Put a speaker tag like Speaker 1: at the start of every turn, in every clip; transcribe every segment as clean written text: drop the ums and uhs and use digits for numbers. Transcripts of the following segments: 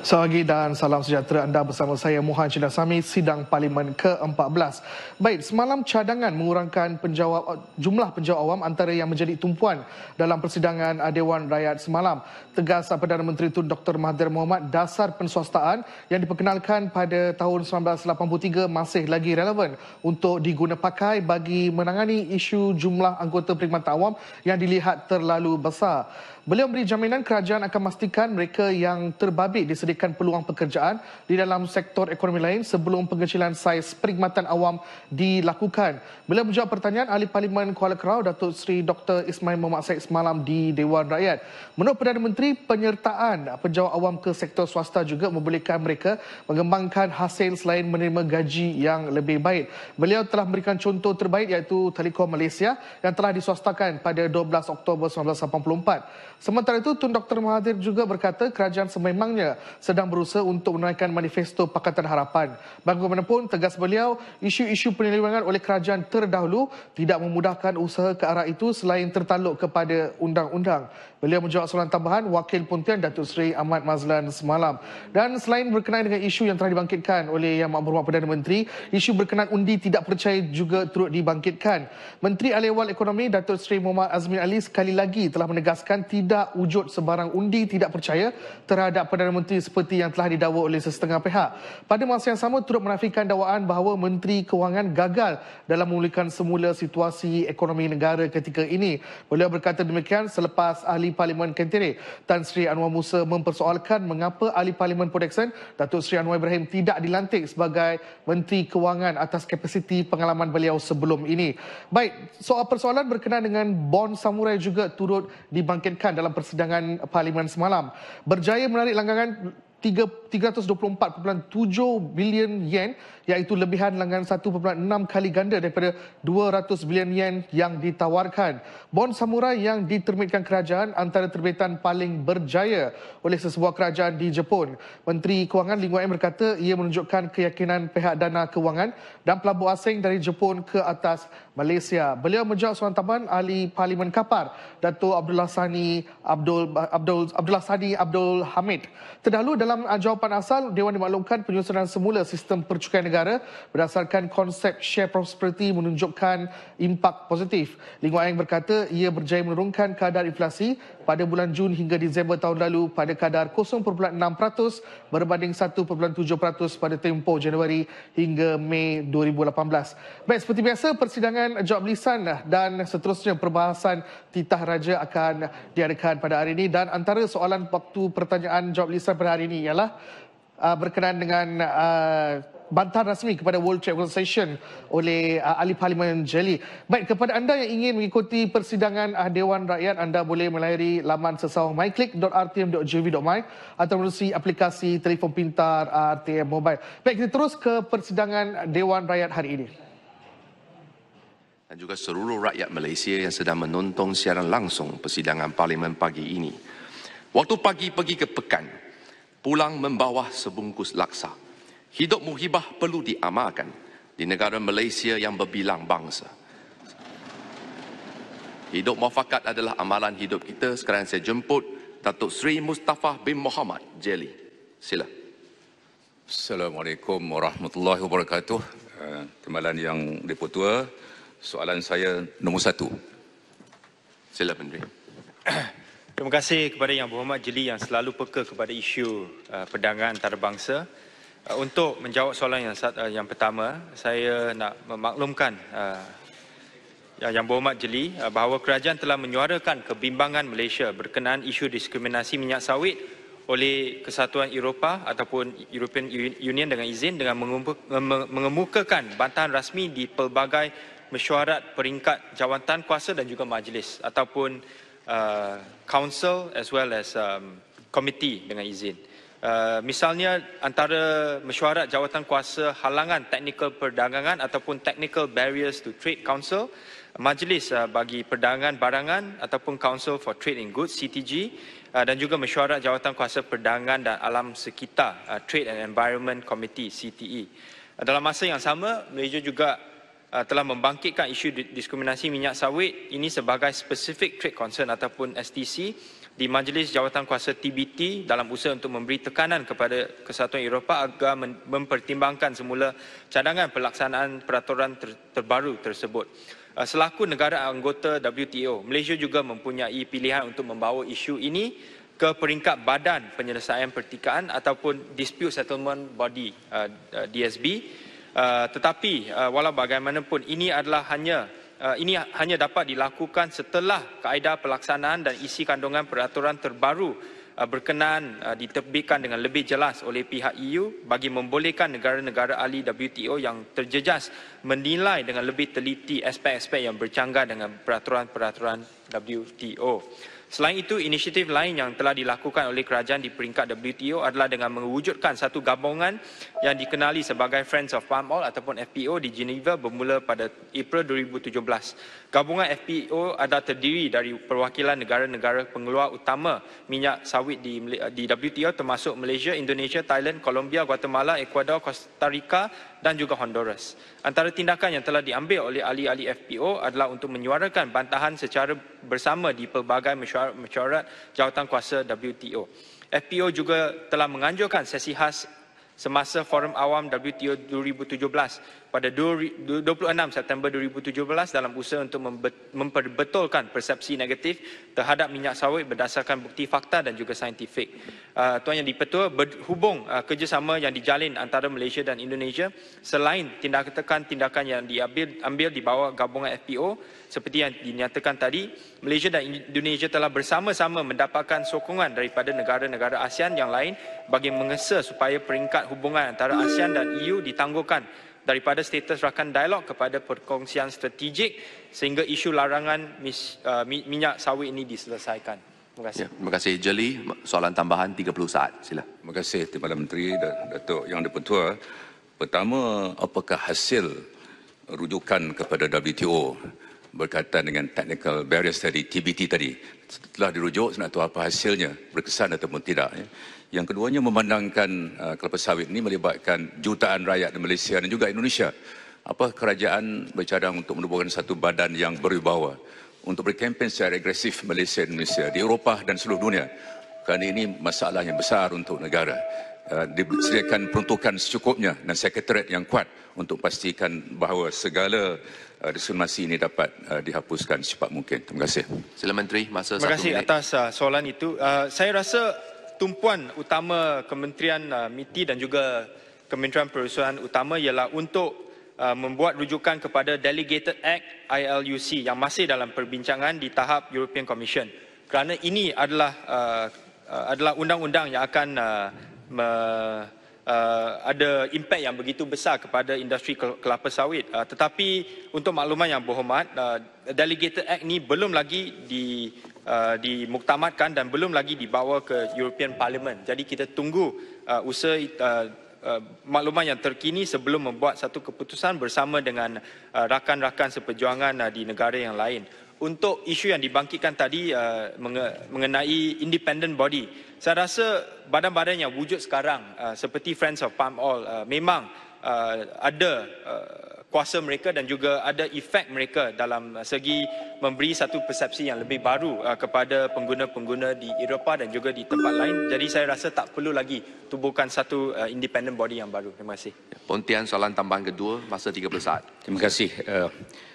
Speaker 1: Selamat pagi dan salam sejahtera. Anda bersama saya Muhammad Cindasami, sidang Parlimen ke-14. Baik, semalam cadangan mengurangkan jumlah penjawab awam antara yang menjadi tumpuan dalam persidangan Dewan Rakyat semalam. Tegas Perdana Menteri Tun Dr. Mahathir Mohamad, dasar penswastaan yang diperkenalkan pada tahun 1983 masih lagi relevan untuk diguna pakai bagi menangani isu jumlah anggota perkhidmatan awam yang dilihat terlalu besar. Beliau beri jaminan kerajaan akan memastikan mereka yang terbabit disediakan peluang pekerjaan di dalam sektor ekonomi lain sebelum pengecilan saiz perkhidmatan awam dilakukan. Beliau menjawab pertanyaan Ahli Parlimen Kuala Kerau Datuk Seri Dr. Ismail Mohamad Said semalam di Dewan Rakyat. Menurut Perdana Menteri, penyertaan penjawat awam ke sektor swasta juga membolehkan mereka mengembangkan hasil selain menerima gaji yang lebih baik. Beliau telah memberikan contoh terbaik iaitu Telekom Malaysia yang telah diswastakan pada 12 Oktober 1984. Sementara itu, Tun Dr. Mahathir juga berkata kerajaan sememangnya sedang berusaha untuk menaikkan manifesto Pakatan Harapan. Bagaimanapun, tegas beliau, isu-isu penyelewengan oleh kerajaan terdahulu tidak memudahkan usaha ke arah itu selain tertaluk kepada undang-undang. Beliau menjawab soalan tambahan Wakil Pontian Datuk Seri Ahmad Mazlan semalam. Dan selain berkenaan dengan isu yang telah dibangkitkan oleh Yang Berhormat Perdana Menteri, isu berkenaan undi tidak percaya juga turut dibangkitkan. Menteri Ahli Ekonomi Datuk Seri Muhammad Azmin Ali sekali lagi telah menegaskan tidak wujud sebarang undi tidak percaya terhadap Perdana Menteri seperti yang telah didakwa oleh sesetengah pihak. Pada masa yang sama turut menafikan dakwaan bahawa Menteri Kewangan gagal dalam memulihkan semula situasi ekonomi negara ketika ini. Beliau berkata demikian selepas Ahli Parlimen Kentere Tan Sri Anwar Musa mempersoalkan mengapa Ahli Parlimen Port Dickson Datuk Sri Anwar Ibrahim tidak dilantik sebagai Menteri Kewangan atas kapasiti pengalaman beliau sebelum ini. Baik, soal persoalan berkenaan dengan bond samurai juga turut dibangkitkan dalam persidangan Parlimen semalam. Berjaya menarik langgangan 324.7 bilion yen iaitu lebihan langgangan 1.6 kali ganda daripada 200 bilion yen yang ditawarkan. Bond samurai yang diterbitkan kerajaan antara terbitan paling berjaya oleh sesebuah kerajaan di Jepun. Menteri Kewangan Lee Nguyen berkata ia menunjukkan keyakinan pihak dana kewangan dan pelabur asing dari Jepun ke atas Malaysia. Beliau menjawab soalan tambahan Ahli Parlimen Kapar Datuk Abdullah Sani Abdul Hamid. Terdahulu dalam jawapan asal, Dewan dimaklumkan penyusunan semula sistem percukaian negara berdasarkan konsep share prosperity menunjukkan impak positif. Lee Nguyen berkata ia berjaya menurunkan kadar inflasi pada bulan Jun hingga Disember tahun lalu pada kadar 0.6% berbanding 1.7% pada tempoh Januari hingga Mei 2018. Baik, seperti biasa persidangan jawab lisan dan seterusnya perbahasan titah raja akan diadakan pada hari ini dan antara soalan waktu pertanyaan jawab lisan pada hari ini ialah berkenaan dengan bantahan rasmi kepada World Trade Organization oleh Ahli Parlimen Jelly. Baik, kepada anda yang ingin mengikuti persidangan Dewan Rakyat, anda boleh melayari laman sesawang myclick.rtm.gov.my atau melalui aplikasi telefon pintar RTM Mobile. Baik, kita terus ke persidangan Dewan Rakyat hari ini.
Speaker 2: Dan juga seluruh rakyat Malaysia yang sedang menonton siaran langsung persidangan Parlimen pagi ini. Waktu pagi pergi ke Pekan, pulang membawa sebungkus laksa. Hidup muhibah perlu diamalkan di negara Malaysia yang berbilang bangsa. Hidup muafakat adalah amalan hidup kita. Sekarang saya jemput Datuk Seri Mustafa bin Mohamad Jelly. Sila.
Speaker 3: Assalamualaikum warahmatullahi wabarakatuh. Timbalan yang Dipertua, soalan saya nombor 1.
Speaker 2: Sila Menteri.
Speaker 4: Terima kasih kepada Yang Berhormat Jelly yang selalu peka kepada isu perdagangan antarabangsa. Untuk menjawab soalan yang pertama, saya nak memaklumkan Yang Berhormat Jelly bahawa kerajaan telah menyuarakan kebimbangan Malaysia berkenaan isu diskriminasi minyak sawit oleh Kesatuan Eropah ataupun European Union dengan izin dengan mengemukakan bantahan rasmi di pelbagai mesyuarat peringkat jawatan kuasa dan juga majlis ataupun council as well as committee dengan izin. Misalnya antara mesyuarat jawatan kuasa halangan teknikal perdagangan ataupun Technical Barriers to Trade Council, Majlis bagi Perdagangan Barangan ataupun Council for Trade in Goods CTG dan juga mesyuarat jawatan kuasa perdagangan dan alam sekitar Trade and Environment Committee CTE. Dalam masa yang sama, Malaysia juga telah membangkitkan isu diskriminasi minyak sawit ini sebagai Specific Trade Concern ataupun STC di Majlis Jawatankuasa TBT dalam usaha untuk memberi tekanan kepada Kesatuan Eropah agar mempertimbangkan semula cadangan pelaksanaan peraturan terbaru tersebut. Selaku negara anggota WTO, Malaysia juga mempunyai pilihan untuk membawa isu ini ke peringkat Badan Penyelesaian Pertikaan ataupun Dispute Settlement Body DSB. Tetapi walau bagaimanapun ini hanya dapat dilakukan setelah kaedah pelaksanaan dan isi kandungan peraturan terbaru berkenan diterbitkan dengan lebih jelas oleh pihak EU bagi membolehkan negara-negara ahli WTO yang terjejas menilai dengan lebih teliti aspek-aspek yang bercanggah dengan peraturan-peraturan WTO. Selain itu, inisiatif lain yang telah dilakukan oleh kerajaan di peringkat WTO adalah dengan mewujudkan satu gabungan yang dikenali sebagai Friends of Palm Oil ataupun FPO di Geneva bermula pada April 2017. Gabungan FPO adalah terdiri dari perwakilan negara-negara pengeluar utama minyak sawit di WTO termasuk Malaysia, Indonesia, Thailand, Colombia, Guatemala, Ecuador, Costa Rica dan juga Honduras. Antara tindakan yang telah diambil oleh ahli-ahli FPO adalah untuk menyuarakan bantahan secara bersama di pelbagai mesyuarat jawatankuasa WTO. FPO juga telah menganjurkan sesi khas semasa Forum Awam WTO 2017 pada 26 September 2017 dalam usaha untuk memperbetulkan persepsi negatif terhadap minyak sawit berdasarkan bukti fakta dan juga saintifik. Tuan Yang di-Pertua, berhubung kerjasama yang dijalin antara Malaysia dan Indonesia, selain tindakan-tindakan yang diambil di bawah gabungan FPO, seperti yang dinyatakan tadi, Malaysia dan Indonesia telah bersama-sama mendapatkan sokongan daripada negara-negara ASEAN yang lain bagi mengesa supaya peringkat hubungan antara ASEAN dan EU ditangguhkan daripada status rakan dialog kepada perkongsian strategik sehingga isu larangan minyak sawit ini diselesaikan. Terima kasih.
Speaker 2: Ya, terima kasih. Jeli, soalan tambahan 30 saat. Sila.
Speaker 3: Terima kasih Timbalan Menteri dan Datuk Yang di-Pertua. Pertama, apakah hasil rujukan kepada WTO berkaitan dengan technical barriers tadi, TBT tadi, setelah dirujuk, nak tahu apa hasilnya, berkesan ataupun tidak. Yang keduanya, memandangkan kelapa sawit ini melibatkan jutaan rakyat di Malaysia dan juga Indonesia. Apa kerajaan bercadang untuk menubuhkan satu badan yang berwibawa untuk berkempen secara agresif Malaysia dan Indonesia di Eropah dan seluruh dunia? Kerana ini masalah yang besar untuk negara. Disediakan peruntukan secukupnya dan sekretariat yang kuat untuk pastikan bahawa segala diskriminasi ini dapat dihapuskan secepat mungkin. Terima kasih.
Speaker 2: Sila Menteri, masa 1 minit.
Speaker 4: Terima kasih atas soalan itu. Saya rasa tumpuan utama Kementerian MITI dan juga Kementerian Perusahaan Utama ialah untuk membuat rujukan kepada Delegated Act ILUC yang masih dalam perbincangan di tahap European Commission. Kerana ini adalah undang-undang yang akan ada impak yang begitu besar kepada industri kelapa sawit. Tetapi untuk makluman yang berhormat, Delegated Act ini belum lagi dimuktamadkan dan belum lagi dibawa ke European Parliament. Jadi kita tunggu usaha makluman yang terkini sebelum membuat satu keputusan bersama dengan rakan-rakan seperjuangan di negara yang lain. Untuk isu yang dibangkitkan tadi mengenai independent body, saya rasa badan-badan yang wujud sekarang seperti Friends of Palm Oil memang ada kuasa mereka dan juga ada efek mereka dalam segi memberi satu persepsi yang lebih baru kepada pengguna-pengguna di Eropah dan juga di tempat lain. Jadi saya rasa tak perlu lagi tubuhkan satu independent body yang baru. Terima kasih.
Speaker 2: Pontian, soalan tambahan kedua, masa 30 saat.
Speaker 5: Terima kasih.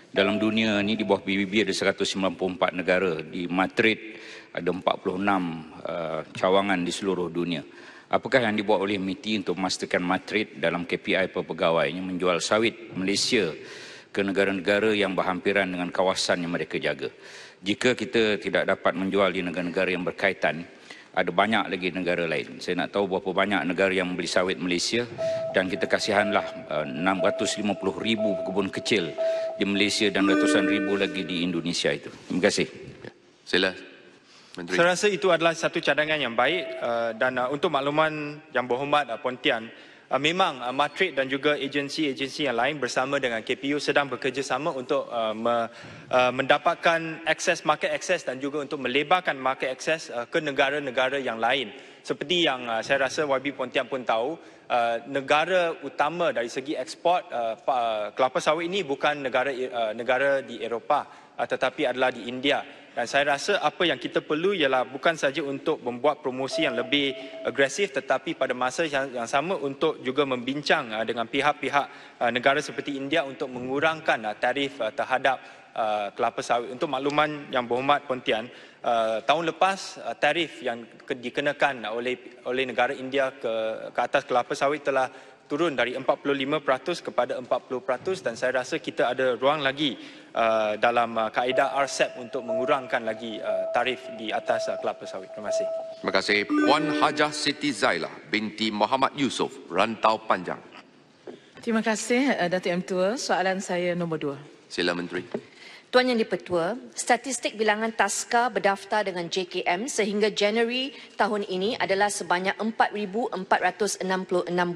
Speaker 5: Dalam dunia ni di bawah PBB ada 194 negara. Di Madrid ada 46 cawangan di seluruh dunia. Apakah yang dibuat oleh MITI untuk memastikan Madrid dalam KPI per pegawainya menjual sawit Malaysia ke negara-negara yang berhampiran dengan kawasan yang mereka jaga? Jika kita tidak dapat menjual di negara-negara yang berkaitan, ada banyak lagi negara lain. Saya nak tahu berapa banyak negara yang membeli sawit Malaysia dan kita kasihanlah 650,000 kebun kecil di Malaysia dan ratusan ribu lagi di Indonesia itu. Terima kasih.
Speaker 2: Sila Menteri.
Speaker 4: Saya rasa itu adalah satu cadangan yang baik dan untuk makluman yang berhormat Pontian, memang Matrix dan juga agensi-agensi yang lain bersama dengan KPU sedang bekerjasama untuk mendapatkan market access dan juga untuk melebarkan market access ke negara-negara yang lain. Seperti yang saya rasa YB Pontian pun tahu, negara utama dari segi ekspor kelapa sawit ini bukan negara di Eropah, tetapi adalah di India. Dan saya rasa apa yang kita perlu ialah bukan saja untuk membuat promosi yang lebih agresif, tetapi pada masa yang sama untuk juga membincang dengan pihak-pihak negara seperti India untuk mengurangkan tarif terhadap kelapa sawit. Untuk makluman Yang Berhormat Pontian, tahun lepas tarif yang dikenakan oleh negara India ke atas kelapa sawit telah turun dari 45% kepada 40%, dan saya rasa kita ada ruang lagi dalam kaedah RCEP untuk mengurangkan lagi tarif di atas kelapa sawit. Terima kasih.
Speaker 2: Terima kasih. Puan Hajah Siti Zailah binti Muhammad Yusof, Rantau Panjang.
Speaker 6: Terima kasih Datuk M. Tua. Soalan saya nombor 2.
Speaker 2: Sila Menteri.
Speaker 7: Tuan Yang di-Pertua, statistik bilangan taska berdaftar dengan JKM sehingga Januari tahun ini adalah sebanyak 4,466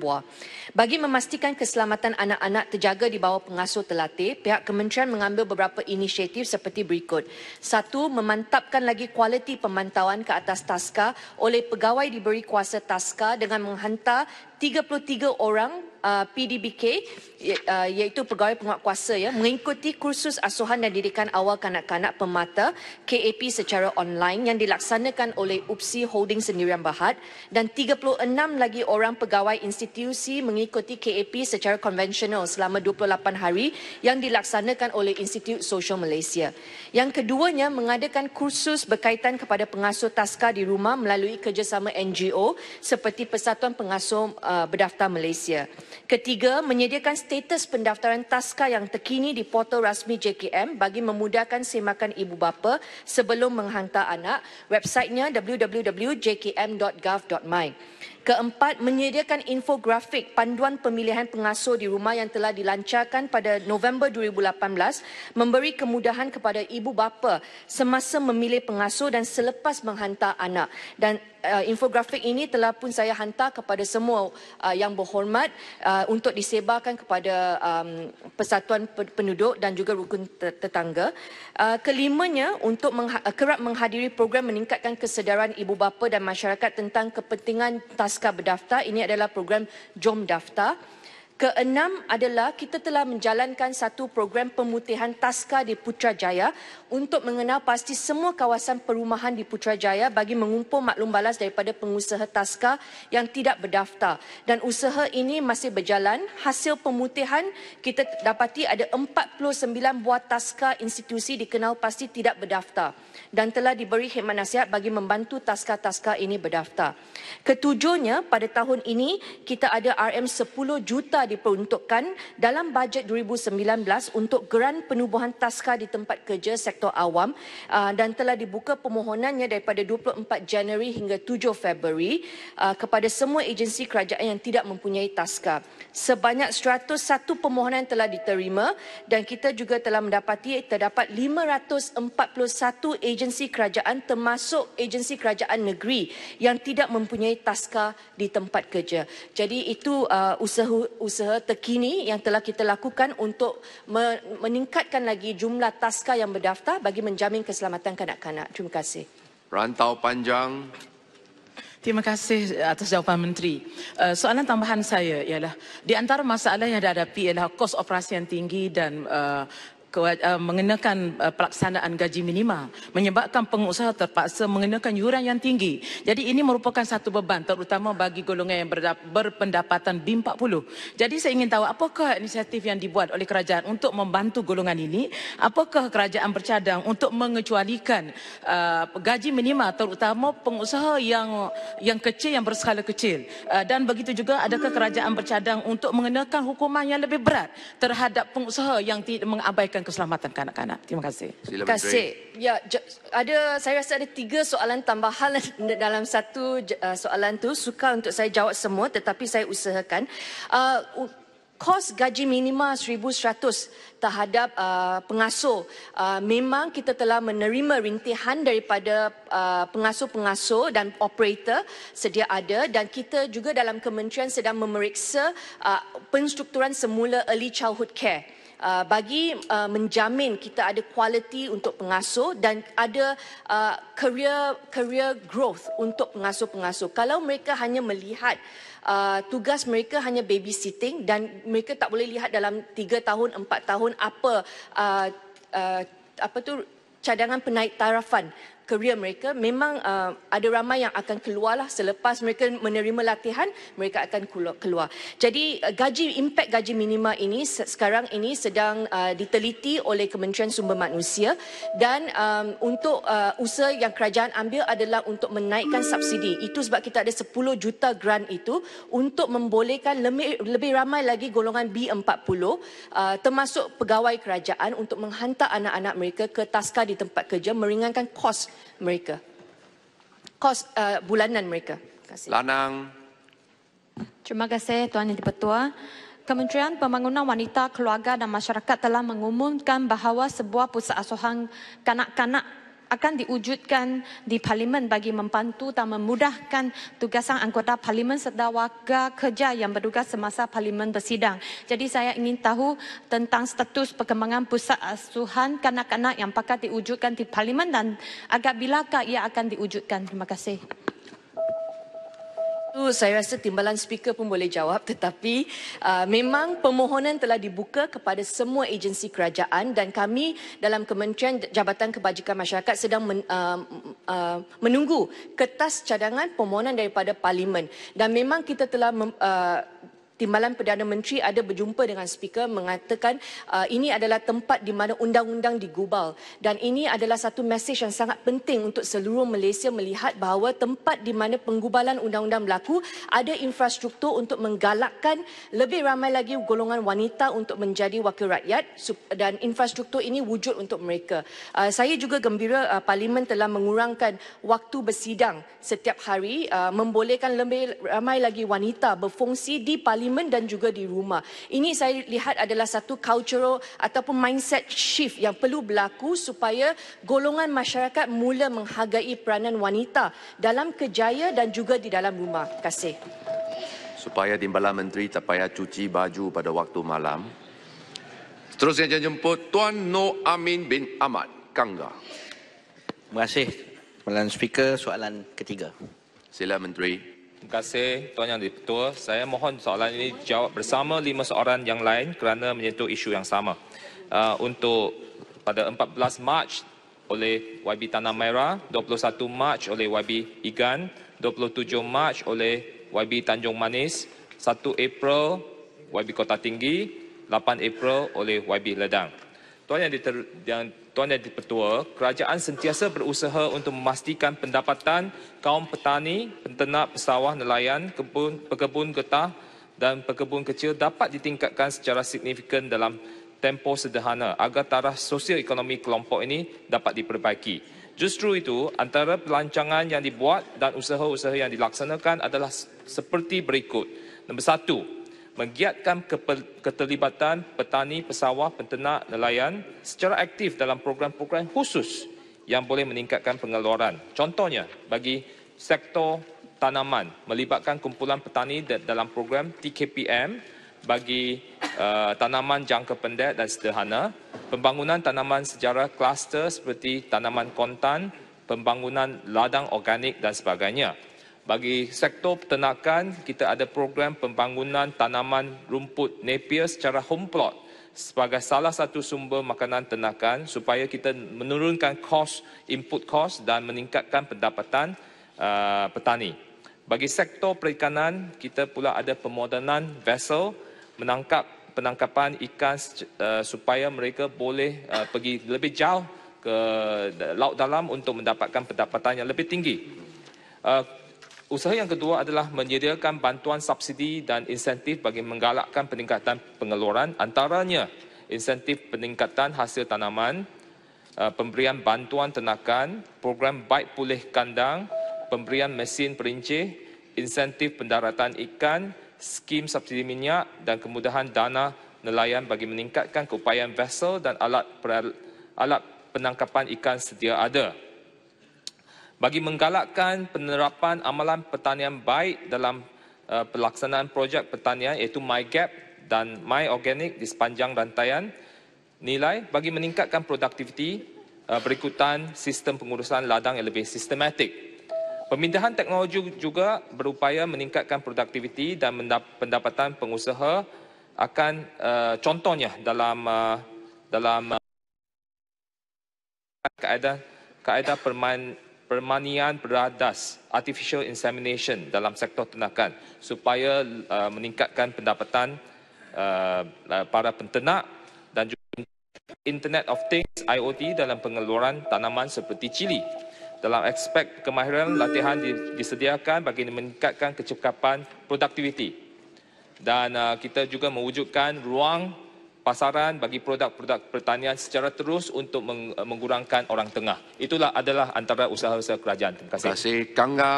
Speaker 7: buah. Bagi memastikan keselamatan anak-anak terjaga di bawah pengasuh terlatih, pihak kementerian mengambil beberapa inisiatif seperti berikut. 1. Memantapkan lagi kualiti pemantauan ke atas taska oleh pegawai diberi kuasa taska dengan menghantar 33 orang PDBK iaitu pegawai penguatkuasa mengikuti kursus asuhan dan didikan awal kanak-kanak pemata KAP secara online yang dilaksanakan oleh UPSI Holding Sendirian Berhad, dan 36 lagi orang pegawai institusi mengikuti KAP secara konvensional selama 28 hari yang dilaksanakan oleh Institut Sosial Malaysia. Yang keduanya mengadakan kursus berkaitan kepada pengasuh taska di rumah melalui kerjasama NGO seperti Persatuan Pengasuh Berdaftar Malaysia. Ketiga, menyediakan status pendaftaran taska yang terkini di portal rasmi JKM bagi memudahkan semakan ibu bapa sebelum menghantar anak. Websitenya www.jkm.gov.my. Keempat, menyediakan infografik panduan pemilihan pengasuh di rumah yang telah dilancarkan pada November 2018, memberi kemudahan kepada ibu bapa semasa memilih pengasuh dan selepas menghantar anak. Dan infografik ini telah pun saya hantar kepada semua yang berhormat untuk disebarkan kepada persatuan penduduk dan juga rukun tetangga. Kelimanya, untuk kerap menghadiri program meningkatkan kesedaran ibu bapa dan masyarakat tentang kepentingan taska berdaftar. Ini adalah program Jom Daftar. Keenam adalah kita telah menjalankan satu program pemutihan taska di Putrajaya untuk mengenal pasti semua kawasan perumahan di Putrajaya bagi mengumpul maklum balas daripada pengusaha taska yang tidak berdaftar. Dan usaha ini masih berjalan. Hasil pemutihan kita dapati ada 49 buah taska institusi dikenal pasti tidak berdaftar dan telah diberi khidmat nasihat bagi membantu taska-taska ini berdaftar. Ketujuhnya, pada tahun ini kita ada RM10 juta diperuntukkan dalam bajet 2019 untuk geran penubuhan taska di tempat kerja sektor awam dan telah dibuka permohonannya daripada 24 Januari hingga 7 Februari kepada semua agensi kerajaan yang tidak mempunyai taska. Sebanyak 101 permohonan telah diterima dan kita juga telah mendapati terdapat 541 agensi kerajaan termasuk agensi kerajaan negeri yang tidak mempunyai taska di tempat kerja. Jadi itu usaha terkini yang telah kita lakukan untuk meningkatkan lagi jumlah taska yang berdaftar bagi menjamin keselamatan kanak-kanak. Terima kasih.
Speaker 2: Rantau Panjang.
Speaker 6: Terima kasih atas jawapan Menteri. Soalan tambahan saya ialah di antara masalah yang dihadapi ialah kos operasi yang tinggi dan mengenakan pelaksanaan gaji minima menyebabkan pengusaha terpaksa mengenakan yuran yang tinggi. Jadi ini merupakan satu beban terutama bagi golongan yang berpendapatan B40. Jadi saya ingin tahu apakah inisiatif yang dibuat oleh kerajaan untuk membantu golongan ini? Apakah kerajaan bercadang untuk mengecualikan gaji minima terutama pengusaha yang kecil, yang berskala kecil? Dan begitu juga adakah kerajaan bercadang untuk mengenakan hukuman yang lebih berat terhadap pengusaha yang tidak mengabaikan keselamatan kanak-kanak? Terima kasih.
Speaker 7: Terima kasih. Ya, saya rasa ada 3 soalan tambahan dalam satu soalan tu. Sukar untuk saya jawab semua tetapi saya usahakan. kos gaji minima 1,100 terhadap pengasuh. Memang kita telah menerima rintihan daripada pengasuh-pengasuh dan operator sedia ada, dan kita juga dalam kementerian sedang memeriksa penstrukturan semula early childhood care. Bagi menjamin kita ada kualiti untuk pengasuh dan ada career growth untuk pengasuh-pengasuh. Kalau mereka hanya melihat tugas mereka hanya babysitting dan mereka tak boleh lihat dalam 3 tahun, 4 tahun apa tu cadangan penaik tarafan kerjaya mereka, memang ada ramai yang akan keluarlah selepas mereka menerima latihan, mereka akan keluar. Jadi impact gaji minima ini sekarang ini sedang diteliti oleh Kementerian Sumber Manusia, dan untuk usaha yang kerajaan ambil adalah untuk menaikkan subsidi. Itu sebab kita ada 10 juta grant itu untuk membolehkan lebih ramai lagi golongan B40 termasuk pegawai kerajaan untuk menghantar anak-anak mereka ke taska di tempat kerja, meringankan kos mereka, kos bulanan mereka. Terima kasih.
Speaker 2: Lanang.
Speaker 8: Terima kasih Tuan Yang Di-Pertua. Kementerian Pembangunan Wanita, Keluarga dan Masyarakat telah mengumumkan bahawa sebuah pusat asuhan kanak-kanak akan diwujudkan di Parlimen bagi membantu dan memudahkan tugasan anggota Parlimen serta warga kerja yang bertugas semasa Parlimen bersidang. Jadi saya ingin tahu tentang status perkembangan pusat asuhan kanak-kanak yang bakal diwujudkan di Parlimen dan agak bilakah ia akan diwujudkan. Terima kasih.
Speaker 7: Saya rasa timbalan speaker pun boleh jawab, tetapi memang permohonan telah dibuka kepada semua agensi kerajaan dan kami dalam Kementerian Jabatan Kebajikan Masyarakat sedang menunggu kertas cadangan permohonan daripada Parlimen, dan memang kita telah Timbalan Perdana Menteri ada berjumpa dengan speaker mengatakan ini adalah tempat di mana undang-undang digubal, dan ini adalah satu mesej yang sangat penting untuk seluruh Malaysia melihat bahawa tempat di mana penggubalan undang-undang berlaku ada infrastruktur untuk menggalakkan lebih ramai lagi golongan wanita untuk menjadi wakil rakyat, dan infrastruktur ini wujud untuk mereka. Saya juga gembira Parlimen telah mengurangkan waktu bersidang setiap hari, membolehkan lebih ramai lagi wanita berfungsi di Parlimen dan juga di rumah. Ini saya lihat adalah satu cultural ataupun mindset shift yang perlu berlaku supaya golongan masyarakat mula menghargai peranan wanita dalam kerjaya dan juga di dalam rumah. Terima kasih.
Speaker 2: Supaya Timbalan Menteri tak payah cuci baju pada waktu malam. Seterusnya saya jemput Tuan Noor Amin bin Ahmad, Kangga.
Speaker 9: Terima kasih. Timbalan Speaker, soalan ketiga.
Speaker 2: Sila Menteri.
Speaker 10: Terima kasih Tuan Yang Di-Pertua. Saya mohon soalan ini dijawab bersama 5 soalan yang lain kerana menyentuh isu yang sama. Untuk pada 14 Mac oleh YB Tanah Merah, 21 Mac oleh YB Igan, 27 Mac oleh YB Tanjung Manis, 1 April YB Kota Tinggi, 8 April oleh YB Ledang. Tuan Yang Di-Pertua, kerajaan sentiasa berusaha untuk memastikan pendapatan kaum petani, penternak, pesawah, nelayan, pekebun getah dan pekebun kecil dapat ditingkatkan secara signifikan dalam tempoh sederhana agar taraf sosio-ekonomi kelompok ini dapat diperbaiki. Justru itu, antara pelancangan yang dibuat dan usaha-usaha yang dilaksanakan adalah seperti berikut. Nombor 1, menggiatkan keterlibatan petani, pesawah, penternak, nelayan secara aktif dalam program-program khusus yang boleh meningkatkan pengeluaran. Contohnya, bagi sektor tanaman, melibatkan kumpulan petani dalam program TKPM bagi tanaman jangka pendek dan sederhana, pembangunan tanaman sejarah kluster seperti tanaman kontan, pembangunan ladang organik dan sebagainya. Bagi sektor peternakan, kita ada program pembangunan tanaman rumput Napier secara home plot sebagai salah satu sumber makanan ternakan supaya kita menurunkan input cost dan meningkatkan pendapatan petani. Bagi sektor perikanan, kita pula ada pemodenan vessel penangkapan ikan supaya mereka boleh pergi lebih jauh ke laut dalam untuk mendapatkan pendapatan yang lebih tinggi. Usaha yang kedua adalah menyediakan bantuan subsidi dan insentif bagi menggalakkan peningkatan pengeluaran, antaranya insentif peningkatan hasil tanaman, pemberian bantuan ternakan, program baik pulih kandang, pemberian mesin perincih, insentif pendaratan ikan, skim subsidi minyak dan kemudahan dana nelayan bagi meningkatkan keupayaan vessel dan alat penangkapan ikan sedia ada. Bagi menggalakkan penerapan amalan pertanian baik dalam pelaksanaan projek pertanian iaitu MyGap dan MyOrganic di sepanjang rantaian nilai bagi meningkatkan produktiviti berikutan sistem pengurusan ladang yang lebih sistematik. Pemindahan teknologi juga berupaya meningkatkan produktiviti dan pendapatan pengusaha akan contohnya dalam kaedah permanian beradas artificial insemination dalam sektor ternakan supaya meningkatkan pendapatan para penternak dan juga Internet of Things IoT dalam pengeluaran tanaman seperti cili. Dalam aspek kemahiran, latihan disediakan bagi meningkatkan kecekapan produktiviti. Dan kita juga mewujudkan ruang pasaran bagi produk-produk pertanian secara terus untuk mengurangkan orang tengah. Itulah adalah antara usaha-usaha kerajaan. Terima kasih.
Speaker 2: Terima kasih. Kangga.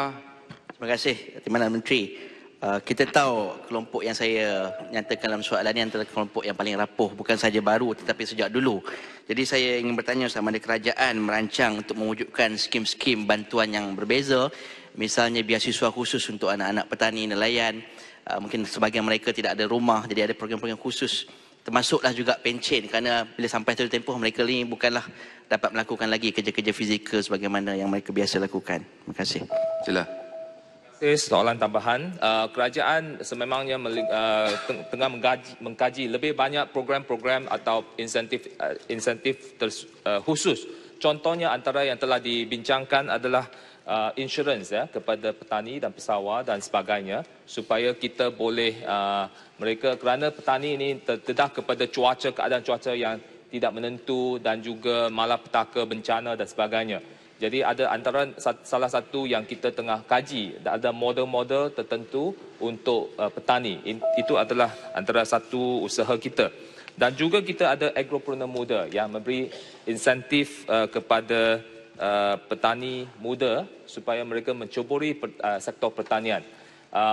Speaker 9: Terima kasih, Timbalan Menteri. Kita tahu kelompok yang saya nyatakan dalam soalan ini antara kelompok yang paling rapuh, bukan saja baru tetapi sejak dulu. Jadi saya ingin bertanya sama ada kerajaan merancang untuk mewujudkan skim-skim bantuan yang berbeza, misalnya beasiswa khusus untuk anak-anak petani nelayan, mungkin sebagian mereka tidak ada rumah, jadi ada program-program khusus, termasuklah juga pencen, kerana bila sampai satu tempoh mereka ini bukanlah dapat melakukan lagi kerja-kerja fizikal sebagaimana yang mereka biasa lakukan. Terima kasih.
Speaker 2: Sila.
Speaker 10: Soalan tambahan, kerajaan sememangnya tengah mengkaji lebih banyak program-program atau insentif khusus. Contohnya antara yang telah dibincangkan adalah insurans kepada petani dan pesawar dan sebagainya supaya kita boleh mereka, kerana petani ini terdedah kepada keadaan cuaca yang tidak menentu dan juga malapetaka bencana dan sebagainya. Jadi ada antara salah satu yang kita tengah kaji, ada model-model tertentu untuk petani. Itu adalah antara satu usaha kita. Dan juga kita ada agropreneur muda yang memberi insentif kepada petani muda supaya mereka mencuburi sektor pertanian.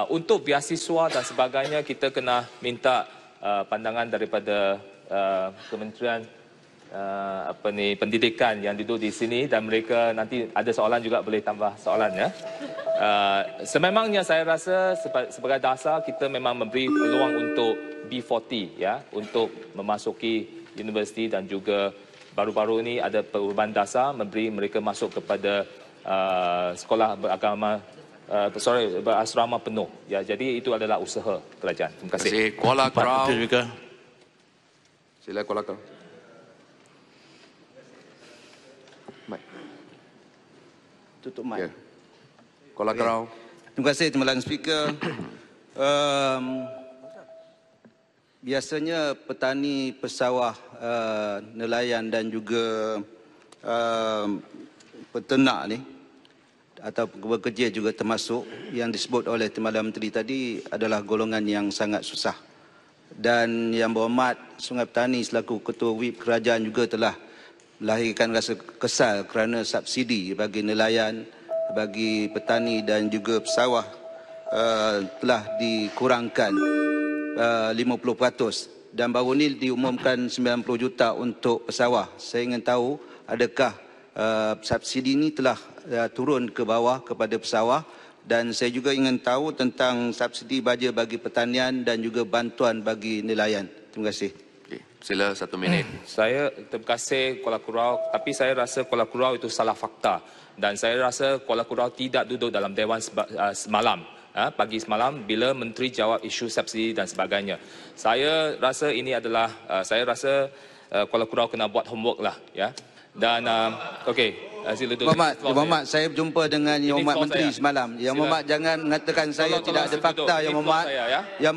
Speaker 10: Untuk beasiswa dan sebagainya, kita kena minta pandangan daripada Kementerian pendidikan yang duduk di sini dan mereka nanti ada soalan juga boleh tambah soalan ya. Sememangnya saya rasa sebagai dasar kita memang memberi peluang untuk B40 ya untuk memasuki universiti dan juga baru-baru ini ada perubahan dasar memberi mereka masuk kepada sekolah beragama berasrama penuh ya. Jadi itu adalah usaha kerajaan. Terima kasih.
Speaker 2: Kuala Krau. Sila Kuala Krau.
Speaker 11: Tutup mic.
Speaker 2: Kuala Krau.
Speaker 11: Terima kasih Timbalan Speaker. Biasanya petani, pesawah, nelayan dan juga peternak ni atau bekerja juga termasuk yang disebut oleh Timbalan Menteri tadi adalah golongan yang sangat susah. Dan Yang Berhormat Sungai Petani selaku Ketua Whip Kerajaan juga telah melahirkan rasa kesal kerana subsidi bagi nelayan, bagi petani dan juga pesawah telah dikurangkan 50% dan baru ini diumumkan 90 juta untuk pesawah. Saya ingin tahu adakah subsidi ini telah turun ke bawah kepada pesawah, dan saya juga ingin tahu tentang subsidi baja bagi pertanian dan juga bantuan bagi nelayan. Terima kasih.
Speaker 2: Sila 1 minit.
Speaker 10: Saya terima kasih Kuala Kurau, tapi saya rasa Kuala Kurau itu salah fakta dan saya rasa Kuala Kurau tidak duduk dalam Dewan semalam. Pagi semalam bila Menteri jawab isu subsidi dan sebagainya. Saya rasa ini adalah Kuala Kurau kena buat homework lah ya. Dan okey. Yang
Speaker 11: Berhormat, saya berjumpa dengan Yang Berhormat Menteri semalam. Yang Berhormat jangan mengatakan saya tidak ada fakta, Yang Berhormat. Yang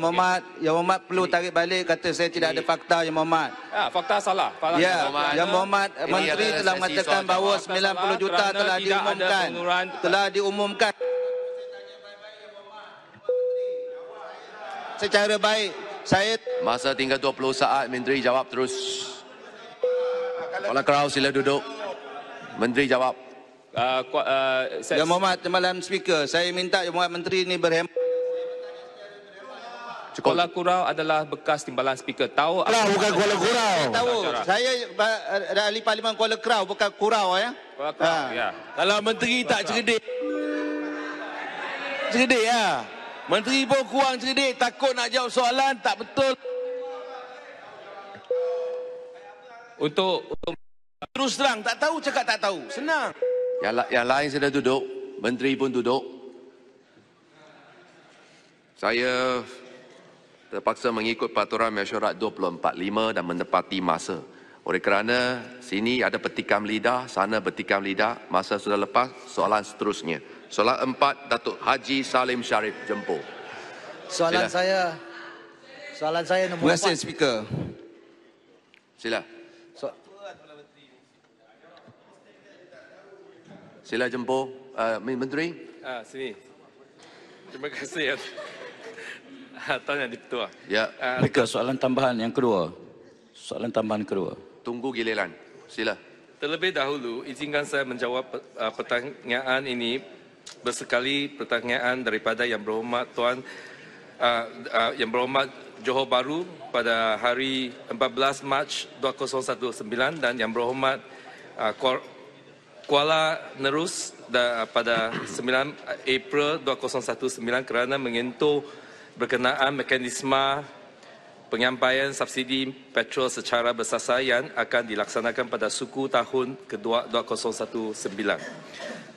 Speaker 11: Berhormat perlu tarik balik kata saya tidak ada fakta, Yang Berhormat.
Speaker 10: Fakta salah.
Speaker 11: Ya, Yang Berhormat Menteri telah mengatakan bahawa 90 juta telah diumumkan. Telah diumumkan. Secara baik, saya...
Speaker 2: Masa tinggal 20 saat, Menteri jawab terus. Kuala Krau, sila duduk. Menteri jawab.
Speaker 11: Yang Berhormat Timbalan Speaker, saya minta Yang Berhormat Menteri ini berhemat.
Speaker 10: Kuala Kurau adalah bekas timbalan speaker. Tahu
Speaker 11: Kurau bukan Kuala Kurau.
Speaker 10: Tahu.
Speaker 11: Saya ahli Parlimen Kuala Kurau bukan Kurau ya.
Speaker 10: Kuala Kurau, ya.
Speaker 12: Kalau menteri tak cerdik. Cerdik ya. Menteri pun kurang cerdik, takut nak jawab soalan, tak betul.
Speaker 10: Untuk
Speaker 12: Terus terang, tak tahu cakap tak tahu. Senang.
Speaker 2: Yang lain sudah duduk, menteri pun duduk. Saya terpaksa mengikut peraturan mesyuarat 245 dan menepati masa. Oleh kerana sini ada petikan lidah, sana petikan lidah, masa sudah lepas, soalan seterusnya. Soalan 4, Datuk Haji Salim Sharif Jempol.
Speaker 13: Soalan
Speaker 2: Sila.
Speaker 13: saya nombor 4.
Speaker 11: Terima kasih Speaker.
Speaker 2: Sila. Sila Jempol, Menteri.
Speaker 10: Sini. Terima kasih, Tuan Yang Di-Pertua.
Speaker 2: Ya.
Speaker 5: Speaker, soalan tambahan yang kedua. Soalan tambahan kedua.
Speaker 2: Tunggu giliran. Sila.
Speaker 10: Terlebih dahulu, izinkan saya menjawab pertanyaan ini bersekali pertanyaan daripada Yang Berhormat Tuan Yang Berhormat Johor Bahru pada hari 14 Mac 2019 dan Yang Berhormat Kuala Nerus pada 9 April 2019 kerana menyentuh berkenaan mekanisme penyampaian subsidi petrol secara bersasar yang akan dilaksanakan pada suku tahun kedua 2019.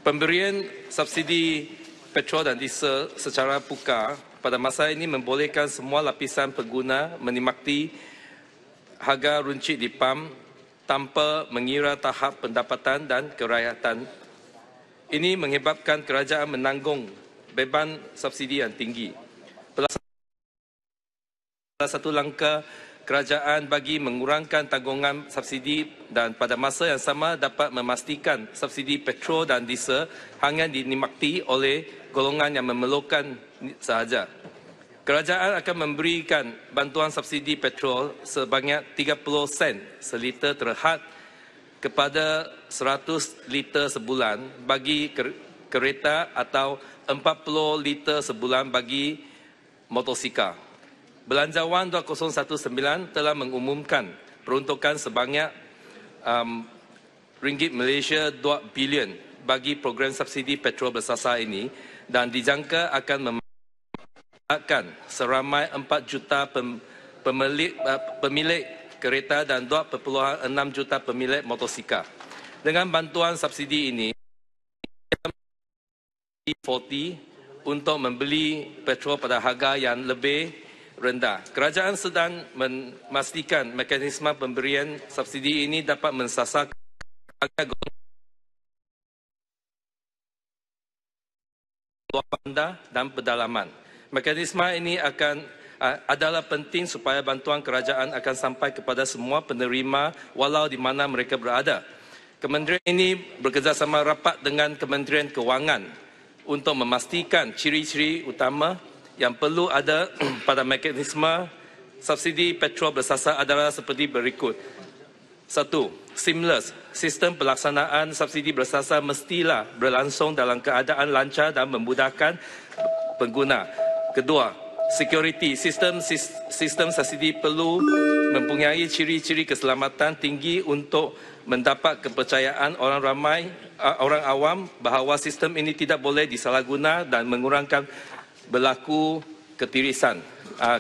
Speaker 10: Pemberian subsidi petrol dan diesel secara pukar pada masa ini membolehkan semua lapisan pengguna menikmati harga runcit di PAM tanpa mengira tahap pendapatan dan kerakyatan. Ini menyebabkan kerajaan menanggung beban subsidi yang tinggi. Salah satu langkah kerajaan bagi mengurangkan tanggungan subsidi dan pada masa yang sama dapat memastikan subsidi petrol dan diesel hanya dinikmati oleh golongan yang memerlukan sahaja. Kerajaan akan memberikan bantuan subsidi petrol sebanyak 30 sen seliter terhad kepada 100 liter sebulan bagi kereta atau 40 liter sebulan bagi motosikal. Belanjawan 2019 telah mengumumkan peruntukan sebanyak ringgit Malaysia 2 bilion bagi program subsidi petrol bersasar ini dan dijangka akan memanfaatkan seramai 4 juta pemilik kereta dan 2.6 juta pemilik motosikal. Dengan bantuan subsidi ini, 40 untuk membeli petrol pada harga yang lebih rendah. Kerajaan sedang memastikan mekanisme pemberian subsidi ini dapat mensasar harga luar bandar dan pedalaman. Mekanisme ini adalah penting supaya bantuan kerajaan akan sampai kepada semua penerima walau di mana mereka berada. Kementerian ini bekerjasama rapat dengan Kementerian Kewangan untuk memastikan ciri-ciri utama yang perlu ada pada mekanisme subsidi petrol bersasar adalah seperti berikut. 1. Seamless. Sistem pelaksanaan subsidi bersasar mestilah berlangsung dalam keadaan lancar dan memudahkan pengguna. Kedua, security. Sistem subsidi perlu mempunyai ciri-ciri keselamatan tinggi untuk mendapat kepercayaan orang ramai, orang awam bahawa sistem ini tidak boleh disalahguna dan mengurangkan berlaku ketirisan.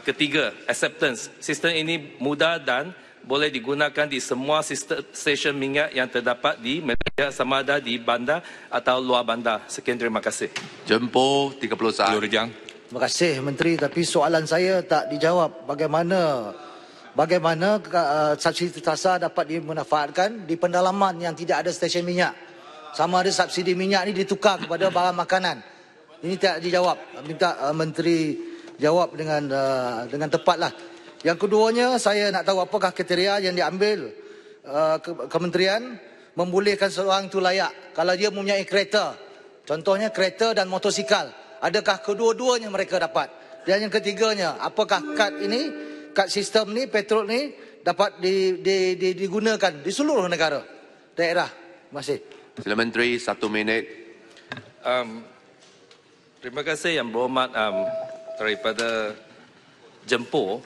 Speaker 10: Ketiga, acceptance. Sistem ini mudah dan boleh digunakan di semua stesen minyak yang terdapat di Malaysia sama ada di bandar atau luar bandar. Sekian, terima kasih.
Speaker 2: Jempol 30 saat.
Speaker 13: Terima kasih Menteri, tapi soalan saya tak dijawab. Bagaimana subsidi bersasar dapat dimanfaatkan di pendalaman yang tidak ada stesen minyak? Sama ada subsidi minyak ini ditukar kepada barang makanan. Ini tak dijawab. Minta Menteri jawab dengan tepatlah. Yang keduanya, saya nak tahu apakah kriteria yang diambil kementerian membolehkan seorang itu layak kalau dia mempunyai kereta. Contohnya kereta dan motosikal. Adakah kedua-duanya mereka dapat? Dan yang ketiganya, apakah kad sistem ni, petrol ni dapat digunakan di seluruh negara, daerah? Terima kasih.
Speaker 2: Sila Menteri, 1 minit.
Speaker 10: Terima kasih Yang Berhormat daripada
Speaker 14: jemput,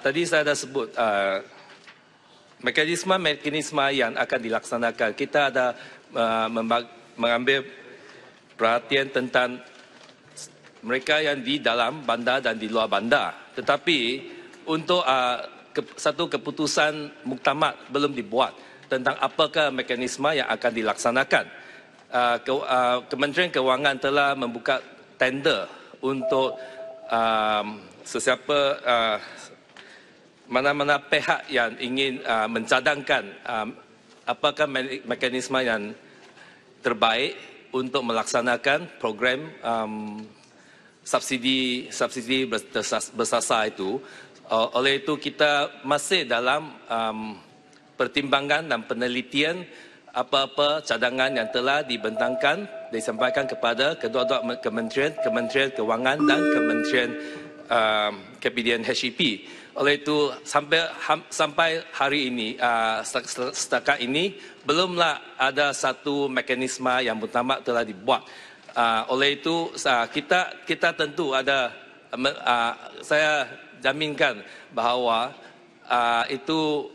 Speaker 14: tadi saya dah sebut mekanisme yang akan dilaksanakan. Kita ada mengambil perhatian tentang mereka yang di dalam bandar dan di luar bandar. Tetapi untuk satu keputusan muktamad belum dibuat tentang apakah mekanisme yang akan dilaksanakan. Kementerian Kewangan telah membuka tender untuk sesiapa mana-mana pihak yang ingin mencadangkan apakah mekanisme yang terbaik untuk melaksanakan program subsidi bersasar itu. Oleh itu kita masih dalam pertimbangan dan penelitian apa-apa cadangan yang telah dibentangkan disampaikan kepada kedua-dua kementerian, Kementerian Kewangan dan Kementerian Kabinet HEP. Oleh itu sampai hari ini setakat ini belumlah ada satu mekanisme yang muktamad telah dibuat. Oleh itu kita tentu ada saya jaminkan bahawa itu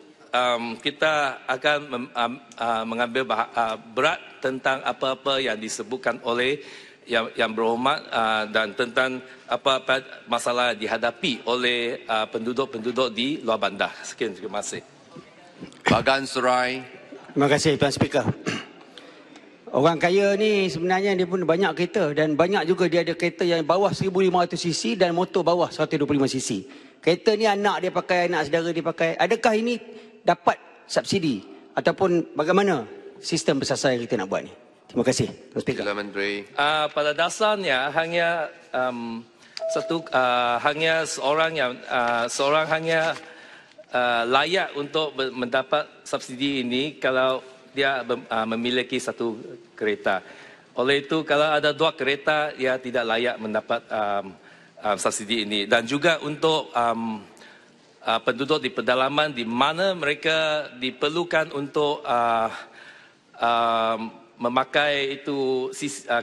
Speaker 14: kita akan mengambil berat tentang apa-apa yang disebutkan oleh yang berhormat dan tentang apa-apa masalah dihadapi oleh penduduk-penduduk di luar bandar. Sekian, terima kasih.
Speaker 2: Bagan Serai.
Speaker 15: Terima kasih Tuan Speaker. Orang kaya ni sebenarnya dia pun banyak kereta dan banyak juga dia ada kereta yang bawah 1500cc dan motor bawah 125cc. Kereta ni anak dia pakai, anak saudara dia pakai. Adakah ini dapat subsidi ataupun bagaimana sistem bersasar yang kita nak buat ni? Terima kasih.
Speaker 2: Sila Menteri.
Speaker 14: Pada dasarnya hanya hanya seorang hanya layak untuk mendapat subsidi ini kalau dia memiliki satu kereta. Oleh itu kalau ada dua kereta dia tidak layak mendapat subsidi ini. Dan juga untuk penduduk di pedalaman di mana mereka diperlukan untuk memakai itu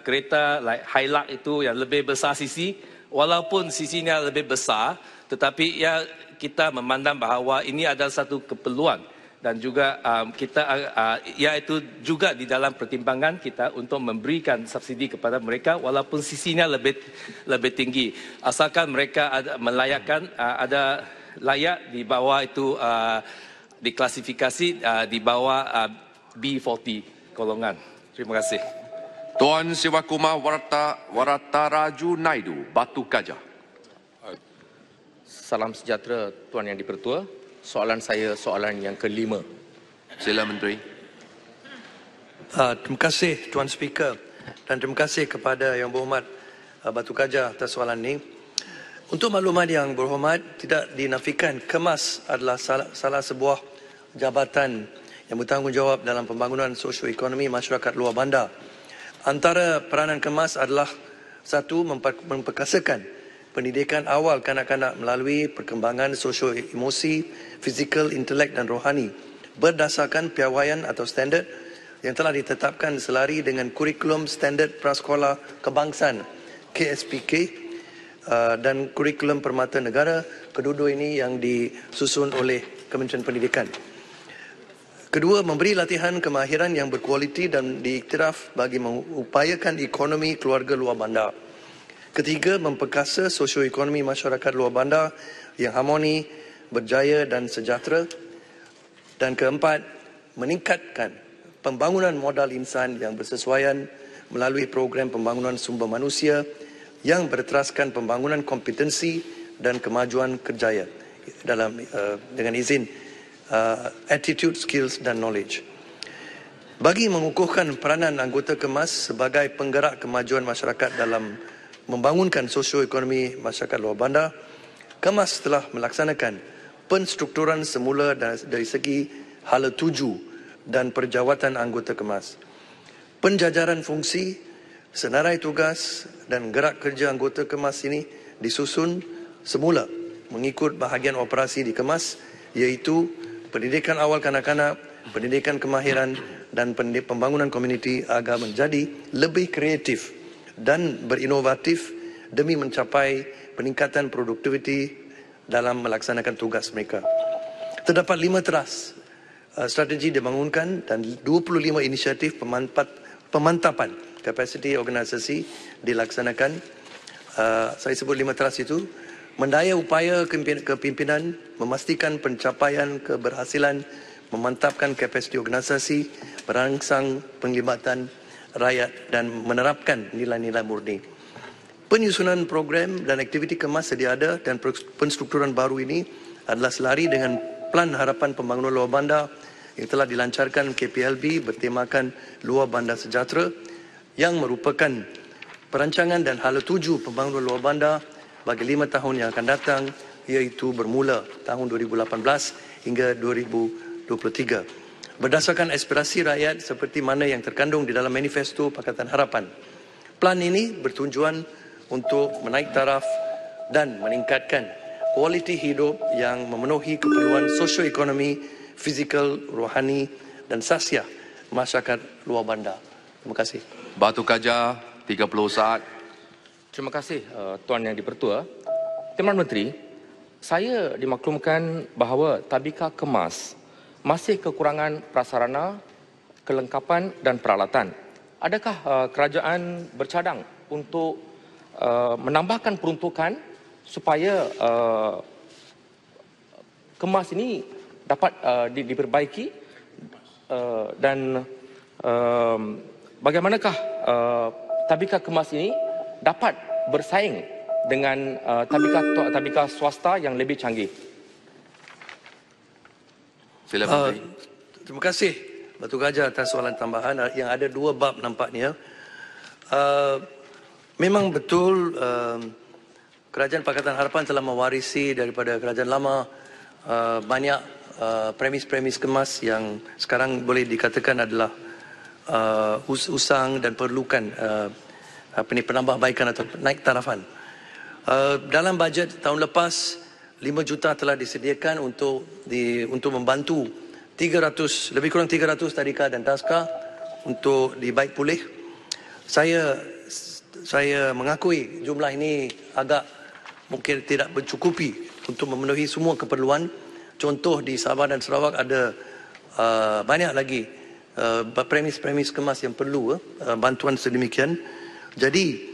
Speaker 14: kereta like Hilux itu yang lebih besar sisi, walaupun sisinya lebih besar, tetapi ya kita memandang bahawa ini adalah satu keperluan dan juga kita iaitu juga di dalam pertimbangan kita untuk memberikan subsidi kepada mereka walaupun sisinya lebih tinggi, asalkan mereka ada melayakkan ada layak di bawah itu diklasifikasi di bawah B40 golongan. Terima kasih.
Speaker 2: Tuan Siwakumar Warataraju Naidu, Batu Gajah.
Speaker 16: Salam sejahtera Tuan Yang Dipertua. Soalan saya soalan yang kelima.
Speaker 2: Sila Menteri.
Speaker 17: Terima kasih Tuan Speaker dan terima kasih kepada Yang Berhormat Batu Gajah atas soalan ini. Untuk maklumat Yang Berhormat, tidak dinafikan KEMAS adalah salah sebuah jabatan yang bertanggungjawab dalam pembangunan sosioekonomi masyarakat luar bandar. Antara peranan KEMAS adalah satu, memperkasakan pendidikan awal kanak-kanak melalui perkembangan sosio-emosi, fizikal, intelek dan rohani berdasarkan piawaian atau standard yang telah ditetapkan selari dengan kurikulum standard prasekolah kebangsaan KSPK dan kurikulum permata negara. Kedua-dua ini yang disusun oleh Kementerian Pendidikan. Kedua, memberi latihan kemahiran yang berkualiti dan diiktiraf bagi mengupayakan ekonomi keluarga luar bandar. Ketiga, memperkasa sosioekonomi masyarakat luar bandar yang harmoni, berjaya dan sejahtera. Dan keempat, meningkatkan pembangunan modal insan yang bersesuaian melalui program pembangunan sumber manusia yang berteraskan pembangunan kompetensi dan kemajuan kerjaya dengan izin attitude, skills dan knowledge. Bagi mengukuhkan peranan anggota KEMAS sebagai penggerak kemajuan masyarakat dalam membangunkan sosioekonomi masyarakat luar bandar, KEMAS telah melaksanakan penstrukturan semula dari segi hala tuju dan perjawatan anggota KEMAS. Penjajaran fungsi, senarai tugas dan gerak kerja anggota KEMAS ini disusun semula mengikut bahagian operasi di KEMAS, iaitu pendidikan awal kanak-kanak, pendidikan kemahiran dan pembangunan komuniti agar menjadi lebih kreatif dan berinovatif demi mencapai peningkatan produktiviti dalam melaksanakan tugas mereka. Terdapat 5 teras strategi dibangunkan dan 25 inisiatif pemantapan kapasiti organisasi dilaksanakan. Saya sebut 5 teras itu: mendaya upaya kepimpinan, memastikan pencapaian keberhasilan, memantapkan kapasiti organisasi, merangsang penglibatan rakyat dan menerapkan nilai-nilai murni. Penyusunan program dan aktiviti kemas sedia ada dan penstrukturan baru ini adalah selari dengan Plan Harapan Pembangunan Luar Bandar yang telah dilancarkan KPLB bertemakan Luar Bandar Sejahtera, yang merupakan perancangan dan hala tuju pembangunan luar bandar bagi 5 tahun yang akan datang, iaitu bermula tahun 2018 hingga 2023. Berdasarkan aspirasi rakyat seperti mana yang terkandung di dalam manifesto Pakatan Harapan, plan ini bertujuan untuk menaik taraf dan meningkatkan kualiti hidup yang memenuhi keperluan sosioekonomi, fizikal, rohani dan sasiah masyarakat luar bandar. Terima kasih.
Speaker 2: Batu Kaja, 30 saat.
Speaker 16: Terima kasih Tuan Yang di-Pertua. Timbalan Menteri, saya dimaklumkan bahawa Tabika Kemas masih kekurangan prasarana, kelengkapan dan peralatan. Adakah kerajaan bercadang untuk menambahkan peruntukan supaya kemas ini dapat diperbaiki dan bagaimanakah tabika kemas ini dapat bersaing dengan tabika swasta yang lebih canggih?
Speaker 2: Silakan.
Speaker 17: Terima kasih Batu Gajah atas soalan tambahan yang ada 2 bab nampaknya. Memang betul Kerajaan Pakatan Harapan telah mewarisi daripada kerajaan lama banyak premis-premis kemas yang sekarang boleh dikatakan adalah usang dan perlukan penambahbaikan atau naik tarafan. Dalam bajet tahun lepas 5 juta telah disediakan untuk membantu 300, lebih kurang 300 tadika dan taska untuk dibaik pulih. Saya mengakui jumlah ini agak mungkin tidak mencukupi untuk memenuhi semua keperluan. Contoh di Sabah dan Sarawak ada banyak lagi premis-premis kemas yang perlu bantuan sedemikian. Jadi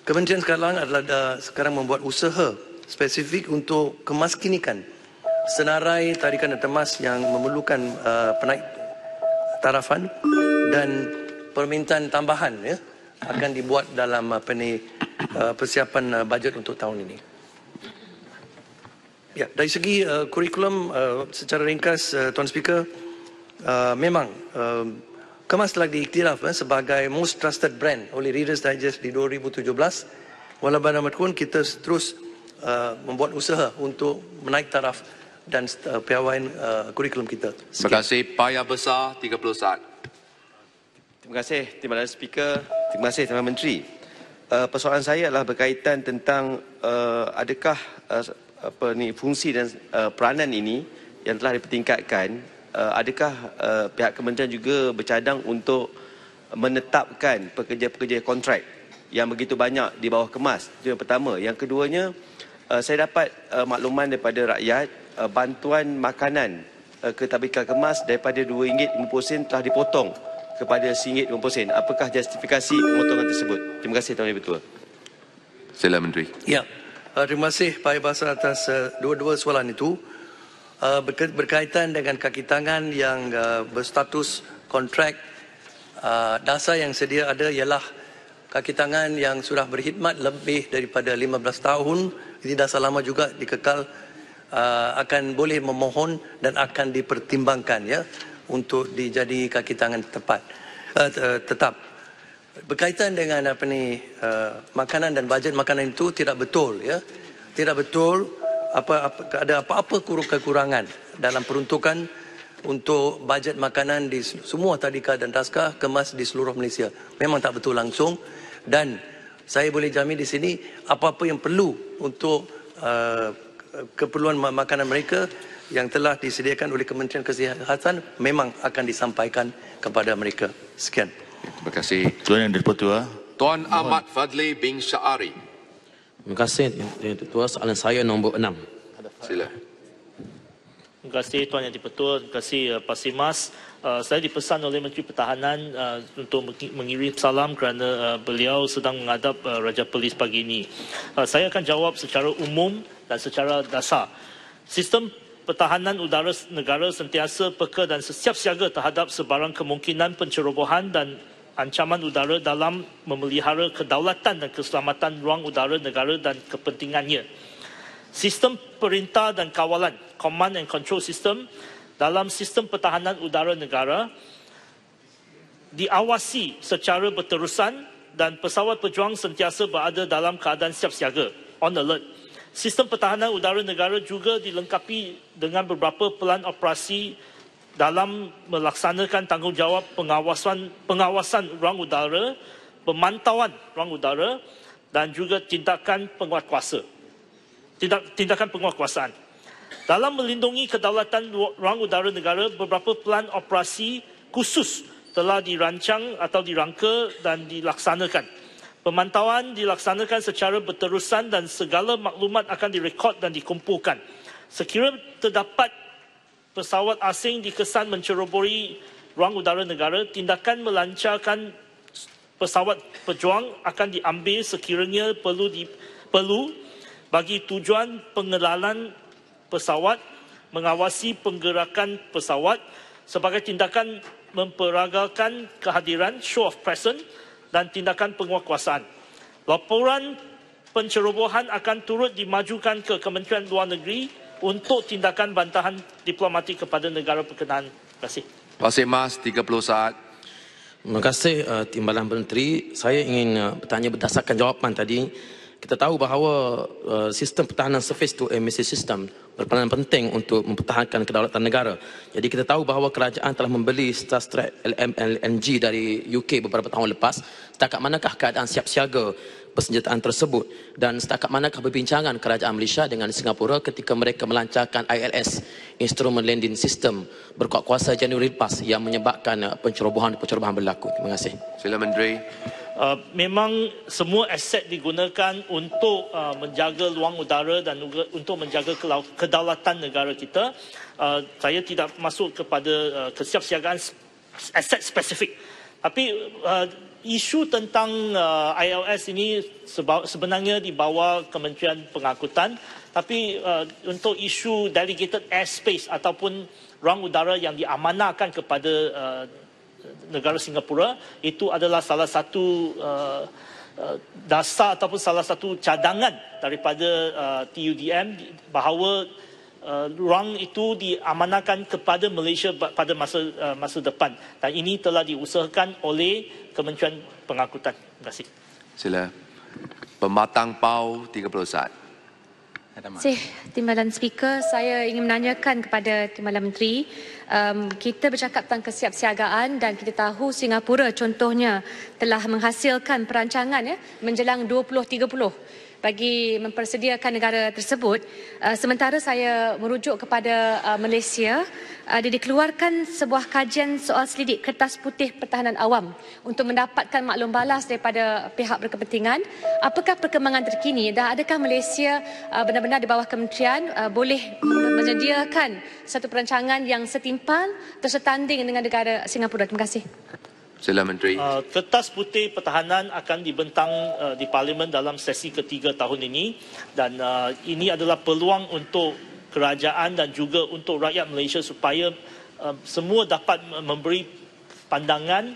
Speaker 17: Kementerian sekarang membuat usaha spesifik untuk kemaskinikan senarai tarikan dan temas yang memerlukan penaik tarafan, dan permintaan tambahan akan dibuat dalam persiapan bajet untuk tahun ini. Ya, dari segi kurikulum secara ringkas, Tuan Speaker, memang kemas telah diiktiraf sebagai most trusted brand oleh Reader's Digest di 2017. Walau bagaimanapun kita terus membuat usaha untuk menaik taraf dan piawaian kurikulum kita.
Speaker 2: Terima kasih. Payah Besar, 30 saat.
Speaker 18: Terima kasih Timbalan Speaker. Terima kasih Timbalan Menteri. Persoalan saya adalah berkaitan tentang adakah fungsi dan peranan ini yang telah dipertingkatkan, adakah pihak kementerian juga bercadang untuk menetapkan pekerja-pekerja kontrak yang begitu banyak di bawah kemas? Itu yang pertama. Yang keduanya, saya dapat makluman daripada rakyat, bantuan makanan ke tabika kemas daripada RM2.50 telah dipotong kepada RM1.50. Apakah justifikasi pemotongan tersebut? Terima kasih Tuan Yang Bertua.
Speaker 2: Sila Menteri.
Speaker 17: Ya, terima kasih Pak Basar atas dua-dua soalan itu. Berkaitan dengan kaki tangan yang berstatus kontrak, dasar yang sedia ada ialah kaki tangan yang sudah berkhidmat lebih daripada 15 tahun. Ini dasar lama juga dikekal, akan boleh memohon dan akan dipertimbangkan untuk dijadi kaki tangan tetap. Berkaitan dengan makanan dan bajet makanan itu tidak betul, tidak betul. Ada apa-apa kekurangan dalam peruntukan untuk bajet makanan di semua tadika dan taska kemas di seluruh Malaysia. Memang tak betul langsung, dan saya boleh jamin di sini apa-apa yang perlu untuk keperluan makanan mereka yang telah disediakan oleh Kementerian Kesihatan memang akan disampaikan kepada mereka. Sekian.
Speaker 2: Terima kasih.
Speaker 19: Tuan Yang di-Pertua.
Speaker 2: Tuan Ahmad Fadli bin Syari.
Speaker 20: Terima kasih Tuan. Soalan saya nombor 6.
Speaker 2: Sila.
Speaker 19: Terima kasih Tuan Yang di-Pertua, terima kasih Pak Simas. Saya dipesan oleh Menteri Pertahanan untuk mengirim salam kerana beliau sedang menghadap Raja Perlis pagi ini. Saya akan jawab secara umum dan secara dasar. Sistem pertahanan udara negara sentiasa peka dan sesiap siaga terhadap sebarang kemungkinan pencerobohan dan ancaman udara dalam memelihara kedaulatan dan keselamatan ruang udara negara dan kepentingannya. Sistem perintah dan kawalan, command and control system dalam sistem pertahanan udara negara diawasi secara berterusan dan pesawat pejuang sentiasa berada dalam keadaan siap siaga, on alert. Sistem pertahanan udara negara juga dilengkapi dengan beberapa pelan operasi dalam melaksanakan tanggungjawab pengawasan ruang udara, pemantauan ruang udara dan juga tindakan penguatkuasa. Tindakan penguatkuasaan. Dalam melindungi kedaulatan ruang udara negara, beberapa pelan operasi khusus telah dirancang atau dirangka dan dilaksanakan. Pemantauan dilaksanakan secara berterusan dan segala maklumat akan direkod dan dikumpulkan. Sekiranya terdapat pesawat asing dikesan mencerobori ruang udara negara, tindakan melancarkan pesawat pejuang akan diambil sekiranya perlu bagi tujuan pengenalan pesawat, mengawasi penggerakan pesawat sebagai tindakan memperagakan kehadiran, show of presence dan tindakan penguatkuasaan. Laporan pencerobohan akan turut dimajukan ke Kementerian Luar Negeri untuk tindakan bantahan diplomatik kepada negara berkenaan. Terima kasih.
Speaker 2: Pak Simas, 30 saat.
Speaker 16: Terima kasih Timbalan Menteri. Saya ingin bertanya berdasarkan jawapan tadi. Kita tahu bahawa sistem pertahanan surface to air missile system berperanan penting untuk mempertahankan kedaulatan negara. Jadi kita tahu bahawa kerajaan telah membeli Starstreak LMG dari UK beberapa tahun lepas. Setakat manakah keadaan siap siaga persenjataan tersebut dan setakat manakah perbincangan kerajaan Malaysia dengan Singapura ketika mereka melancarkan ILS, Instrument Landing System, berkuat kuasa Januari lepas yang menyebabkan pencerobohan berlaku. Terima kasih.
Speaker 2: Sila Menteri.
Speaker 19: Memang semua aset digunakan untuk menjaga luang udara dan untuk menjaga kedaulatan negara kita. Saya tidak masuk kepada kesiapsiagaan aset spesifik. Tapi isu tentang ILS ini sebenarnya di bawah Kementerian Pengangkutan. Tapi untuk isu delegated airspace ataupun ruang udara yang diamanahkan kepada negara Singapura, itu adalah salah satu dasar ataupun salah satu cadangan daripada TUDM bahawa ruang itu diamanahkan kepada Malaysia pada masa depan, dan ini telah diusahakan oleh Kementerian Pengangkutan. Terima kasih.
Speaker 2: Sila. Pematang Pau, 30 saat.
Speaker 8: Terima kasih Timbalan Speaker. Saya ingin menanyakan kepada Timbalan Menteri, kita bercakap tentang kesiapsiagaan dan kita tahu Singapura contohnya telah menghasilkan perancangan menjelang 2030 bagi mempersediakan negara tersebut. Sementara saya merujuk kepada Malaysia, dikeluarkan sebuah kajian soal selidik kertas putih pertahanan awam untuk mendapatkan maklum balas daripada pihak berkepentingan. Apakah perkembangan terkini dan adakah Malaysia benar-benar di bawah kementerian boleh menyediakan satu perancangan yang setimpal tersetanding dengan negara Singapura? Terima kasih.
Speaker 2: Sila Menteri.
Speaker 19: Kertas putih pertahanan akan dibentang di Parlimen dalam sesi ketiga tahun ini, dan ini adalah peluang untuk kerajaan dan juga untuk rakyat Malaysia supaya semua dapat memberi pandangan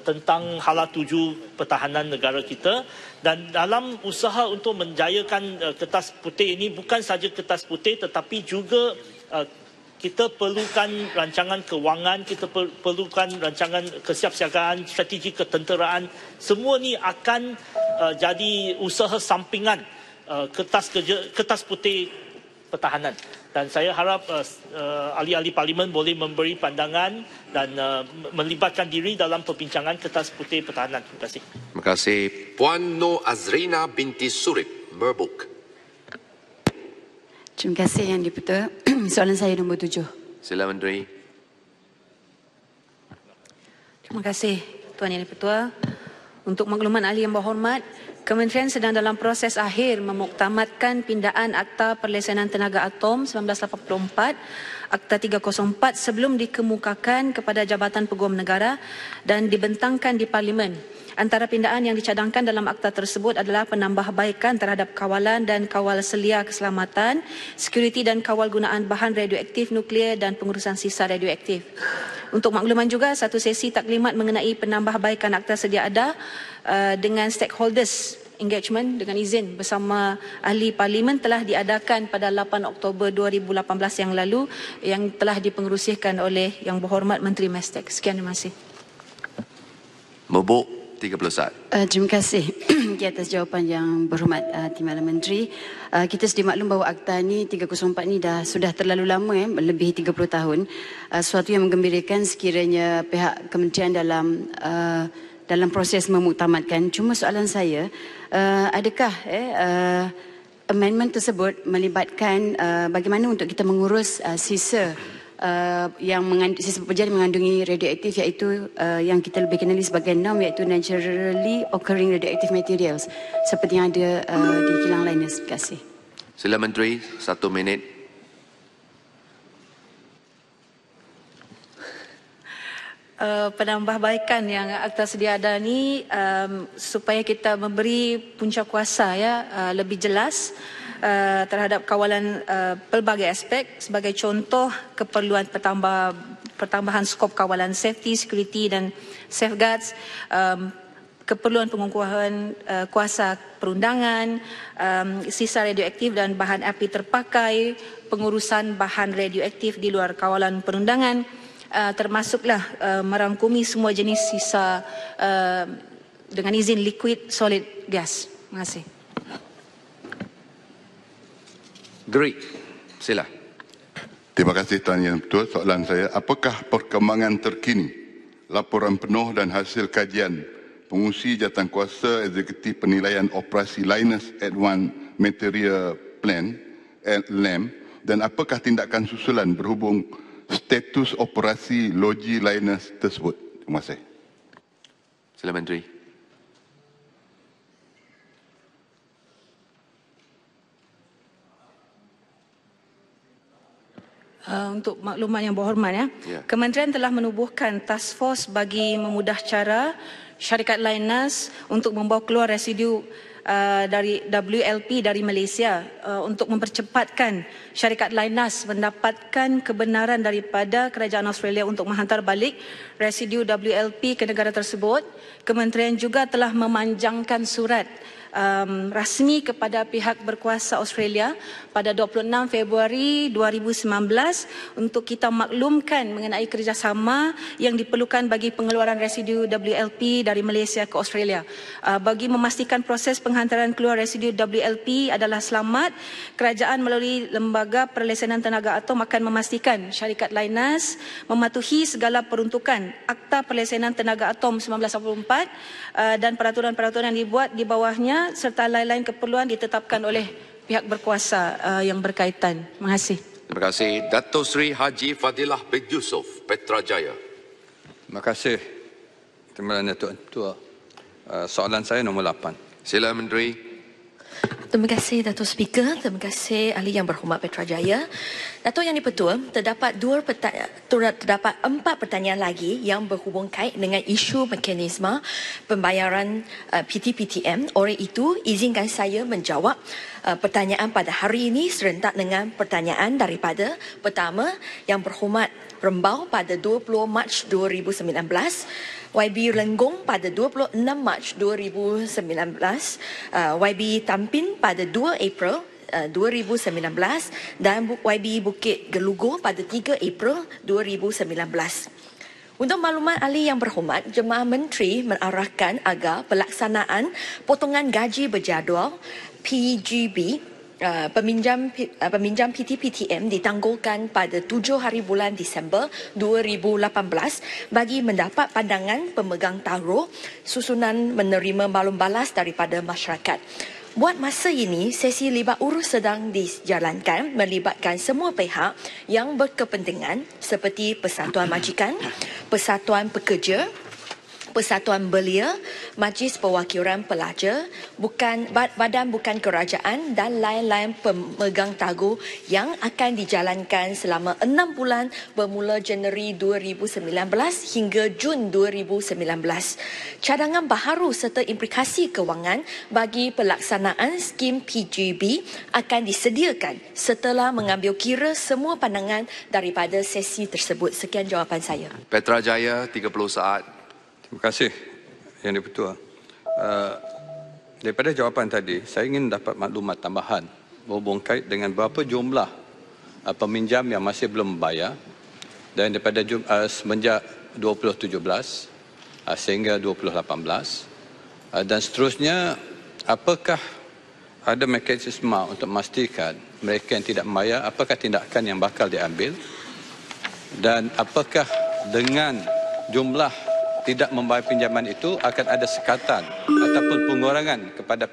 Speaker 19: tentang hala tuju pertahanan negara kita. Dan dalam usaha untuk menjayakan kertas putih ini, bukan saja kertas putih tetapi juga kita perlukan rancangan kewangan, kita perlukan rancangan kesiapsiagaan, strategi ketenteraan. Semua ni akan jadi usaha sampingan kertas putih pertahanan. Dan saya harap ahli-ahli parlimen boleh memberi pandangan dan melibatkan diri dalam perbincangan kertas putih pertahanan. Terima kasih.
Speaker 2: Terima kasih. Puan Nur Azrina binti Surip, Merbuk.
Speaker 20: Terima kasih Yang di-Pertua. Soalan saya nombor 7.
Speaker 2: Sila Menteri.
Speaker 20: Terima kasih Tuan Yang di-Pertua. Untuk makluman ahli yang berhormat,
Speaker 7: Kementerian sedang dalam proses akhir memuktamadkan pindaan Akta Perlesenan Tenaga Atom 1984, Akta 304 sebelum dikemukakan kepada Jabatan Peguam Negara dan dibentangkan di Parlimen. Antara pindaan yang dicadangkan dalam akta tersebut adalah penambahbaikan terhadap kawalan dan kawal selia keselamatan, sekuriti dan kawal gunaan bahan radioaktif nuklear dan pengurusan sisa radioaktif. Untuk makluman juga, satu sesi taklimat mengenai penambahbaikan akta sedia ada dengan stakeholders engagement dengan izin bersama ahli parlimen telah diadakan pada 8 Oktober 2018 yang lalu yang telah dipengerusikan oleh Yang Berhormat Menteri Mestek. Sekian, terima kasih.
Speaker 2: Mubuk 30 saat.
Speaker 20: Terima kasih di atas jawapan Yang Berhormat Timbalan Menteri. Kita sedia maklum bahawa akta ni 304 ni sudah terlalu lama, lebih 30 tahun. Suatu yang menggembirakan sekiranya pihak kementerian dalam proses memuktamadkan. Cuma soalan saya, adakah amendment tersebut melibatkan bagaimana untuk kita mengurus sisa sisa pekerjaan mengandungi radioaktif, iaitu yang kita lebih kenali sebagai NOM, iaitu naturally occurring radioactive materials, seperti yang ada di kilang Linus. Terima kasih.
Speaker 2: Sila Menteri, 1 minit.
Speaker 7: Penambahbaikan yang akta sedia ada ni supaya kita memberi punca kuasa lebih jelas terhadap kawalan pelbagai aspek, sebagai contoh keperluan pertambahan skop kawalan safety, security dan safeguards, keperluan pengukuhan kuasa perundangan, sisa radioaktif dan bahan api terpakai, pengurusan bahan radioaktif di luar kawalan perundangan, termasuklah merangkumi semua jenis sisa dengan izin liquid, solid, gas. Terima kasih.
Speaker 2: Geri, sila.
Speaker 21: Terima kasih Tuan Yang Betul. Soalan saya, apakah perkembangan terkini laporan penuh dan hasil kajian pengusi jawatankuasa eksekutif penilaian operasi Linus Advanced Material Plan (LAM) dan apakah tindakan susulan berhubung status operasi loji Linus tersebut? Terima kasih.
Speaker 2: Sila Menteri.
Speaker 7: Untuk makluman Yang Berhormat, Kementerian telah menubuhkan task force bagi memudah cara syarikat Linus untuk membawa keluar residu dari WLP dari Malaysia untuk mempercepatkan syarikat Linus mendapatkan kebenaran daripada Kerajaan Australia untuk menghantar balik residu WLP ke negara tersebut. Kementerian juga telah memanjangkan surat rasmi kepada pihak berkuasa Australia pada 26 Februari 2019 untuk kita maklumkan mengenai kerjasama yang diperlukan bagi pengeluaran residu WLP dari Malaysia ke Australia. Bagi memastikan proses penghantaran keluar residu WLP adalah selamat, kerajaan melalui Lembaga Perlesenan Tenaga Atom akan memastikan syarikat Linus mematuhi segala peruntukan Akta Perlesenan Tenaga Atom 1984 dan peraturan-peraturan yang dibuat di bawahnya serta lain-lain keperluan ditetapkan oleh pihak berkuasa yang berkaitan. Terima kasih.
Speaker 2: Terima kasih. Dato' Sri Haji Fadilah bin Yusof, Petrajaya.
Speaker 22: Terima kasih. Terima kasih Tuan Ketua. Soalan saya nombor 8.
Speaker 2: Sila Menteri.
Speaker 23: Terima kasih Dato' Speaker, terima kasih Ahli Yang Berhormat Petrajaya. Dato' Yang di-Pertua, terdapat 4 pertanyaan lagi yang berhubung kait dengan isu mekanisme pembayaran PT-PTM. Oleh itu, izinkan saya menjawab pertanyaan pada hari ini serentak dengan pertanyaan daripada pertama Yang Berhormat Rembau pada 20 Mac 2019, YB Lenggong pada 26 Mac 2019, YB Tampin pada 2 April 2019 dan YB Bukit Gelugur pada 3 April 2019. Untuk maklumat ahli yang berhormat, Jemaah Menteri mengarahkan agar pelaksanaan potongan gaji berjadual PGB peminjam PT-PTM ditangguhkan pada 7 hari bulan Disember 2018 bagi mendapat pandangan pemegang taruh susunan menerima maklum balas daripada masyarakat. Buat masa ini, sesi libat urus sedang dijalankan melibatkan semua pihak yang berkepentingan seperti Persatuan Majikan, Persatuan Pekerja, Persatuan Belia, Majlis Perwakilan Pelajar, Badan Bukan Kerajaan dan lain-lain pemegang tagu yang akan dijalankan selama 6 bulan bermula Januari 2019 hingga Jun 2019. Cadangan baharu serta implikasi kewangan bagi pelaksanaan skim PGB akan disediakan setelah mengambil kira semua pandangan daripada sesi tersebut. Sekian jawapan saya.
Speaker 2: Petrajaya 30 saat.
Speaker 22: Terima kasih Yang di-Pertua. Daripada jawapan tadi, saya ingin dapat maklumat tambahan berhubung kait dengan berapa jumlah peminjam yang masih belum membayar dan daripada semenjak 2017 sehingga 2018 dan seterusnya, apakah ada mekanisme untuk memastikan mereka yang tidak membayar, apakah tindakan yang bakal diambil dan apakah dengan jumlah tidak membayar pinjaman itu akan ada sekatan ataupun pengurangan kepada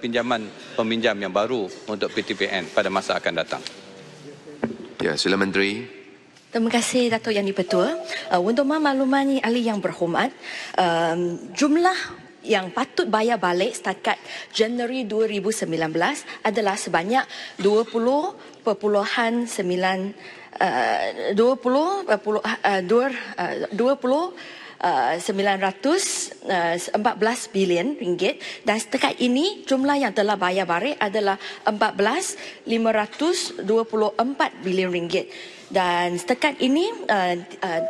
Speaker 22: peminjam yang baru untuk PTPN pada masa akan datang.
Speaker 2: Ya, sila Menteri.
Speaker 23: Terima kasih Dato' Yang di-Pertua. Untuk memakluman ahli yang berhormat, jumlah yang patut bayar balik setakat Januari 2019 adalah sebanyak 914 bilion ringgit dan setakat ini jumlah yang telah bayar balik adalah 14,524 bilion ringgit. Dan setakat ini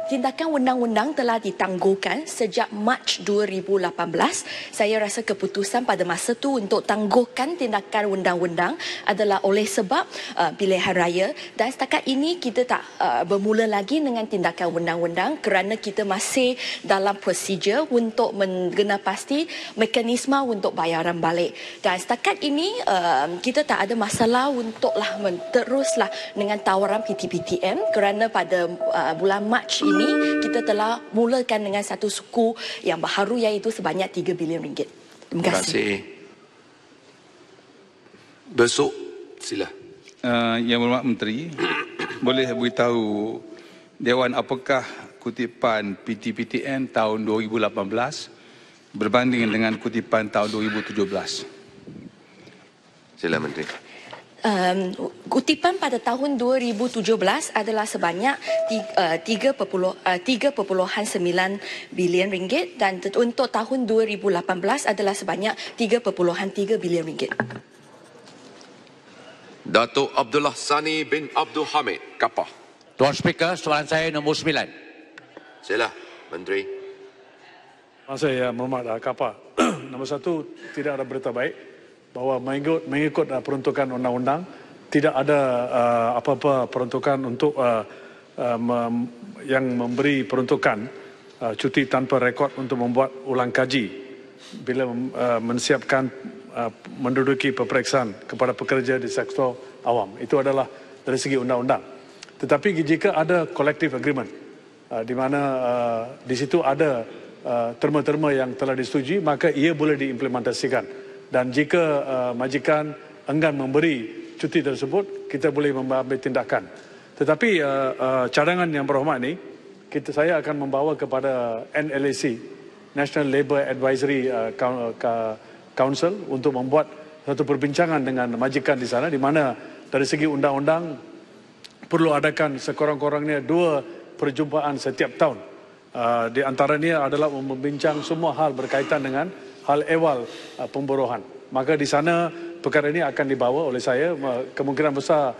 Speaker 23: tindakan undang-undang telah ditangguhkan sejak Mac 2018. Saya rasa keputusan pada masa itu untuk tangguhkan tindakan undang-undang adalah oleh sebab pilihan raya, dan setakat ini kita tak bermula lagi dengan tindakan undang-undang kerana kita masih dalam prosedur untuk menggenapasti mekanisme untuk bayaran balik. Dan setakat ini kita tak ada masalah untuklah teruslah dengan tawaran PTPTN kerana pada bulan Mac ini kita telah mulakan dengan satu suku yang baharu iaitu sebanyak 3 bilion ringgit. Terima kasih.
Speaker 2: Besok, sila.
Speaker 22: Yang Berhormat Menteri, boleh beritahu Dewan apakah kutipan PTPTN tahun 2018 berbanding dengan kutipan tahun 2017?
Speaker 2: Sila Menteri.
Speaker 23: Kutipan pada tahun 2017 adalah sebanyak 3.9 bilion ringgit dan untuk tahun 2018 adalah sebanyak 3.3 bilion ringgit.
Speaker 2: Dato' Abdullah Sani bin Abdul Hamid, Kapah.
Speaker 1: Tuan Speaker, soalan saya nombor 9.
Speaker 2: Sila, Menteri.
Speaker 3: Terima kasih Yang Berhormat Kapah. Nombor 1, tidak ada berita baik bahawa mengikut peruntukan undang-undang tidak ada apa-apa peruntukan untuk yang memberi peruntukan cuti tanpa rekod untuk membuat ulang kaji bila mensiapkan menduduki peperiksaan kepada pekerja di sektor awam. Itu adalah dari segi undang-undang. Tetapi jika ada collective agreement di mana di situ ada terma-terma yang telah disetujui, maka ia boleh diimplementasikan. Dan jika majikan enggan memberi cuti tersebut, kita boleh mengambil tindakan. Tetapi cadangan yang berhormat ini, saya akan membawa kepada NLAC, National Labour Advisory Council, untuk membuat satu perbincangan dengan majikan di sana, di mana dari segi undang-undang perlu adakan sekurang-kurangnya 2 perjumpaan setiap tahun. Di antaranya adalah membincang semua hal berkaitan dengan hal ehwal pemburuhan. Maka di sana perkara ini akan dibawa oleh saya kemungkinan besar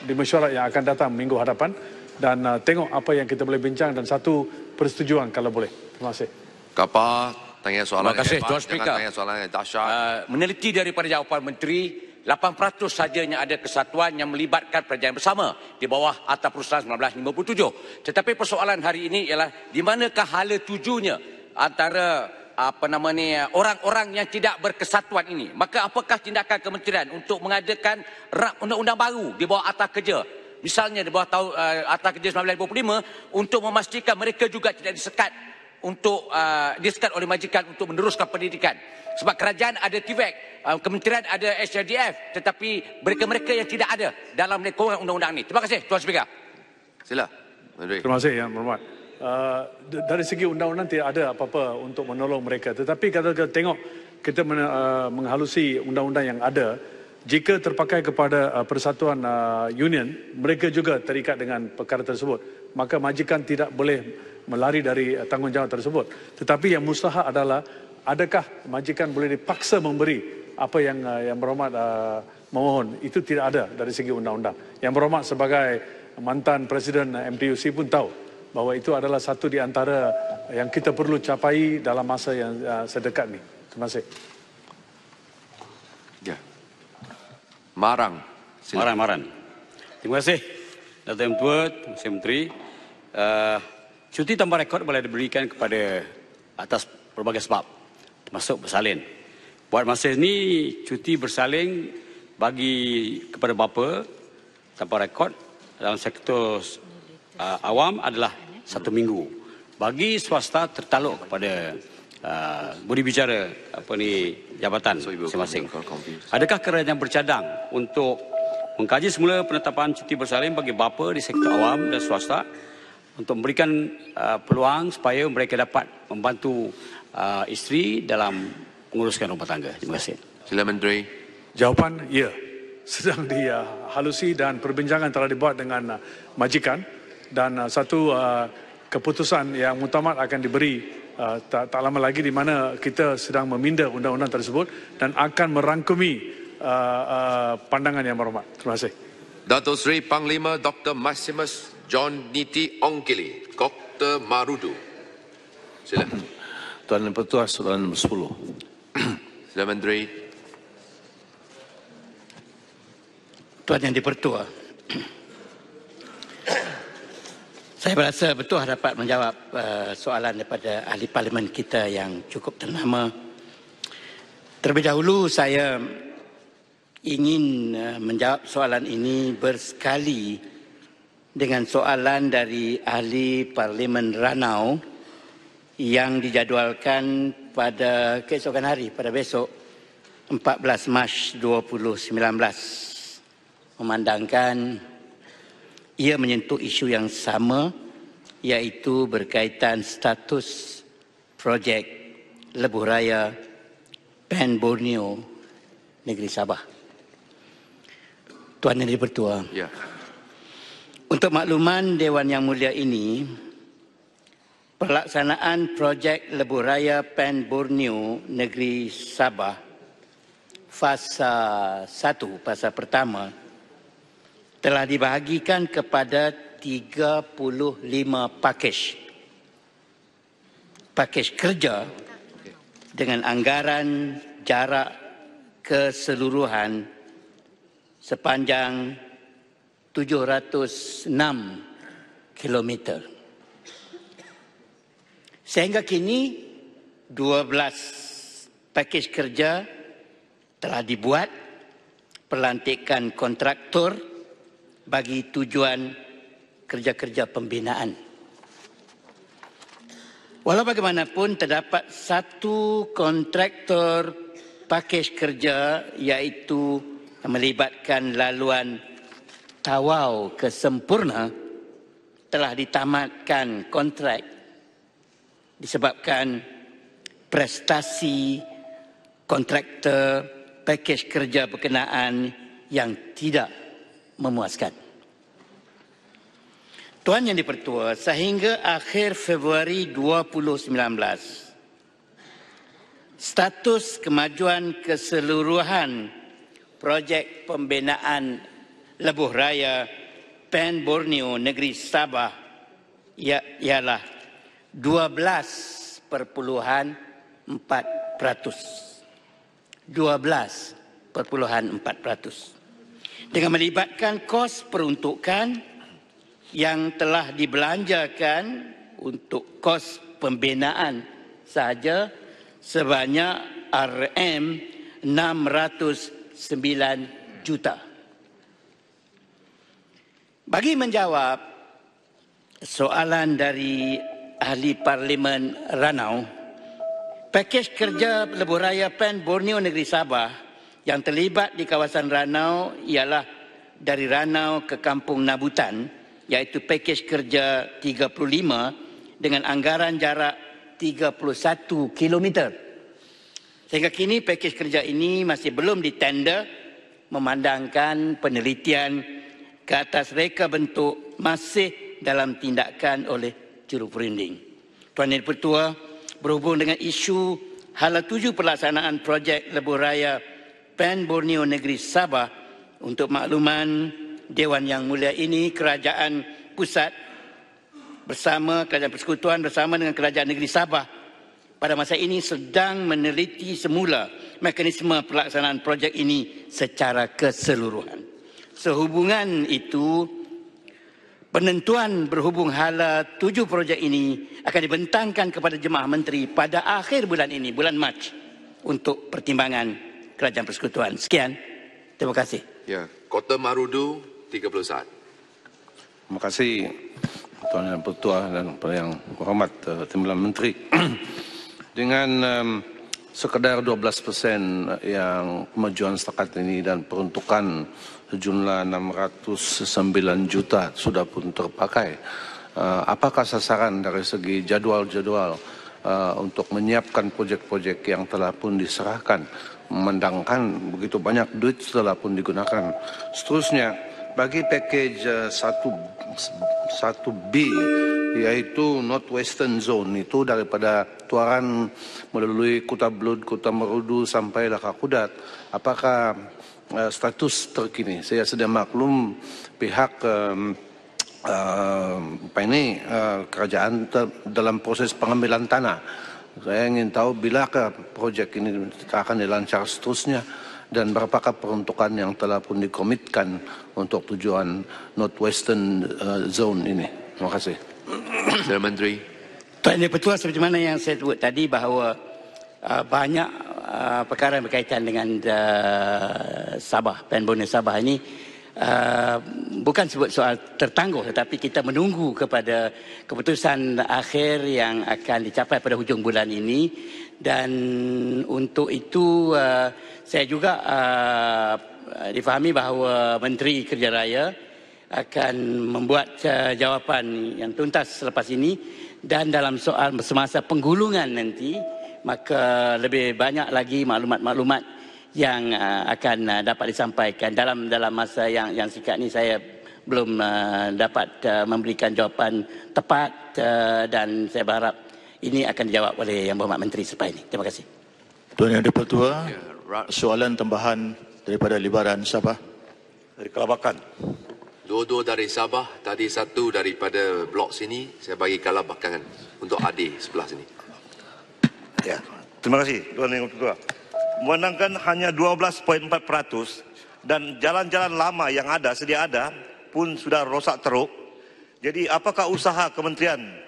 Speaker 3: di mesyuarat yang akan datang minggu hadapan, dan tengok apa yang kita boleh bincang dan satu persetujuan kalau boleh. Terima kasih.
Speaker 2: Kapah, tanya soalan.
Speaker 1: Terima kasih Tuan Speaker.
Speaker 2: Tanya soalan yang dahsyat.
Speaker 1: Meneliti daripada jawapan Menteri, 8% sajanya ada kesatuan yang melibatkan perjanjian bersama di bawah Akta Perusahaan 1957. Tetapi persoalan hari ini ialah di manakah hala tujunya antara orang-orang yang tidak berkesatuan ini. Maka apakah tindakan kementerian untuk mengadakan undang-undang baru di bawah Akta Kerja, misalnya di bawah Akta Kerja 1955, untuk memastikan mereka juga tidak disekat oleh majikan untuk meneruskan pendidikan. Sebab kerajaan ada TVET, kementerian ada SRDF, tetapi mereka-mereka yang tidak ada dalam lekongan undang-undang ini. Terima kasih Tuan Speaker.
Speaker 2: Sila, Menteri.
Speaker 3: Terima kasih Yang Berhormat. dari segi undang-undang tidak ada apa-apa untuk menolong mereka. Tetapi kalau kita tengok, kita menghalusi undang-undang yang ada, jika terpakai kepada persatuan union, mereka juga terikat dengan perkara tersebut. Maka majikan tidak boleh melari dari tanggungjawab tersebut. Tetapi yang mustahak adalah, adakah majikan boleh dipaksa memberi apa yang berhormat memohon? Itu tidak ada dari segi undang-undang. Yang berhormat sebagai mantan Presiden MTUC pun tahu bahawa itu adalah satu di antara yang kita perlu capai dalam masa yang sedekat ini. Terima kasih.
Speaker 2: Ya. Marang.
Speaker 4: Maran. Terima kasih, Dato' Yang Tua, Terima kasih Menteri. Cuti tanpa rekod boleh diberikan kepada atas berbagai sebab, termasuk bersalin. Buat masa ini, cuti bersalin bagi kepada bapa tanpa rekod dalam sektor awam adalah 1 minggu. Bagi swasta tertaluk kepada budi bicara jabatan masing-masing. Adakah kerajaan bercadang untuk mengkaji semula penetapan cuti bersalin bagi bapa di sektor awam dan swasta untuk memberikan peluang supaya mereka dapat membantu isteri dalam menguruskan rumah tangga? Terima kasih.
Speaker 2: Sila Menteri.
Speaker 3: Jawapan, ya. Sedang dihalusi dan perbincangan telah dibuat dengan majikan, dan satu keputusan yang muktamad akan diberi tak lama lagi, di mana kita sedang meminda undang-undang tersebut dan akan merangkumi pandangan yang berhormat. Terima kasih.
Speaker 2: Dato' Seri Panglima Dr. Maximus John Niti Ongkili, Dr. Marudu. Sila.
Speaker 6: Tuan Yang Pertua, soalan nombor 10.
Speaker 2: Sila Menteri.
Speaker 4: Tuan Yang Dipertua, saya berasa betul dapat menjawab soalan daripada ahli parlimen kita yang cukup ternama. Terlebih dahulu saya ingin menjawab soalan ini bersekali dengan soalan dari ahli parlimen Ranau yang dijadualkan pada keesokan hari, pada besok 14 Mac 2019, memandangkan ia menyentuh isu yang sama, iaitu berkaitan status projek Lebuh Raya Pen Borneo Negeri Sabah. Tuan Yang Dipertua,
Speaker 2: ya.
Speaker 4: Untuk makluman Dewan Yang Mulia ini, pelaksanaan projek Lebuh Raya Pen Borneo Negeri Sabah fasa 1, fasa pertama, telah dibahagikan kepada 35 pakej kerja dengan anggaran jarak keseluruhan sepanjang 706 kilometer. Sehingga kini 12 pakej kerja telah dibuat, pelantikan kontraktor bagi tujuan kerja-kerja pembinaan. Walau bagaimanapun, terdapat satu kontraktor pakej kerja, iaitu melibatkan laluan Tawau ke Sempurna, telah ditamatkan kontrak disebabkan prestasi kontraktor pakej kerja berkenaan yang tidak memuaskan. Tuan Yang Dipertua, sehingga akhir Februari 2019, status kemajuan keseluruhan projek pembinaan Lebuh Raya Pen Borneo Negeri Sabah ialah 12,4%. 12,4%. Dengan melibatkan kos peruntukan yang telah dibelanjakan untuk kos pembinaan sahaja sebanyak RM609 juta. Bagi menjawab soalan dari ahli parlimen Ranau, pakej kerja Lebuh Raya Pen Borneo Negeri Sabah yang terlibat di kawasan Ranau ialah dari Ranau ke Kampung Nabutan, iaitu pakej kerja 35
Speaker 15: dengan anggaran jarak 31 km. Sehingga kini pakej kerja ini masih belum ditender, memandangkan penelitian ke atas reka bentuk masih dalam tindakan oleh juru perunding. Tuan Yang Dipertua, berhubung dengan isu hala tuju pelaksanaan projek lebuh raya PAN Borneo Negeri Sabah, untuk makluman Dewan Yang Mulia ini, Kerajaan Pusat bersama Kerajaan Persekutuan bersama dengan Kerajaan Negeri Sabah pada masa ini sedang meneliti semula mekanisme pelaksanaan projek ini secara keseluruhan. Sehubungan itu, penentuan berhubung hala 7 projek ini akan dibentangkan kepada Jemaah Menteri pada akhir bulan ini, bulan Mac, untuk pertimbangan Kerajaan Persekutuan. Sekian. Terima kasih.
Speaker 2: Ya, Kota Marudu 30 saat.
Speaker 6: Terima kasih Tuan Yang Pertua dan Yang Berhormat Timbalan Menteri. Dengan sekedar 12% yang kemajuan setakat ini dan peruntukan sejumlah 609 juta sudah pun terpakai, apakah sasaran dari segi jadual-jadual untuk menyiapkan projek-projek yang telah pun diserahkan, memandangkan begitu banyak duit setelah pun digunakan. Seterusnya, bagi package 1B, yaitu Northwestern Zone, itu daripada Tuaran melalui Kota Belud, Kota Marudu sampai Lakakudat, apakah status terkini? Saya sedang maklum pihak kerajaan dalam proses pengambilan tanah. Saya ingin tahu bilakah proyek ini akan dilancar seterusnya dan berapakah peruntukan yang telah pun dikomitkan untuk tujuan Northwestern Zone ini. Terima kasih.
Speaker 2: Perdana Menteri.
Speaker 15: Tuan Yang Pertua, seperti mana yang saya sebut tadi bahawa banyak perkara yang berkaitan dengan Sabah, PAN Borneo Sabah ini bukan sebut soal tertangguh, tetapi kita menunggu kepada keputusan akhir yang akan dicapai pada hujung bulan ini. Dan untuk itu saya juga difahami bahawa Menteri Kerja Raya akan membuat jawapan yang tuntas selepas ini, dan dalam soal semasa penggulungan nanti, maka lebih banyak lagi maklumat-maklumat yang akan dapat disampaikan dalam masa yang singkat ini. Saya belum dapat memberikan jawapan tepat dan saya berharap ini akan dijawab oleh Yang Berhormat Menteri selepas ini. Terima kasih.
Speaker 9: Tuan Yang Dipertua, soalan tambahan daripada Libaran Sabah. Dari Kelabakan.
Speaker 2: Dua-dua dari Sabah, tadi satu daripada blok sini. Saya bagi Kelabakan untuk adik sebelah sini.
Speaker 11: Ya, terima kasih Tuan Yang Dipertua. Memandangkan hanya 12.4% dan jalan-jalan lama yang sedia ada pun sudah rosak teruk. Jadi apakah usaha kementerian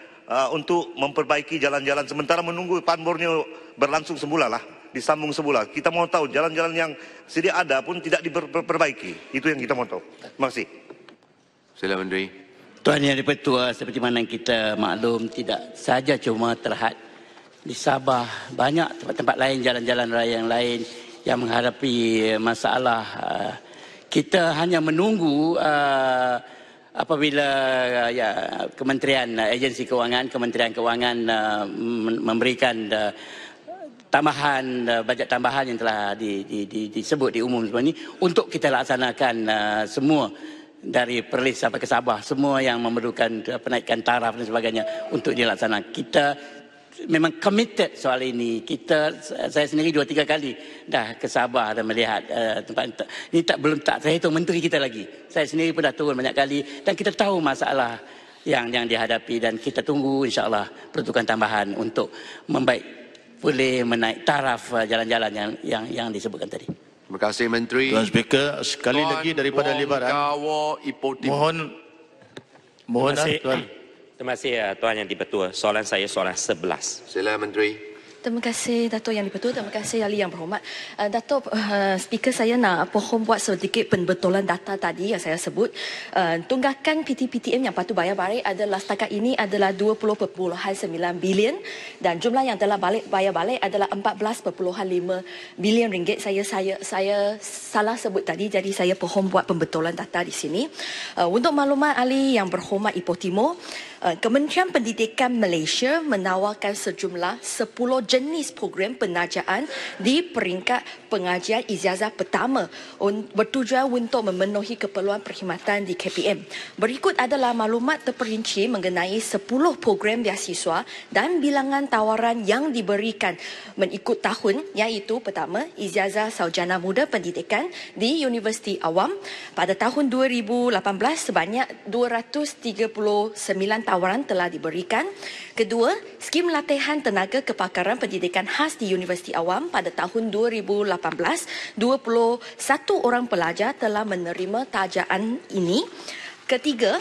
Speaker 11: untuk memperbaiki jalan-jalan sementara menunggu PAN Borneo berlangsung semula lah, disambung semula? Kita mau tahu jalan-jalan yang sedia ada pun tidak diperbaiki. Itu yang kita mau tahu. Terima kasih.
Speaker 2: Sila Menteri.
Speaker 15: Tuan Yang Dipertua, seperti mana kita maklum, tidak saja cuma Terhad di Sabah, banyak tempat-tempat lain, jalan-jalan raya yang lain yang menghadapi masalah. Kita hanya menunggu apabila Kementerian Agensi Kewangan, Kementerian Kewangan memberikan tambahan, bajet tambahan yang telah disebut di umum semua ini untuk kita laksanakan semua dari Perlis sampai ke Sabah, semua yang memerlukan penaikan taraf dan sebagainya untuk dilaksanakan. Kita memang committed soal ini. Saya sendiri 2-3 kali dah ke Sabah dan melihat tempat ini. Saya hitung menteri kita lagi. Saya sendiri pun dah turun banyak kali dan kita tahu masalah yang dihadapi, dan kita tunggu insya-Allah peruntukan tambahan untuk boleh menaik taraf jalan-jalan yang disebutkan tadi.
Speaker 2: Terima kasih Menteri.
Speaker 9: Tuan Speaker, sekali lagi daripada Libaran. Mohon
Speaker 12: Terima kasih Tuan Yang Dipertua. Soalan saya soalan 11.
Speaker 2: Sila Menteri.
Speaker 23: Terima kasih Dato' Yang di-Pertua, terima kasih Ahli Yang Berhormat. Dato' Speaker, saya nak pohon buat sedikit penbetulan data tadi yang saya sebut. Tunggakan PTPTM yang patut bayar balik adalah setakat ini adalah 20.9 bilion dan jumlah yang telah bayar balik adalah 14.5 bilion ringgit. Saya salah sebut tadi, jadi saya pohon buat pembetulan data di sini. Untuk maklumat Ahli Yang Berhormat Ipoh Timur, Kementerian Pendidikan Malaysia menawarkan sejumlah 10 jenis program penajaan di peringkat pengajian ijazah pertama bertujuan untuk memenuhi keperluan perkhidmatan di KPM. Berikut adalah maklumat terperinci mengenai 10 program beasiswa dan bilangan tawaran yang diberikan mengikut tahun, iaitu pertama, ijazah sarjana muda pendidikan di Universiti Awam. Pada tahun 2018 sebanyak 239 tawaran telah diberikan. Kedua, skim latihan tenaga kepakaran pendidikan khas di Universiti Awam pada tahun 2018, 21 orang pelajar telah menerima tajaan ini. Ketiga,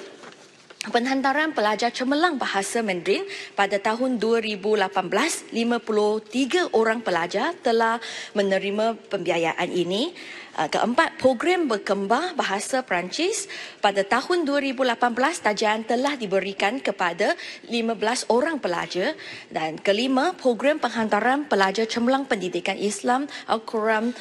Speaker 23: penghantaran pelajar cemerlang bahasa Mandarin pada tahun 2018, 53 orang pelajar telah menerima pembiayaan ini. Keempat, program berkembar bahasa Perancis pada tahun 2018 tajaan telah diberikan kepada 15 orang pelajar. Dan kelima, program penghantaran pelajar cemerlang pendidikan Islam Al-Quran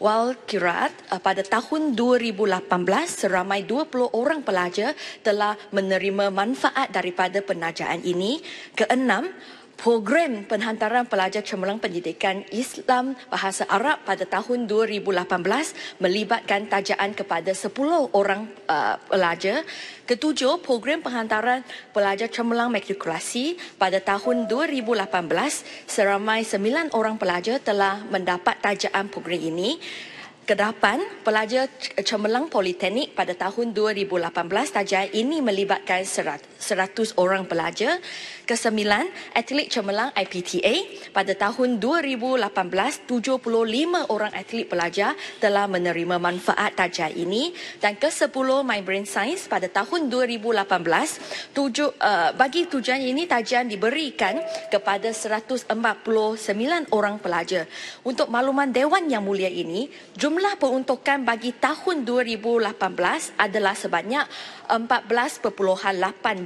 Speaker 23: wal Qiraat pada tahun 2018 seramai 20 orang pelajar telah menerima manfaat daripada penajaan ini. Keenam, program penghantaran pelajar cemerlang pendidikan Islam Bahasa Arab pada tahun 2018 melibatkan tajaan kepada 10 orang pelajar. Ketujuh, program penghantaran pelajar cemerlang matrikulasi pada tahun 2018 seramai 9 orang pelajar telah mendapat tajaan program ini. Kedelapan, pelajar cemerlang politeknik pada tahun 2018 tajaan ini melibatkan 100 orang pelajar. Kesembilan, atlet cemerlang IPTA pada tahun 2018 75 orang atlet pelajar telah menerima manfaat tajaan ini. Dan ke-10, My Brain Science pada tahun 2018 bagi tujuan ini tajaan diberikan kepada 149 orang pelajar. Untuk makluman Dewan Yang Mulia ini, jumlah peruntukan bagi tahun 2018 adalah sebanyak 14.8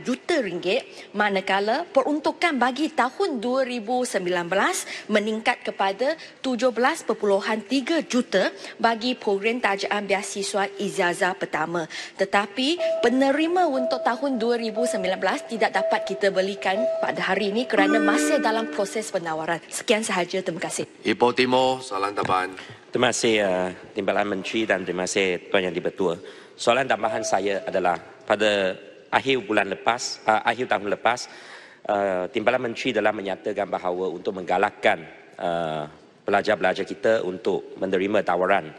Speaker 23: juta ringgit, manakala peruntukan bagi tahun 2019 meningkat kepada 17.3 juta bagi program tajaan beasiswa ijazah pertama. Tetapi penerima untuk tahun 2019 tidak dapat kita berikan pada hari ini kerana masih dalam proses penawaran. Sekian sahaja, terima kasih.
Speaker 2: Ipoh Timur, soalan tambahan.
Speaker 5: Terima kasih Timbalan Menteri dan terima kasih Tuan Yang di-Pertua. Soalan tambahan saya adalah pada akhir tahun lepas, Timbalan Menteri telah menyatakan bahawa untuk menggalakkan pelajar-pelajar kita untuk menerima tawaran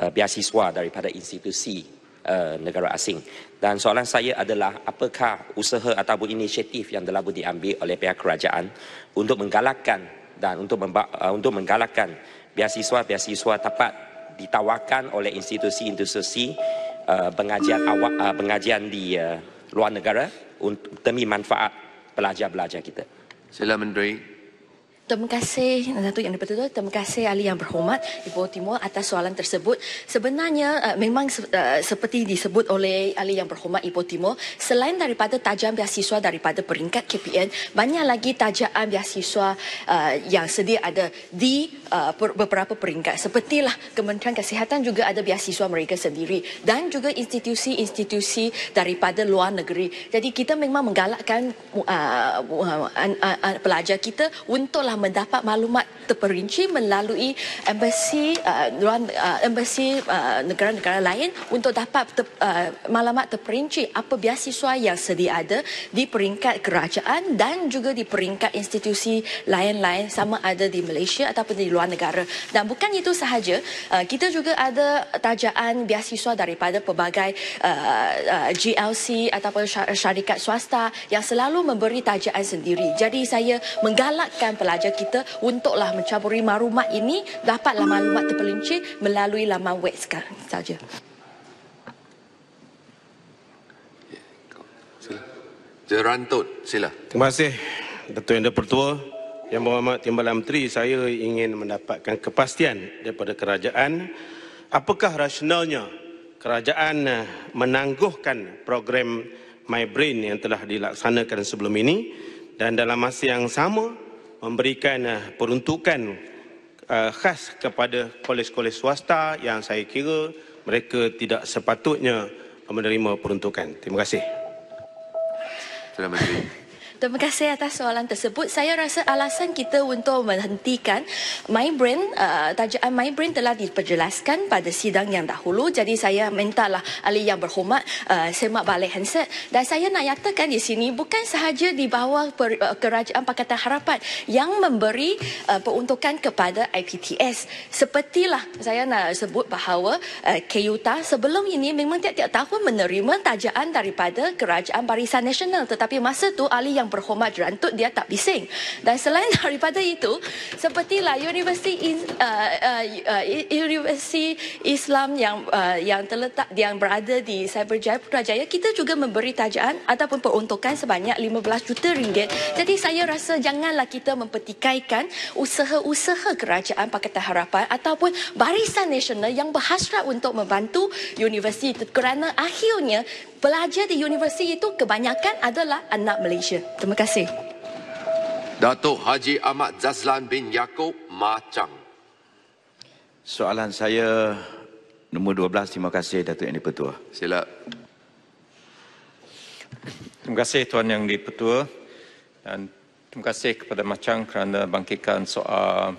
Speaker 5: beasiswa daripada institusi negara asing. Dan soalan saya adalah apakah usaha ataupun inisiatif yang telah diambil oleh pihak kerajaan untuk menggalakkan beasiswa-beasiswa dapat ditawarkan oleh institusi-institusi pengajian di luar negara demi manfaat pelajar-pelajar kita.
Speaker 2: Sila Menteri.
Speaker 23: Terima kasih Datuk Yang di-Pertua, terima kasih Ahli Yang Berhormat Ipoh Timur atas soalan tersebut. Sebenarnya memang seperti disebut oleh Ahli Yang Berhormat Ipoh Timur, selain daripada tajaan beasiswa daripada peringkat KPN, banyak lagi tajaan beasiswa yang sedia ada di beberapa peringkat. Sepertilah Kementerian Kesihatan juga ada beasiswa mereka sendiri dan juga institusi-institusi daripada luar negeri. Jadi kita memang menggalakkan pelajar kita untuklah mendapat maklumat terperinci melalui embassy negara-negara lain untuk dapat maklumat terperinci apa beasiswa yang sedia ada di peringkat kerajaan dan juga di peringkat institusi lain-lain sama ada di Malaysia ataupun di luar negara. Dan bukan itu sahaja, kita juga ada tajaan beasiswa daripada pelbagai GLC ataupun syarikat swasta yang selalu memberi tajaan sendiri. Jadi saya menggalakkan pelajar kita untuklah mencaburi maklumat ini, dapatlah maklumat terperinci melalui laman web saja.
Speaker 2: Jerantut, sila.
Speaker 12: Terima kasih Datuk Yang di-Pertua.
Speaker 10: Yang Berhormat Timbalan Menteri, saya ingin mendapatkan kepastian daripada kerajaan apakah rasionalnya kerajaan menangguhkan program MyBrain yang telah dilaksanakan sebelum ini dan dalam masa yang sama memberikan peruntukan khas kepada kolej-kolej swasta yang saya kira mereka tidak sepatutnya menerima peruntukan. Terima kasih.
Speaker 2: Perdana Menteri.
Speaker 23: Terima kasih atas soalan tersebut. Saya rasa alasan kita untuk menghentikan MyBrain, tajaan MyBrain telah diperjelaskan pada sidang yang dahulu. Jadi saya mintalah ahli yang berhormat semak balik handset. Dan saya nak nyatakan di sini bukan sahaja di bawah Kerajaan Pakatan Harapan yang memberi peruntukan kepada IPTS. Sepertilah saya nak sebut bahawa KUTA sebelum ini memang tiap-tiap tahun menerima tajaan daripada Kerajaan Barisan Nasional. Tetapi masa tu ahli yang berhormat jerantut dia tak bising. Dan selain daripada itu, sepertilah Universiti Islam yang terletak yang berada di Cyberjaya Putrajaya, kita juga memberi tajaan ataupun peruntukan sebanyak 15 juta ringgit. Jadi saya rasa janganlah kita mempertikaikan usaha-usaha Kerajaan Pakatan Harapan ataupun Barisan Nasional yang berhasrat untuk membantu universiti, kerana akhirnya pelajar di universiti itu kebanyakan adalah anak Malaysia. Terima kasih.
Speaker 2: Datuk Haji Ahmad Zazlan bin Yaakob, Macang.
Speaker 12: Soalan saya nombor 12. Terima kasih Datuk Yang di-Pertua.
Speaker 2: Sila.
Speaker 13: Terima kasih Tuan Yang di-Pertua dan terima kasih kepada Macang kerana bangkitkan soal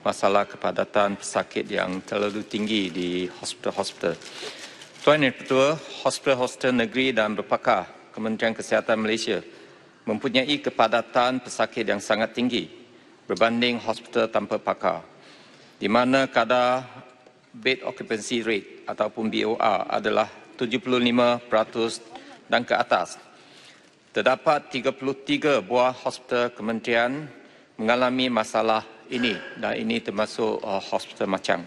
Speaker 13: masalah kepadatan pesakit yang terlalu tinggi di hospital-hospital. Tuan Yang di-Pertua, hospital-hospital negeri dan berpakar Kementerian Kesihatan Malaysia mempunyai kepadatan pesakit yang sangat tinggi berbanding hospital tanpa pakar, di mana kadar bed occupancy rate ataupun BOR adalah 75% dan ke atas. Terdapat 33 buah hospital kementerian mengalami masalah ini dan ini termasuk hospital Macang.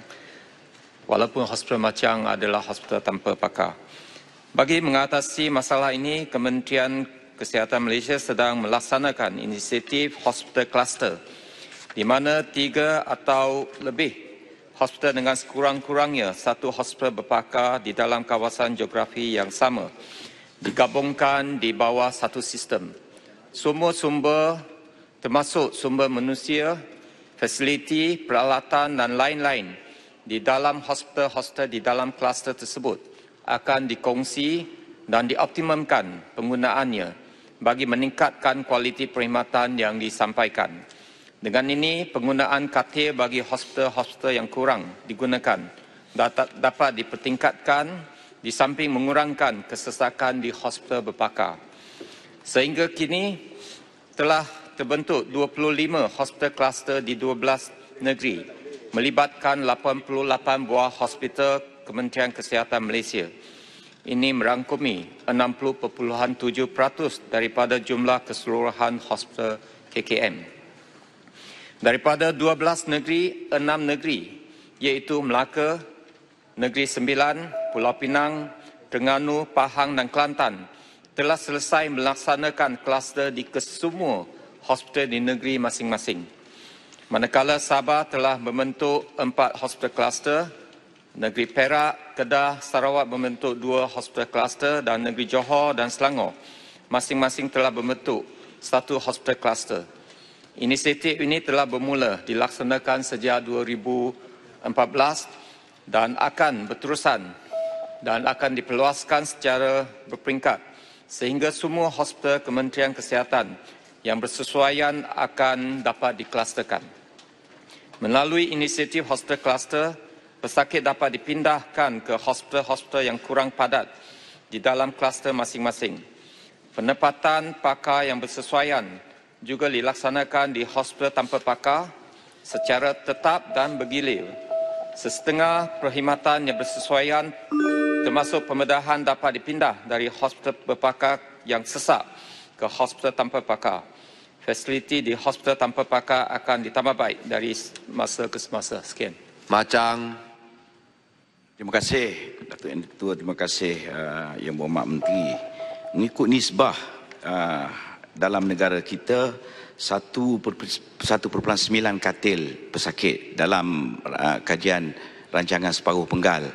Speaker 13: Walaupun hospital Macang adalah hospital tanpa pakar. Bagi mengatasi masalah ini, Kementerian Kesihatan Malaysia sedang melaksanakan inisiatif hospital cluster di mana 3 atau lebih hospital dengan sekurang-kurangnya satu hospital berpakar di dalam kawasan geografi yang sama digabungkan di bawah satu sistem. Semua sumber termasuk sumber manusia, fasiliti, peralatan dan lain-lain di dalam hospital-hospital di dalam kluster tersebut akan dikongsi dan dioptimumkan penggunaannya bagi meningkatkan kualiti perkhidmatan yang disampaikan. Dengan ini, penggunaan katil bagi hospital-hospital yang kurang digunakan dapat dipertingkatkan di samping mengurangkan kesesakan di hospital berpakar. Sehingga kini telah terbentuk 25 hospital kluster di 12 negeri melibatkan 88 buah hospital Kementerian Kesihatan Malaysia. Ini merangkumi 60.7% daripada jumlah keseluruhan hospital KKM. Daripada 12 negeri, 6 negeri iaitu Melaka, Negeri Sembilan, Pulau Pinang, Terengganu, Pahang dan Kelantan telah selesai melaksanakan kluster di kesemua hospital di negeri masing-masing. Manakala Sabah telah membentuk 4 hospital kluster, Negeri Perak, Kedah, Sarawak membentuk 2 hospital kluster dan Negeri Johor dan Selangor masing-masing telah membentuk 1 hospital kluster. Inisiatif ini telah bermula dilaksanakan sejak 2014 dan akan berterusan dan akan diperluaskan secara berperingkat sehingga semua hospital Kementerian Kesihatan yang bersesuaian akan dapat diklusterkan. Melalui inisiatif hospital kluster, pesakit dapat dipindahkan ke hospital-hospital yang kurang padat di dalam kluster masing-masing. Penempatan pakar yang bersesuaian juga dilaksanakan di hospital tanpa pakar secara tetap dan bergilir. Setengah perkhidmatan yang bersesuaian termasuk pembedahan dapat dipindah dari hospital berpakar yang sesak ke hospital tanpa pakar. Fasiliti di hospital tanpa pakar akan ditambah baik dari masa ke semasa. Sekian.
Speaker 12: Macang. Terima kasih Datuk Yang Ketua, terima kasih Yang Berhormat Menteri. Mengikut nisbah dalam negara kita, 1.9 katil pesakit dalam kajian rancangan separuh penggal.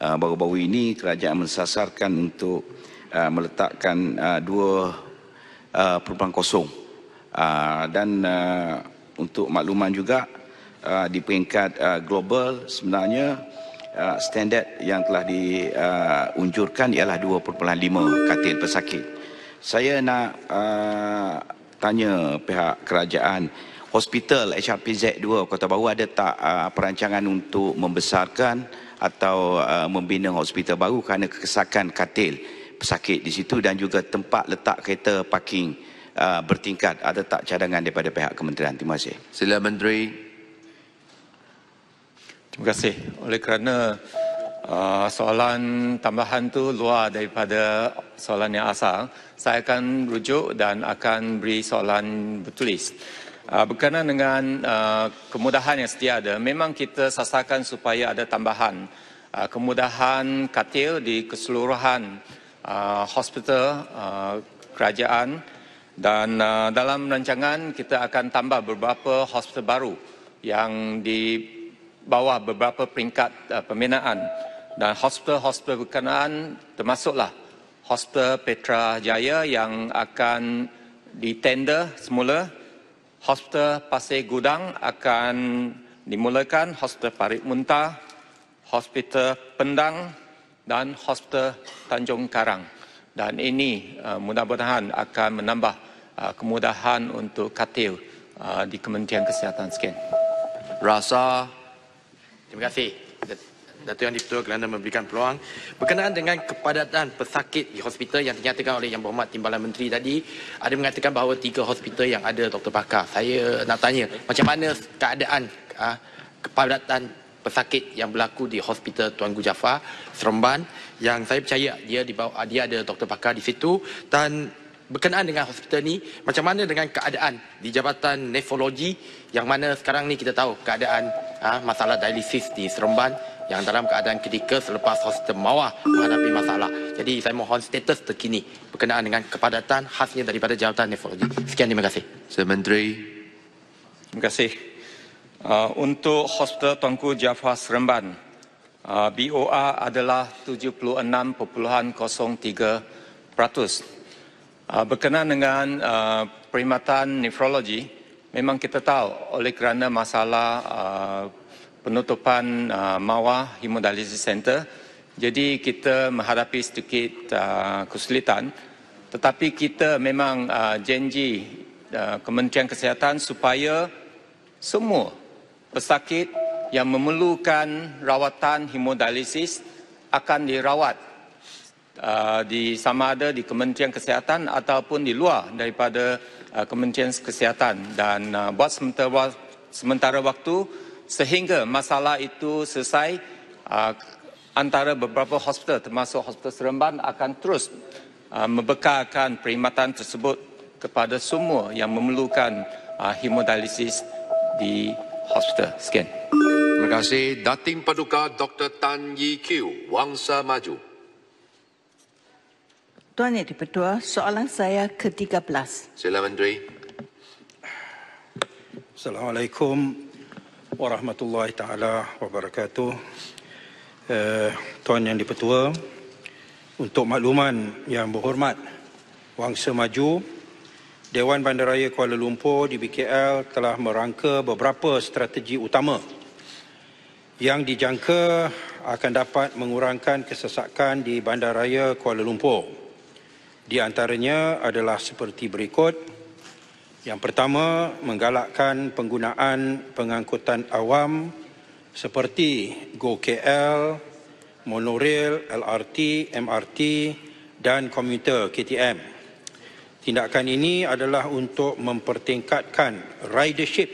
Speaker 12: Baru-baru ini kerajaan mensasarkan untuk meletakkan 2.0 dan untuk makluman juga di peringkat global sebenarnya standard yang telah diunjurkan ialah 2.5 katil pesakit. Saya nak tanya pihak kerajaan, hospital HRPZ 2 Kota Baru ada tak perancangan untuk membesarkan atau membina hospital baru kerana kekesakan katil pesakit di situ dan juga tempat letak kereta parking bertingkat, ada tak cadangan daripada pihak kementerian? Terima kasih.
Speaker 2: Sila Menteri.
Speaker 13: Terima kasih. Oleh kerana soalan tambahan tu luar daripada soalan yang asal, saya akan rujuk dan akan beri soalan bertulis. Berkenaan dengan kemudahan yang sedia ada, memang kita sasarkan supaya ada tambahan kemudahan katil di keseluruhan hospital kerajaan, dan dalam rancangan kita akan tambah beberapa hospital baru yang di bawah beberapa peringkat pembinaan, dan hospital-hospital berkenaan termasuklah Hospital Petra Jaya yang akan ditender semula, Hospital Pasir Gudang akan dimulakan, Hospital Parit Muntah, Hospital Pendang dan Hospital Tanjung Karang. Dan ini mudah-mudahan akan menambah kemudahan untuk katil di Kementerian Kesihatan. Sekian.
Speaker 2: Rasa.
Speaker 16: Terima kasih Datuk Yang di-Pertua kerana memberikan peluang. Berkenaan dengan kepadatan pesakit di hospital yang dinyatakan oleh Yang Berhormat Timbalan Menteri tadi, ada mengatakan bahawa 3 hospital yang ada doktor pakar. Saya nak tanya, macam mana keadaan kepadatan pesakit yang berlaku di Hospital Tuanku Jaafar, Seremban, yang saya percaya dia ada doktor pakar di situ, dan berkenaan dengan hospital ni, macam mana dengan keadaan di Jabatan Nefrologi yang mana sekarang ni kita tahu keadaan masalah dialisis di Seremban yang dalam keadaan kritikal selepas Hospital Mawar menghadapi masalah. Jadi saya mohon status terkini berkenaan dengan kepadatan khasnya daripada Jabatan Nefrologi. Sekian, terima kasih.
Speaker 2: Saya Menteri.
Speaker 13: Terima kasih. Untuk Hospital Tuanku Jaafar Seremban, BOR adalah 76.03%. Berkenaan dengan perkhidmatan nefrologi, memang kita tahu oleh kerana masalah penutupan Mawar Hemodialysis Center, jadi kita menghadapi sedikit kesulitan, tetapi kita memang janji Kementerian Kesihatan supaya semua pesakit yang memerlukan rawatan hemodialisis akan dirawat di sama ada di Kementerian Kesihatan ataupun di luar daripada Kementerian Kesihatan, dan buat sementara waktu sehingga masalah itu selesai, antara beberapa hospital termasuk Hospital Seremban akan terus membekalkan perkhidmatan tersebut kepada semua yang memerlukan hemodialisis di hospital. Sekian.
Speaker 2: Terima kasih. Datin Paduka Dr. Tan Yee Kiew, Wangsa Maju.
Speaker 14: Tuan Yang di-Pertua, soalan saya ke-13.
Speaker 2: Sila Menteri.
Speaker 17: Assalamualaikum warahmatullahi taala wabarakatuh. Tuan Yang di-Pertua, untuk makluman Yang Berhormat Wangsa Maju, Dewan Bandaraya Kuala Lumpur di BKL telah merangka beberapa strategi utama yang dijangka akan dapat mengurangkan kesesakan di Bandaraya Kuala Lumpur. Di antaranya adalah seperti berikut. Yang pertama, menggalakkan penggunaan pengangkutan awam seperti GoKL, monorail, LRT, MRT dan komuter KTM. Tindakan ini adalah untuk mempertingkatkan ridership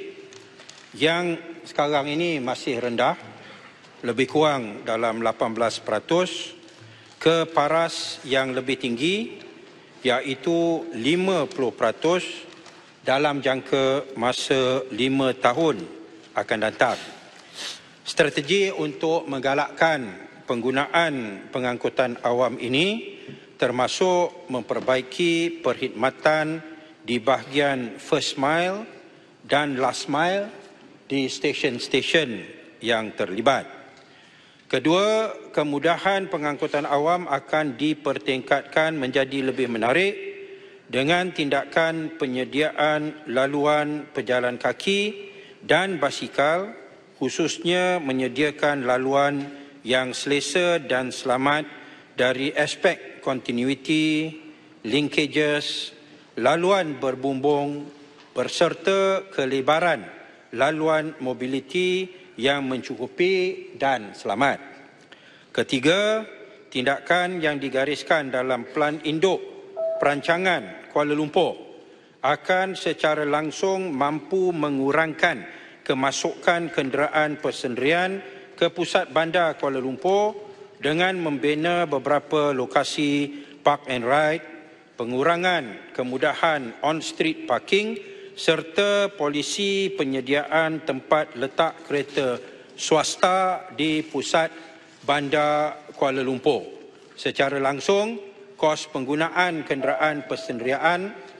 Speaker 17: yang sekarang ini masih rendah, lebih kurang dalam 18%, ke paras yang lebih tinggi iaitu 50% dalam jangka masa 5 tahun akan datang. Strategi untuk menggalakkan penggunaan pengangkutan awam ini termasuk memperbaiki perkhidmatan di bahagian first mile dan last mile di stesen-stesen yang terlibat. Kedua, kemudahan pengangkutan awam akan dipertingkatkan menjadi lebih menarik dengan tindakan penyediaan laluan pejalan kaki dan basikal, khususnya menyediakan laluan yang selesa dan selamat dari aspek continuity, linkages, laluan berbumbung berserta kelebaran laluan mobiliti yang mencukupi dan selamat. Ketiga, tindakan yang digariskan dalam Plan Induk Perancangan Kuala Lumpur akan secara langsung mampu mengurangkan kemasukan kenderaan persendirian ke pusat bandar Kuala Lumpur dengan membina beberapa lokasi park and ride, pengurangan kemudahan on-street parking serta polisi penyediaan tempat letak kereta swasta di pusat bandar Kuala Lumpur. Secara langsung, kos penggunaan kenderaan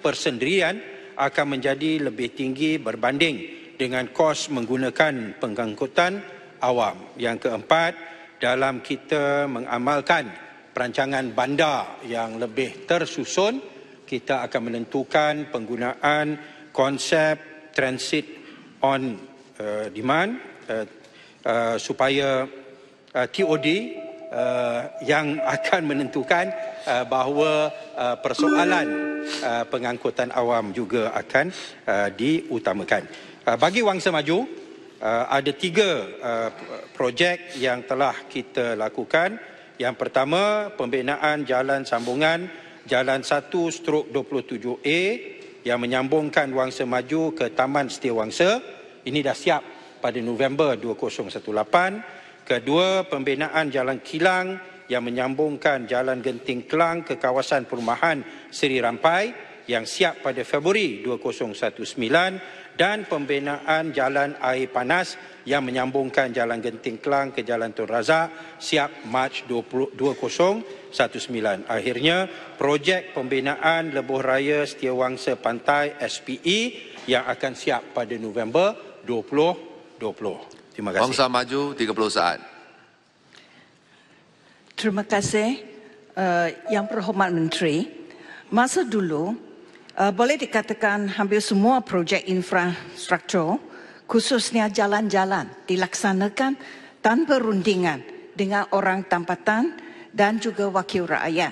Speaker 17: persendirian akan menjadi lebih tinggi berbanding dengan kos menggunakan pengangkutan awam. Yang keempat, dalam kita mengamalkan perancangan bandar yang lebih tersusun, kita akan menentukan penggunaan konsep transit on demand supaya TOD yang akan menentukan bahawa persoalan pengangkutan awam juga akan diutamakan. Bagi Wangsa Maju, ada 3 projek yang telah kita lakukan. Yang pertama, pembinaan jalan sambungan Jalan 1/27A yang menyambungkan Wangsa Maju ke Taman Setiawangsa. Ini dah siap pada November 2018. Kedua, pembinaan Jalan Kilang yang menyambungkan Jalan Genting Kelang ke kawasan perumahan Seri Rampai yang siap pada Februari 2019 dan pembinaan Jalan Air Panas yang menyambungkan Jalan Genting Kelang ke Jalan Tun Razak siap Mac 2019. Akhirnya, projek pembinaan Lebuh Raya Setiawangsa Pantai SPE yang akan siap pada November 2020. Terima kasih.
Speaker 2: Wangsa Maju 30 saat.
Speaker 14: Terima kasih Yang Berhormat Menteri. Masa dulu boleh dikatakan hampir semua projek infrastruktur khususnya jalan-jalan dilaksanakan tanpa rundingan dengan orang tempatan dan juga wakil rakyat.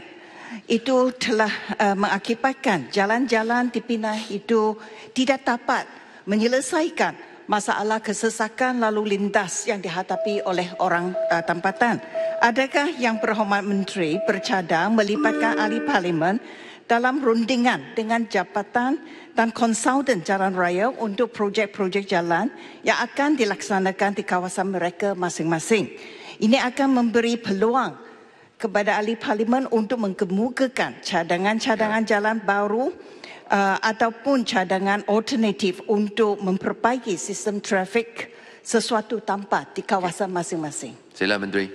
Speaker 14: Itu telah mengakibatkan jalan-jalan dipindah itu tidak dapat menyelesaikan masalah kesesakan lalu lintas yang dihadapi oleh orang tempatan. Adakah Yang Berhormat Menteri bercadang melibatkan ahli parlimen dalam rundingan dengan jabatan dan konsultan jalan raya untuk projek-projek jalan yang akan dilaksanakan di kawasan mereka masing-masing? Ini akan memberi peluang kepada ahli parlimen untuk mengemukakan cadangan-cadangan jalan baru ataupun cadangan alternatif untuk memperbaiki sistem trafik sesuatu tempat di kawasan masing-masing.
Speaker 2: Sila Menteri.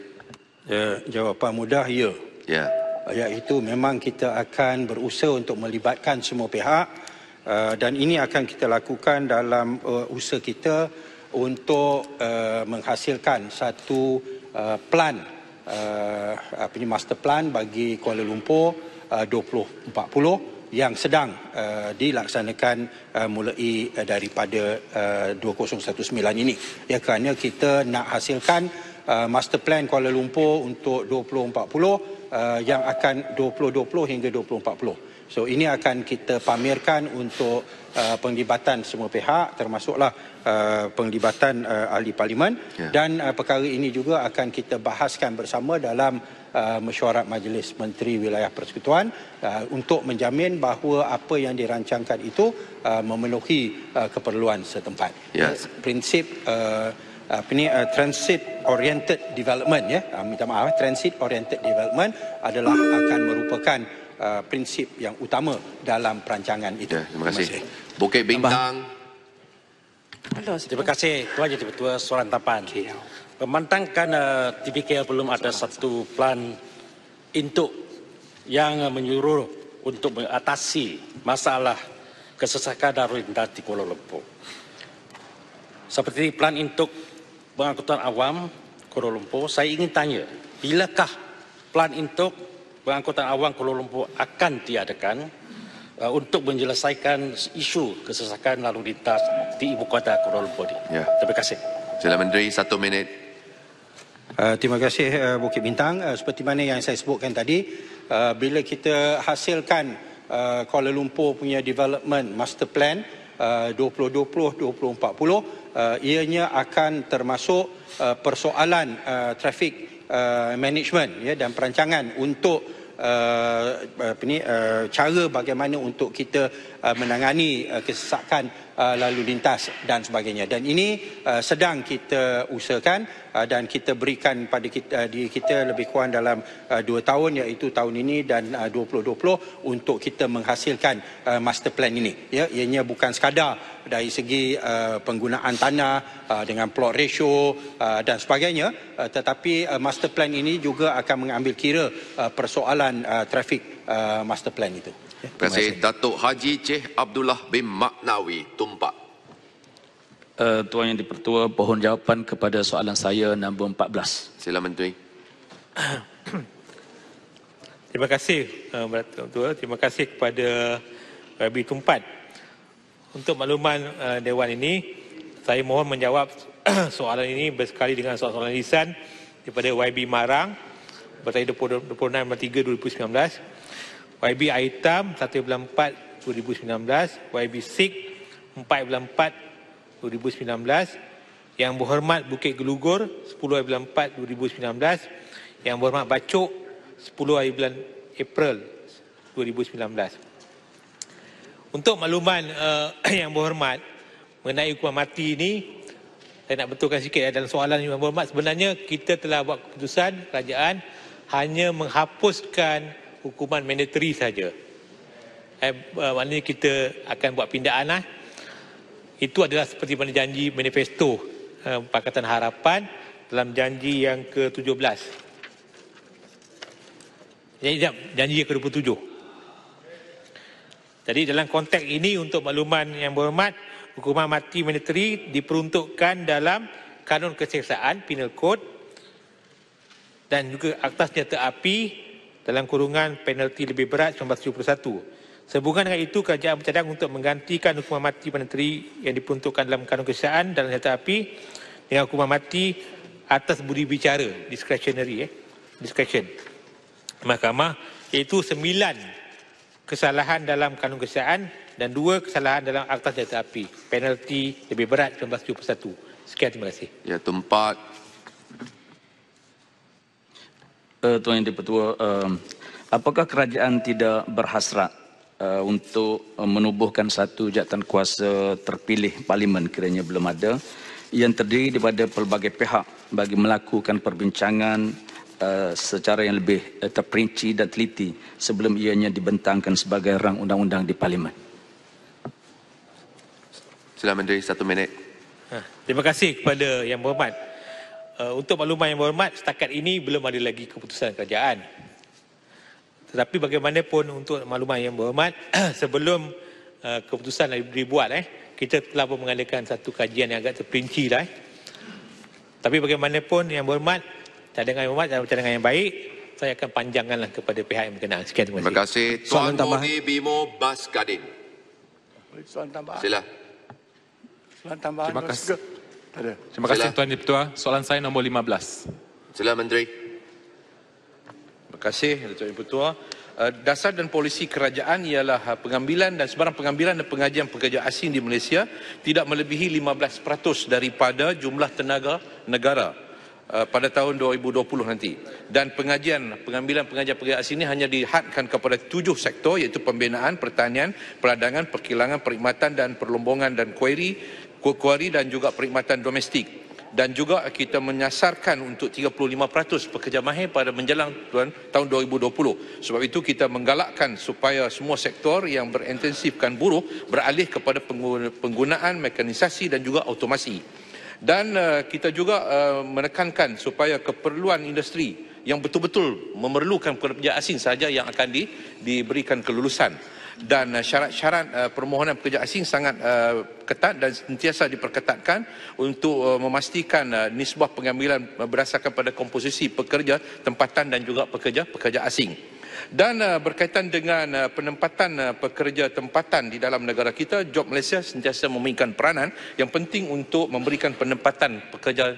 Speaker 17: Ya, jawapan mudah, ya.
Speaker 2: Ya.
Speaker 17: Iaitu memang kita akan berusaha untuk melibatkan semua pihak dan ini akan kita lakukan dalam usaha kita untuk menghasilkan satu plan, master plan bagi Kuala Lumpur 2040 yang sedang dilaksanakan mulai daripada 2019 ini. Ya, kerana kita nak hasilkan master plan Kuala Lumpur untuk 2040 yang akan 2020 hingga 2040. So ini akan kita pamerkan untuk penglibatan semua pihak termasuklah penglibatan ahli parlimen dan perkara ini juga akan kita bahaskan bersama dalam mesyuarat Majlis Menteri Wilayah Persekutuan untuk menjamin bahawa apa yang dirancangkan itu memenuhi keperluan setempat.
Speaker 2: Yes.
Speaker 17: Prinsip transit oriented development, ya, minta maaf, transit oriented development adalah akan merupakan prinsip yang utama dalam perancangan itu.
Speaker 2: Ya, terima kasih. Bukit Bintang.
Speaker 8: Terima kasih Tuan Jadi Ketua Soalan Tapan. Memandangkan TBKL belum ada satu plan induk yang menyuruh untuk mengatasi masalah kesesakan lalu lintas di Kuala Lumpur. Seperti plan untuk pengangkutan awam Kuala Lumpur, saya ingin tanya, bilakah plan untuk pengangkutan awam Kuala Lumpur akan diadakan untuk menyelesaikan isu kesesakan lalu lintas di ibu kota Kuala Lumpur ini?
Speaker 2: Ya.
Speaker 8: Terima kasih.
Speaker 2: Sila Menteri, 1 minit.
Speaker 17: Terima kasih Bukit Bintang. Seperti mana yang saya sebutkan tadi, bila kita hasilkan Kuala Lumpur punya development master plan 2020-2040, ianya akan termasuk persoalan traffic management ya, dan perancangan untuk cara bagaimana untuk kita menangani kesesakan lalu lintas dan sebagainya. Dan ini sedang kita usahakan dan kita berikan pada diri kita lebih kurang dalam 2 tahun, iaitu tahun ini dan 2020 untuk kita menghasilkan master plan ini. Ya, ianya bukan sekadar dari segi penggunaan tanah dengan plot ratio dan sebagainya, tetapi master plan ini juga akan mengambil kira persoalan trafik master plan itu.
Speaker 2: Terima kasih. Datuk Haji Cik Abdullah bin Maknawi, Tumpak.
Speaker 18: Tuan Yang di-Pertua, pohon jawapan kepada soalan saya nombor 14.
Speaker 2: Sila Menteri.
Speaker 19: Terima kasih Tuan. Terima kasih kepada YB Tumpat. Untuk makluman Dewan ini, saya mohon menjawab soalan ini bersekali dengan soalan lisan daripada YB Marang bertayar 26/3/2019, YB Aitam 1/4/2019, YB Sik 4/4/2019, Yang Berhormat Bukit Gelugur 10/4/2019, Yang Berhormat Bacok 10 April 2019. Untuk makluman Yang Berhormat mengenai hukuman mati ini, saya nak betulkan sikit dalam soalan Yang Berhormat. Sebenarnya kita telah buat keputusan kerajaan hanya menghapuskan hukuman mandatory saja. Maknanya kita akan buat pindaan. Itu adalah seperti mana janji manifesto Pakatan Harapan dalam janji yang ke-17. Janji yang ke-27. Jadi dalam konteks ini, untuk makluman Yang Berhormat, hukuman mati mandatory diperuntukkan dalam Kanun Keseksaan Penal Code dan juga Akta Senjata Api dalam kurungan penalti lebih berat 1971. Sehubungan dengan itu, kerajaan bercadang untuk menggantikan hukuman mati mandatory yang diperuntukkan dalam Kanun Keseksaan dan Senjata Api dengan hukuman mati atas budi bicara, discretionary, discretion Mahkamah, iaitu 9 kesalahan dalam Kanun Keseksaan dan 2 kesalahan dalam Akta Senjata Api, penalti lebih berat 1971. Sekian, terima kasih.
Speaker 2: Ya, Tumpat.
Speaker 18: Tuan Yang di-Pertua, apakah kerajaan tidak berhasrat untuk menubuhkan satu jawatan kuasa terpilih parlimen kiranya belum ada, yang terdiri daripada pelbagai pihak bagi melakukan perbincangan secara yang lebih terperinci dan teliti sebelum ianya dibentangkan sebagai rang undang-undang di parlimen?
Speaker 2: Sila Menteri, 1 minit.
Speaker 19: Terima kasih kepada Yang Berhormat. Untuk makluman Yang Berhormat, setakat ini belum ada lagi keputusan kerajaan. Tetapi bagaimanapun, untuk makluman Yang Berhormat, sebelum keputusan dibuat, kita telah pun mengadakan satu kajian yang agak terperinci dah. Tapi bagaimanapun Yang Berhormat, cadangan Yang Berhormat adalah cadangan yang baik. Saya akan panjangkanlah kepada pihak yang berkenaan. Sekian, terima kasih.
Speaker 2: Terima kasih. Tuan Modi Bimo Baskadin.
Speaker 20: Soalan tambahan.
Speaker 2: Sila.
Speaker 20: Soalan tambahan.
Speaker 24: Terima kasih. Terima kasih Tuan Yang-Pertua. Soalan saya nombor 15.
Speaker 2: Sila Menteri.
Speaker 22: Terima kasih Tuan Yang-Pertua. Dasar dan polisi kerajaan ialah pengambilan dan sebarang pengambilan dan pengajian pekerja asing di Malaysia tidak melebihi 15% daripada jumlah tenaga negara pada tahun 2020 nanti. Dan pengambilan pengajian pekerja asing ini hanya dihadkan kepada 7 sektor, iaitu pembinaan, pertanian, peradangan, perkilangan, perkhidmatan dan perlombongan dan kuari dan juga perkhidmatan domestik. Dan juga kita menyasarkan untuk 35% pekerja mahir pada menjelang tahun 2020. Sebab itu kita menggalakkan supaya semua sektor yang berintensifkan buruh beralih kepada penggunaan mekanisasi dan juga automasi. Dan kita juga menekankan supaya keperluan industri yang betul-betul memerlukan pekerja asing sahaja yang akan diberikan kelulusan.
Speaker 2: dan syarat-syarat permohonan pekerja asing sangat ketat dan sentiasa diperketatkan untuk memastikan nisbah pengambilan berdasarkan pada komposisi pekerja tempatan dan juga pekerja asing. Dan berkaitan dengan penempatan pekerja tempatan di dalam negara kita, Job Malaysia sentiasa memainkan peranan yang penting untuk memberikan penempatan pekerja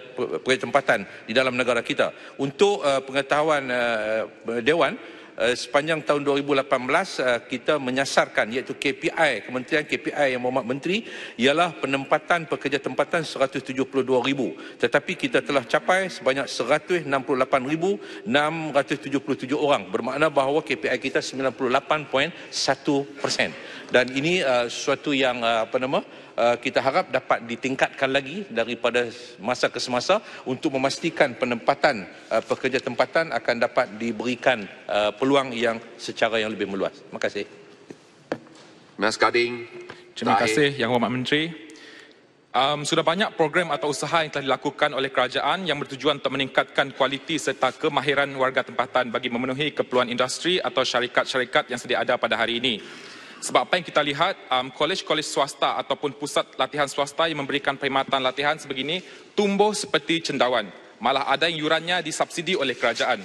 Speaker 2: tempatan di dalam negara kita. Untuk pengetahuan Dewan, sepanjang tahun 2018 kita menyasarkan iaitu KPI Kementerian KPI yang Berhormat Menteri ialah penempatan pekerja tempatan 172,000, tetapi kita telah capai sebanyak 168,677 orang, bermakna bahawa KPI kita 98.1%, dan ini sesuatu yang kita harap dapat ditingkatkan lagi daripada masa ke semasa untuk memastikan penempatan pekerja tempatan akan dapat diberikan peluang yang secara yang lebih meluas. Terima kasih. Mas Kading.
Speaker 24: Terima kasih Yang Berhormat Menteri. Sudah banyak program atau usaha yang telah dilakukan oleh kerajaan yang bertujuan untuk meningkatkan kualiti serta kemahiran warga tempatan bagi memenuhi keperluan industri atau syarikat-syarikat yang sedia ada pada hari ini. Sebab apa yang kita lihat, kolej-kolej swasta ataupun pusat latihan swasta yang memberikan perkhidmatan latihan sebegini tumbuh seperti cendawan. Malah ada yang yurannya disubsidi oleh kerajaan.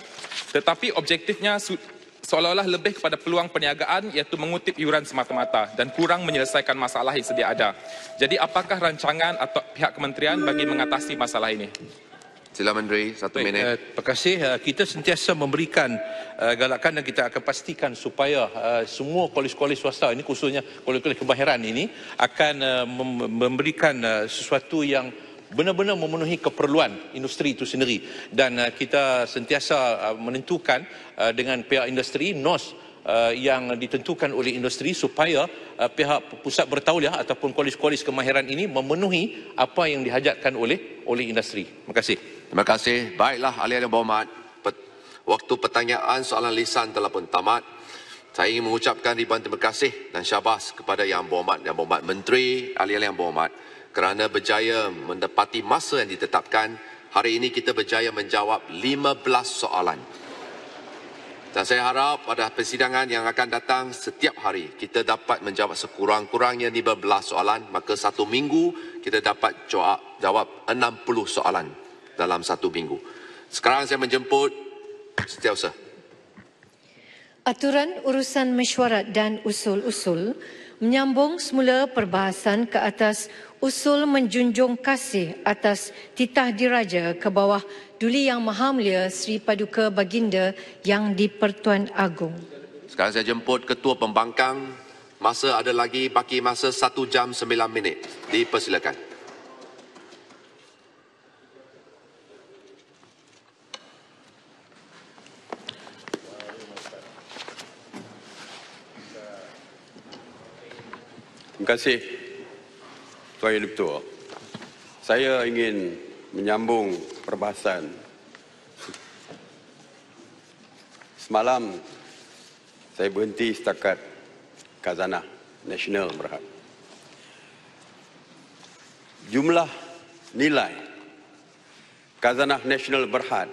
Speaker 24: Tetapi objektifnya seolah-olah lebih kepada peluang perniagaan iaitu mengutip yuran semata-mata dan kurang menyelesaikan masalah yang sedia ada. Jadi apakah rancangan atau pihak kementerian bagi mengatasi masalah ini?
Speaker 2: Sila Menteri, 1 minit. Terima kasih. Kita sentiasa memberikan galakan dan kita akan pastikan supaya semua kolej-kolej swasta ini, khususnya kolej-kolej kemahiran ini, akan memberikan sesuatu yang benar-benar memenuhi keperluan industri itu sendiri. Dan kita sentiasa menentukan dengan pihak industri NOS yang ditentukan oleh industri supaya pihak pusat bertauliah ataupun kolej-kolej kemahiran ini memenuhi apa yang dihajatkan oleh industri. Terima kasih.
Speaker 1: Terima kasih. Baiklah, ahli yang berhormat. Waktu pertanyaan soalan lisan telah pun tamat. Saya ingin mengucapkan ribuan terima kasih dan syabas kepada Yang Berhormat Menteri, ahli yang berhormat, kerana berjaya mendapati masa yang ditetapkan. Hari ini kita berjaya menjawab 15 soalan. Dan saya harap pada persidangan yang akan datang setiap hari kita dapat menjawab sekurang-kurangnya 15 soalan, maka satu minggu kita dapat jawab 60 soalan dalam satu minggu. Sekarang saya menjemput Setiausaha.
Speaker 3: Aturan urusan mesyuarat dan usul-usul menyambung semula perbahasan ke atas usul menjunjung kasih atas titah diraja ke bawah Duli Yang Maha Mulia Sri Paduka Baginda Yang di-Pertuan Agong.
Speaker 1: Sekarang saya jemput Ketua Pembangkang. Masa ada lagi, baki masa 1 jam 9 minit. Dipersilakan.
Speaker 22: Terima kasih Tuan Yang Di-Pertua. Saya ingin menyambung perbahasan. Semalam saya berhenti setakat Khazanah Nasional Berhad. Jumlah nilai Khazanah Nasional Berhad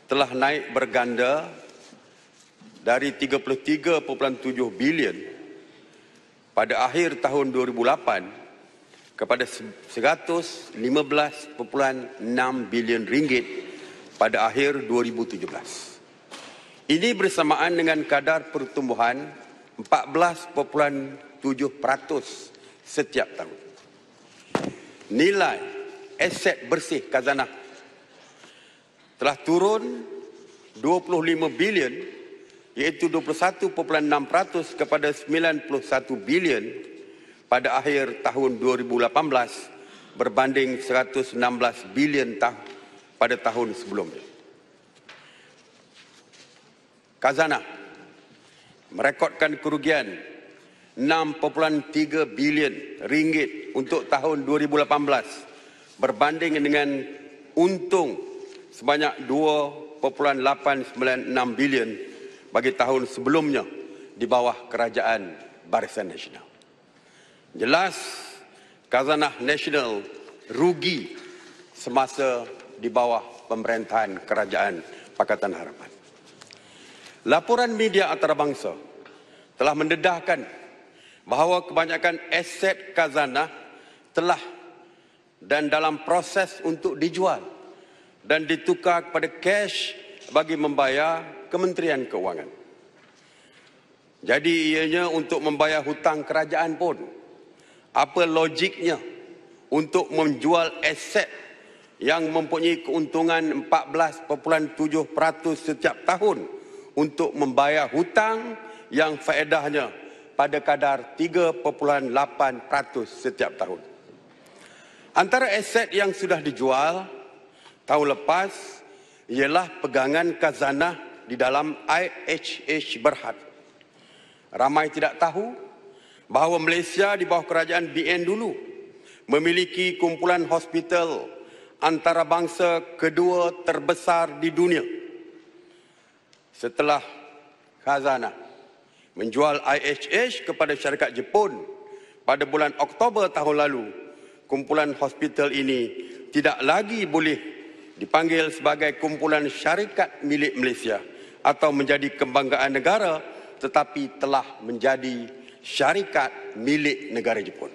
Speaker 22: telah naik berganda dari 33.7 bilion pada akhir tahun 2008 kepada 115.6 bilion ringgit pada akhir 2017. Ini bersamaan dengan kadar pertumbuhan 14.7% setiap tahun. Nilai aset bersih khazanah telah turun 25 bilion iaitu 21.6% kepada 91 bilion pada akhir tahun 2018 berbanding 116 bilion pada tahun sebelumnya. Khazanah merekodkan kerugian 6.3 bilion ringgit untuk tahun 2018 berbanding dengan untung sebanyak 2.896 bilion bagi tahun sebelumnya di bawah kerajaan Barisan Nasional. Jelas Khazanah Nasional rugi semasa di bawah pemerintahan kerajaan Pakatan Harapan. Laporan media antarabangsa
Speaker 4: telah mendedahkan bahawa kebanyakan aset khazanah telah dan dalam proses untuk dijual dan ditukar kepada cash bagi membayar Kementerian Keuangan. Jadi ianya untuk membayar hutang kerajaan pun. Apa logiknya untuk menjual aset yang mempunyai keuntungan 14.7% setiap tahun untuk membayar hutang yang faedahnya pada kadar 3.8% setiap tahun. Antara aset yang sudah dijual tahun lepas ialah pegangan khazanah di dalam IHH Berhad. Ramai tidak tahu bahawa Malaysia di bawah kerajaan BN dulu memiliki kumpulan hospital antarabangsa kedua terbesar di dunia. Setelah khazanah menjual IHH kepada syarikat Jepun pada bulan Oktober tahun lalu, kumpulan hospital ini tidak lagi boleh dipanggil sebagai kumpulan syarikat milik Malaysia atau menjadi kebanggaan negara, tetapi telah menjadi syarikat milik negara Jepun.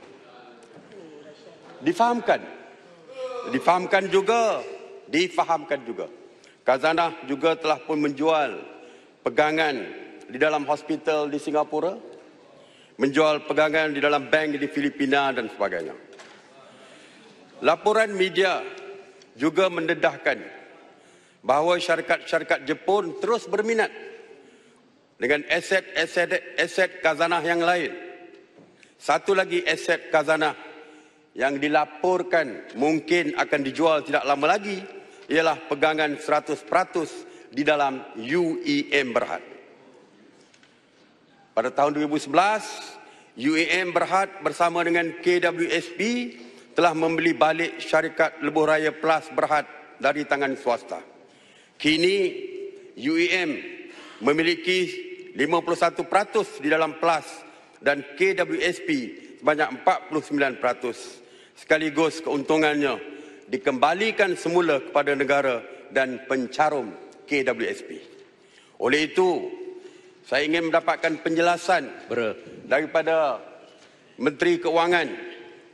Speaker 4: Difahamkan juga. Khazanah juga telah pun menjual pegangan di dalam hospital di Singapura, menjual pegangan di dalam bank di Filipina dan sebagainya. Laporan media juga mendedahkan bahawa syarikat-syarikat Jepun terus berminat dengan aset khazanah yang lain. Satu lagi aset khazanah yang dilaporkan mungkin akan dijual tidak lama lagi ialah pegangan 100% di dalam UEM Berhad. Pada tahun 2011, UEM Berhad bersama dengan KWSP telah membeli balik syarikat Lebuh Raya Plus Berhad dari tangan swasta. Kini UEM memiliki 51% di dalam Plus dan KWSP sebanyak 49%. Sekaligus keuntungannya dikembalikan semula kepada negara dan pencarum KWSP. Oleh itu, saya ingin mendapatkan penjelasan daripada Menteri Keuangan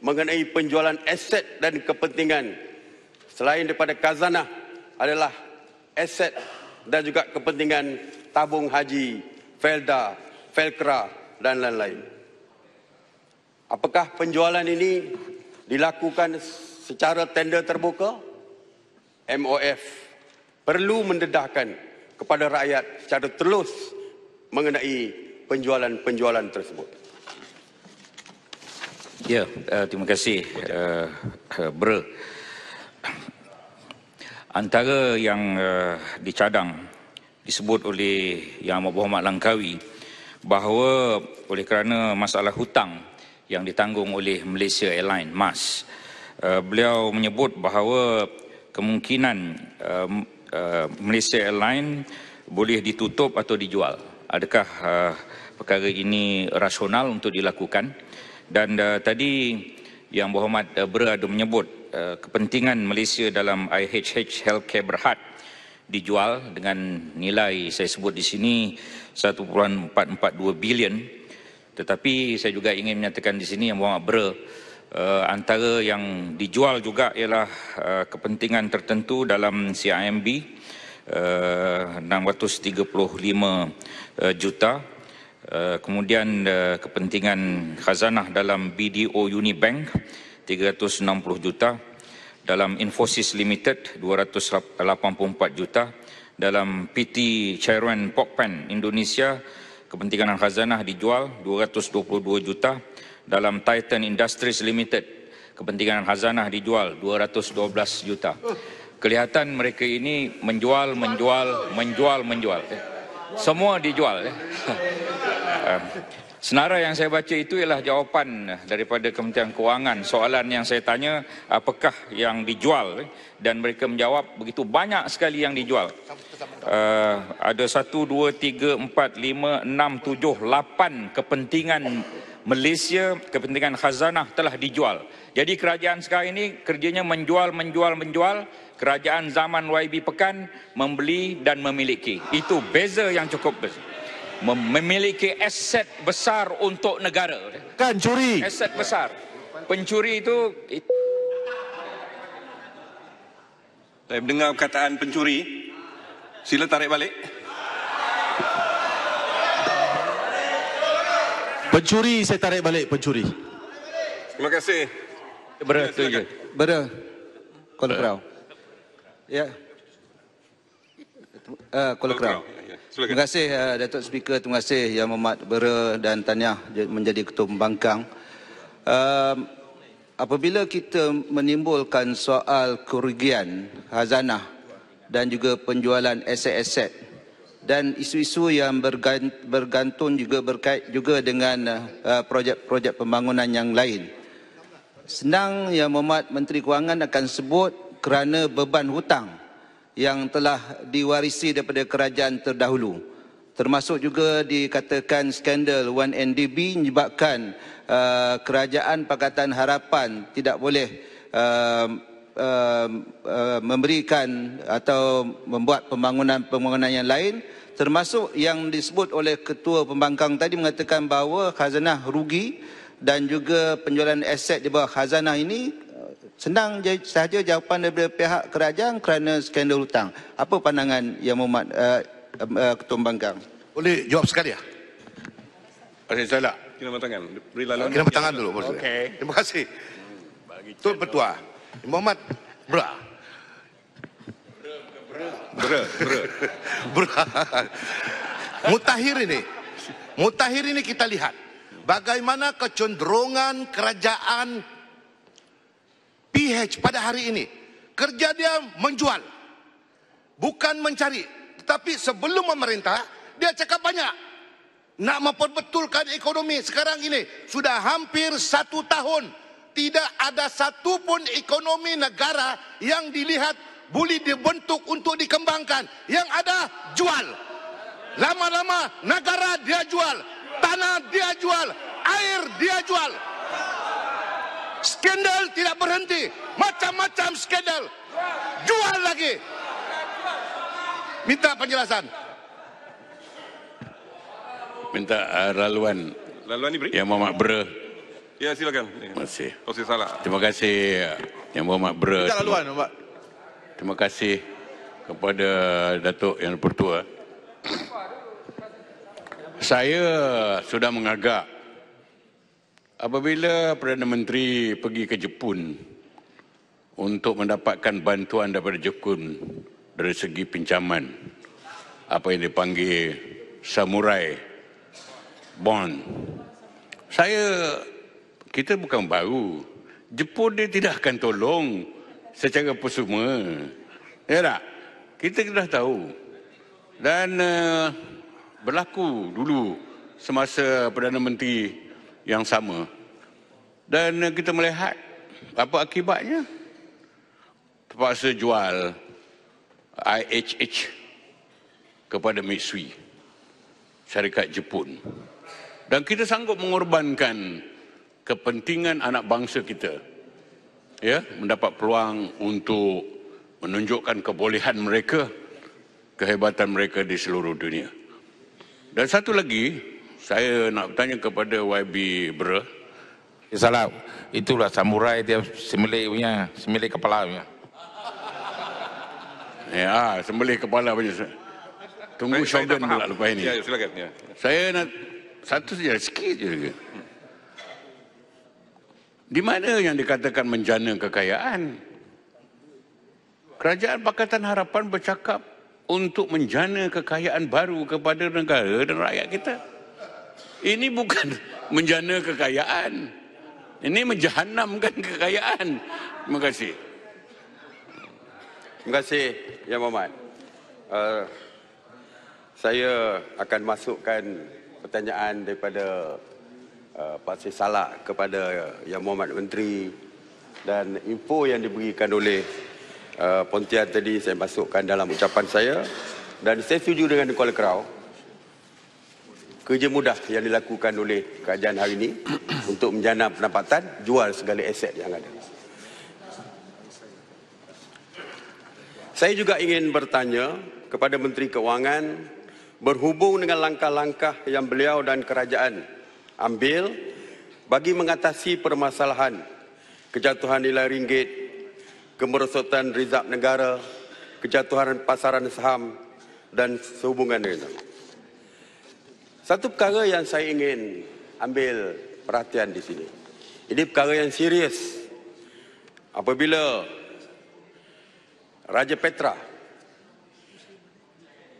Speaker 4: mengenai penjualan aset dan kepentingan selain daripada khazanah adalah aset dan juga kepentingan tabung haji, Felda, Felkra dan lain-lain. Apakah penjualan ini dilakukan secara tender terbuka? MOF perlu mendedahkan kepada rakyat secara telus mengenai penjualan-penjualan tersebut.
Speaker 6: Ya, terima kasih, Bro. Antara yang dicadang disebut oleh Yang Berhormat Langkawi bahawa oleh kerana masalah hutang yang ditanggung oleh Malaysia Airlines MAS, beliau menyebut bahawa kemungkinan Malaysia Airlines boleh ditutup atau dijual. Adakah perkara ini rasional untuk dilakukan? Dan tadi Yang Berhormat Berada menyebut kepentingan Malaysia dalam IHH Healthcare Berhad dijual dengan nilai saya sebut di sini 1.442 bilion. Tetapi saya juga ingin menyatakan di sini Yang Berhormat Berada, antara yang dijual juga ialah kepentingan tertentu dalam CIMB 635 juta. Kemudian kepentingan khazanah dalam BDO Unibank 360 juta, dalam Infosys Limited 284 juta, dalam PT Chairon Pokpan Indonesia kepentingan khazanah dijual 222 juta, dalam Titan Industries Limited kepentingan khazanah dijual 212 juta. Kelihatan mereka ini menjual. Semua dijual. Senara yang saya baca itu ialah jawapan daripada Kementerian Keuangan. Soalan yang saya tanya, apakah yang dijual? Dan mereka menjawab begitu banyak sekali yang dijual. Ada 1, 2, 3, 4, 5, 6, 7, 8 kepentingan Malaysia, kepentingan khazanah telah dijual. Jadi kerajaan sekarang ini kerjanya menjual. Kerajaan zaman YB Pekan membeli dan memiliki. Itu beza yang cukup besar. memiliki aset besar untuk negara.
Speaker 7: Kan curi.
Speaker 6: Aset besar. Pencuri itu
Speaker 11: saya mendengar perkataan pencuri. Sila tarik balik.
Speaker 7: Pencuri, saya tarik balik pencuri.
Speaker 11: Terima kasih.
Speaker 6: Betul.
Speaker 15: Kuala Kerau. Ya. Kuala Kerau. Terima kasih Datuk Speaker, terima kasih Yang Mohd Bera dan Tahniah menjadi Ketua Pembangkang. Apabila kita menimbulkan soal kerugian khazanah dan juga penjualan aset-aset dan isu-isu yang bergantung juga berkait juga dengan projek-projek pembangunan yang lain. Senang Yang Mohd Menteri Kewangan akan sebut kerana beban hutang yang telah diwarisi daripada kerajaan terdahulu. Termasuk juga dikatakan skandal 1NDB menyebabkan kerajaan Pakatan Harapan tidak boleh memberikan atau membuat pembangunan yang lain, termasuk yang disebut oleh Ketua Pembangkang tadi mengatakan bahawa khazanah rugi dan juga penjualan aset di bawah khazanah ini. Senang sahaja jawapan daripada pihak kerajaan kerana skandal hutang. Apa pandangan Yang Mohd Ketua Pembangkang?
Speaker 7: Boleh jawab sekali ya? Saya tak.
Speaker 11: Kena bertangan. Beri laluan.
Speaker 7: Kena bertangan dulu. Okay. Terima kasih. Tuan Petua. Mohd Bera. Mutakhir ini kita lihat bagaimana kecenderungan kerajaan PH pada hari ini. Kerja dia menjual, bukan mencari. Tetapi sebelum memerintah, dia cakap banyak nak memperbetulkan ekonomi. Sekarang ini sudah hampir 1 tahun tidak ada satu pun ekonomi negara yang dilihat boleh dibentuk untuk dikembangkan. Yang ada jual. Lama-lama negara dia jual, tanah dia jual, air dia jual. Skandal tidak berhenti, macam-macam skandal, jual lagi. Minta penjelasan.
Speaker 21: Minta laluan.
Speaker 11: Laluan diberi.
Speaker 21: Yang Mohd Bera.
Speaker 11: Ya, silakan.
Speaker 21: Terima kasih.
Speaker 11: Proses salah.
Speaker 21: Terima kasih Yang Mohd Bera.
Speaker 7: Minta laluan, Pak.
Speaker 21: Terima kasih kepada Datuk Yang Dipertua. Saya sudah mengagak apabila Perdana Menteri pergi ke Jepun untuk mendapatkan bantuan daripada Jepun dari segi pinjaman, apa yang dipanggil samurai bond. Kita bukan baru. Jepun dia tidak akan tolong secara persuma. Ya tak? Kita dah tahu. Dan berlaku dulu semasa Perdana Menteri yang sama. Dan kita melihat apa akibatnya. Terpaksa jual IHH kepada Mitsui, syarikat Jepun. Dan kita sanggup mengorbankan kepentingan anak bangsa kita, ya, mendapat peluang untuk menunjukkan kebolehan mereka, kehebatan mereka di seluruh dunia. Dan satu lagi, saya nak bertanya kepada YB Bera.
Speaker 25: Salah, itulah samurai dia sembelih kepala punya.
Speaker 21: Ya, sembelih kepala punya. Tunggu Shogun pula lepas ini.
Speaker 11: Ya, silakan. Ya.
Speaker 21: Saya nak satu saja, sikit je. Di mana yang dikatakan menjana kekayaan? Kerajaan Pakatan Harapan bercakap untuk menjana kekayaan baru kepada negara dan rakyat kita. Ini bukan menjana kekayaan. Ini menjahanamkan kekayaan. Terima kasih.
Speaker 4: Terima kasih, Yang Mohd. Saya akan masukkan pertanyaan daripada Pak Sri Salak kepada Yang Mohd Menteri, dan info yang diberikan oleh Pontian tadi saya masukkan dalam ucapan saya, dan saya setuju dengan Kuala Kerau. Kerja mudah yang dilakukan oleh kerajaan hari ini untuk menjana pendapatan, jual segala aset yang ada. Saya juga ingin bertanya kepada Menteri Keuangan berhubung dengan langkah-langkah yang beliau dan kerajaan ambil bagi mengatasi permasalahan kejatuhan nilai ringgit, kemerosotan rizab negara, kejatuhan pasaran saham dan sehubungan dengan itu. Satu perkara yang saya ingin ambil perhatian di sini. Ini perkara yang serius. Apabila Raja Petra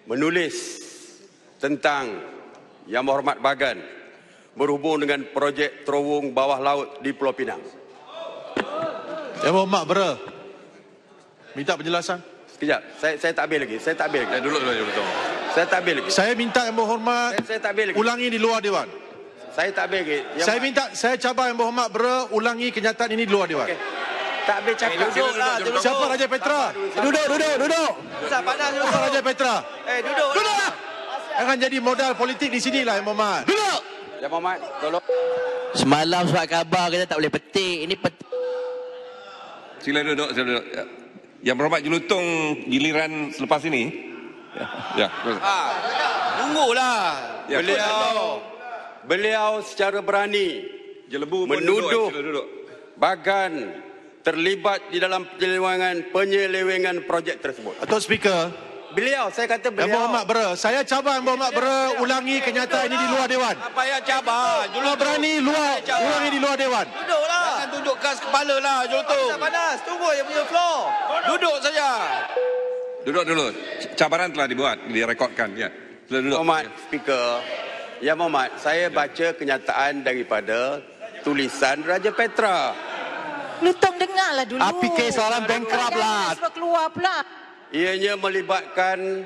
Speaker 4: menulis tentang Yang Berhormat Bagan berhubung dengan projek terowong bawah laut di Pulau Pinang.
Speaker 5: Yang Berhormat Bera, minta penjelasan.
Speaker 4: Sekejap, saya tak habis lagi. Saya tak habis lagi.
Speaker 5: Dulu.
Speaker 4: Saya tak habis lagi.
Speaker 5: Saya minta Yang Berhormat
Speaker 4: Saya tak habis lagi.
Speaker 5: ulangi di luar Dewan.
Speaker 4: Saya tak habis lagi.
Speaker 5: Saya cabar Yang Berhormat Bera ulangi kenyataan ini di luar Dewan.
Speaker 4: Okay. Tak habis cakap. Duduklah.
Speaker 5: Siapa Raja Petra? Duduk. Siapa Raja Petra?
Speaker 4: Duduk.
Speaker 5: Jangan jadi modal politik di sinilah Yang Berhormat. Duduk.
Speaker 4: Yang Berhormat, tolong.
Speaker 9: Semalam surat khabar kita tak boleh petik. Ini
Speaker 11: Sila duduk. Yang Berhormat Jelutong giliran selepas ini. Ya.
Speaker 4: Tunggulah.
Speaker 11: Ya,
Speaker 4: Beliau secara berani menuduh Bagan terlibat di dalam penyelewengan projek tersebut.
Speaker 5: Datuk Speaker,
Speaker 4: saya kata beliau.
Speaker 5: Yang Berhormat Bera, saya cabar Yang Berhormat Bera ulangi kenyataan ini di luar Dewan.
Speaker 4: Apa yang cabar?
Speaker 5: Kalau berani ulangi di luar Dewan.
Speaker 4: Duduklah. Jangan tunjuk kas kepala lah, Jolotong. Panas, tunggu yang punya floor. Duduk saja.
Speaker 11: Duduk dulu. Cabaran telah dibuat, direkodkan. Ya. Duduk.
Speaker 4: Mohon Speaker. Ya Mohd, saya baca kenyataan daripada tulisan Raja Petra.
Speaker 14: Lutong dengarlah dulu.
Speaker 9: Api kes orang bankrupt lah.
Speaker 14: Keluar pula.
Speaker 4: Ianya melibatkan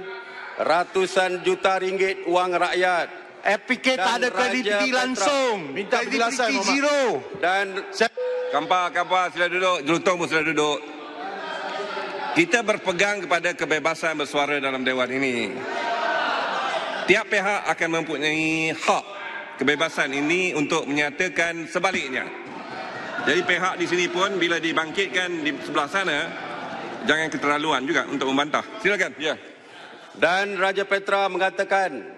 Speaker 4: ratusan juta ringgit wang rakyat.
Speaker 9: APK tak ada kredibiliti langsung.
Speaker 5: Minta penjelasan
Speaker 9: zero.
Speaker 4: Dan
Speaker 11: Kampar, sila duduk. Jelutong pun sila duduk. Kita berpegang kepada kebebasan bersuara dalam Dewan ini. Tiap pihak akan mempunyai hak kebebasan ini untuk menyatakan sebaliknya. Jadi pihak di sini pun bila dibangkitkan di sebelah sana, jangan keterlaluan juga untuk membantah. Silakan. Ya.
Speaker 4: Dan Raja Petra mengatakan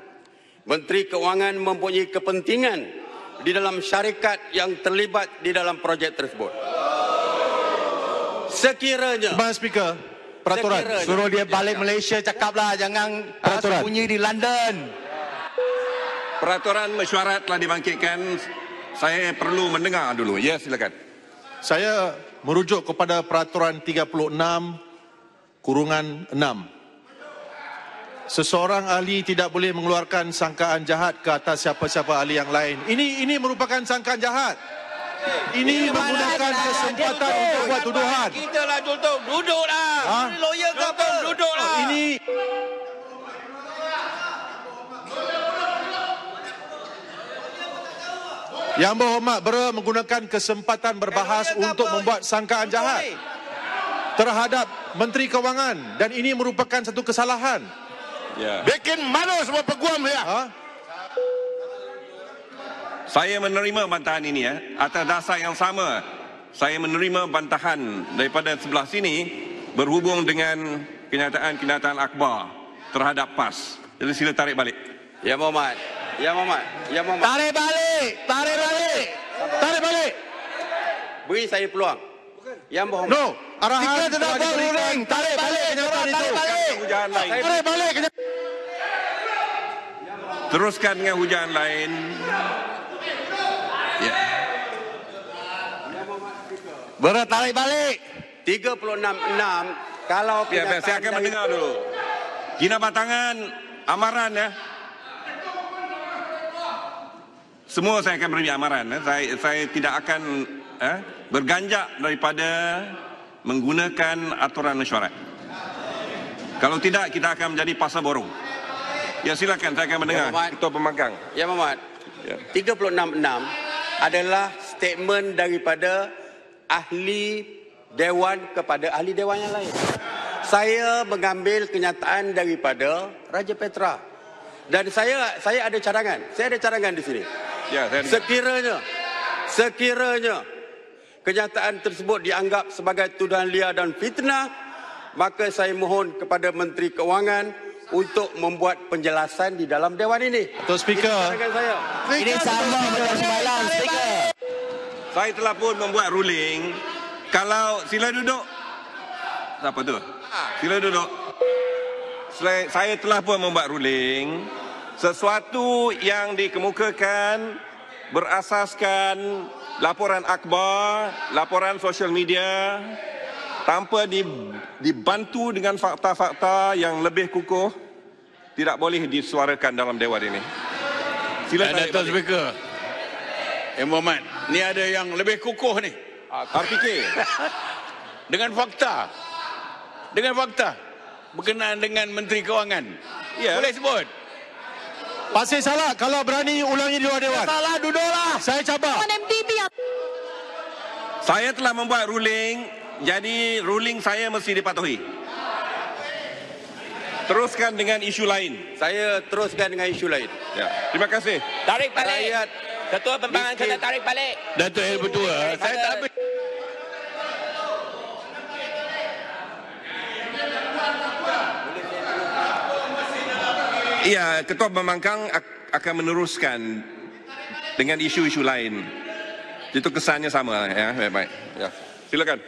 Speaker 4: Menteri Keuangan mempunyai kepentingan di dalam syarikat yang terlibat di dalam projek tersebut. Sekiranya
Speaker 5: Speaker, peraturan
Speaker 9: suruh dia balik Malaysia, cakaplah, jangan sembunyi di London.
Speaker 11: Peraturan mesyuarat telah dibangkitkan. Saya perlu mendengar dulu. Ya, silakan.
Speaker 5: Saya merujuk kepada peraturan 36/6. Seseorang ahli tidak boleh mengeluarkan sangkaan jahat ke atas siapa-siapa ahli yang lain. Ini merupakan sangkaan jahat. Ini menggunakan kesempatan untuk buat tuduhan.
Speaker 4: Kita lah Jolotong, duduklah. Ini lawyer ke apa? Duduklah.
Speaker 5: Ini Yang Berhormat Bera menggunakan kesempatan berbahas untuk membuat sangkaan jahat terhadap Menteri Kewangan dan ini merupakan satu kesalahan.
Speaker 11: Ya.
Speaker 7: Bikin malu semua peguam ya.
Speaker 11: Saya menerima bantahan ini ya. Atas dasar yang sama, saya menerima bantahan daripada sebelah sini berhubung dengan kenyataan akhbar terhadap PAS. Jadi sila tarik balik.
Speaker 4: Ya Mohd.
Speaker 9: Tarik balik.
Speaker 4: Beri saya peluang. Yang Mohd.
Speaker 5: No, arahan
Speaker 9: Speaker tidak boleh. Tarik balik kenyataan itu.
Speaker 11: Hujan lain.
Speaker 9: Tarik balik.
Speaker 11: Teruskan dengan hujan lain. Ya.
Speaker 9: Tarik balik.
Speaker 4: 36/6 kalau
Speaker 11: Biar, saya akan mendengar dulu. Gina batangan amaran ya. Semua saya akan beri amaran. Saya tidak akan berganjak daripada menggunakan aturan mesyuarat. Kalau tidak, kita akan menjadi pasar borong. Ya silakan, saya akan mendengar. Ketua Pemanggang.
Speaker 4: Ya Mohd. 36/6 adalah statement daripada ahli Dewan kepada ahli Dewan yang lain. Saya mengambil kenyataan daripada Raja Petra. Dan saya ada cadangan. Saya ada cadangan di sini.
Speaker 11: Ya,
Speaker 4: Sekiranya kenyataan tersebut dianggap sebagai tuduhan liar dan fitnah, maka saya mohon kepada Menteri Keuangan untuk membuat penjelasan di dalam Dewan ini.
Speaker 5: Tuan Speaker.
Speaker 9: Ini sama macam semalam, Speaker.
Speaker 11: Saya telah pun membuat ruling. Kalau sila duduk. Siapa tu? Sila duduk. Saya telah pun membuat ruling. Sesuatu yang dikemukakan berasaskan laporan akhbar, laporan sosial media, tanpa dibantu dengan fakta-fakta yang lebih kukuh, tidak boleh disuarakan dalam Dewan ini. Sila
Speaker 21: Dato' Speaker. Muhammad, ni ada yang lebih kukuh ni.
Speaker 11: RPK.
Speaker 21: Dengan fakta. Dengan fakta. Berkenaan dengan Menteri Kewangan.
Speaker 11: Ya.
Speaker 21: Boleh sebut?
Speaker 5: Pasir Salak, kalau berani ulangi di luar Dewan.
Speaker 9: Salah, duduklah.
Speaker 5: Saya cabar.
Speaker 11: Saya telah membuat ruling, jadi ruling saya mesti dipatuhi. Teruskan dengan isu lain.
Speaker 4: Saya teruskan dengan isu lain.
Speaker 11: Ya. Terima kasih.
Speaker 9: Tarik balik.
Speaker 4: Rakyat
Speaker 9: Ketua Pembangunan kena tarik balik.
Speaker 21: Dato' El Betua, saya tak habis.
Speaker 11: Ya, Ketua Pembangkang akan meneruskan dengan isu-isu lain. Itu kesannya sama ya, baik-baik. Ya. Silakan.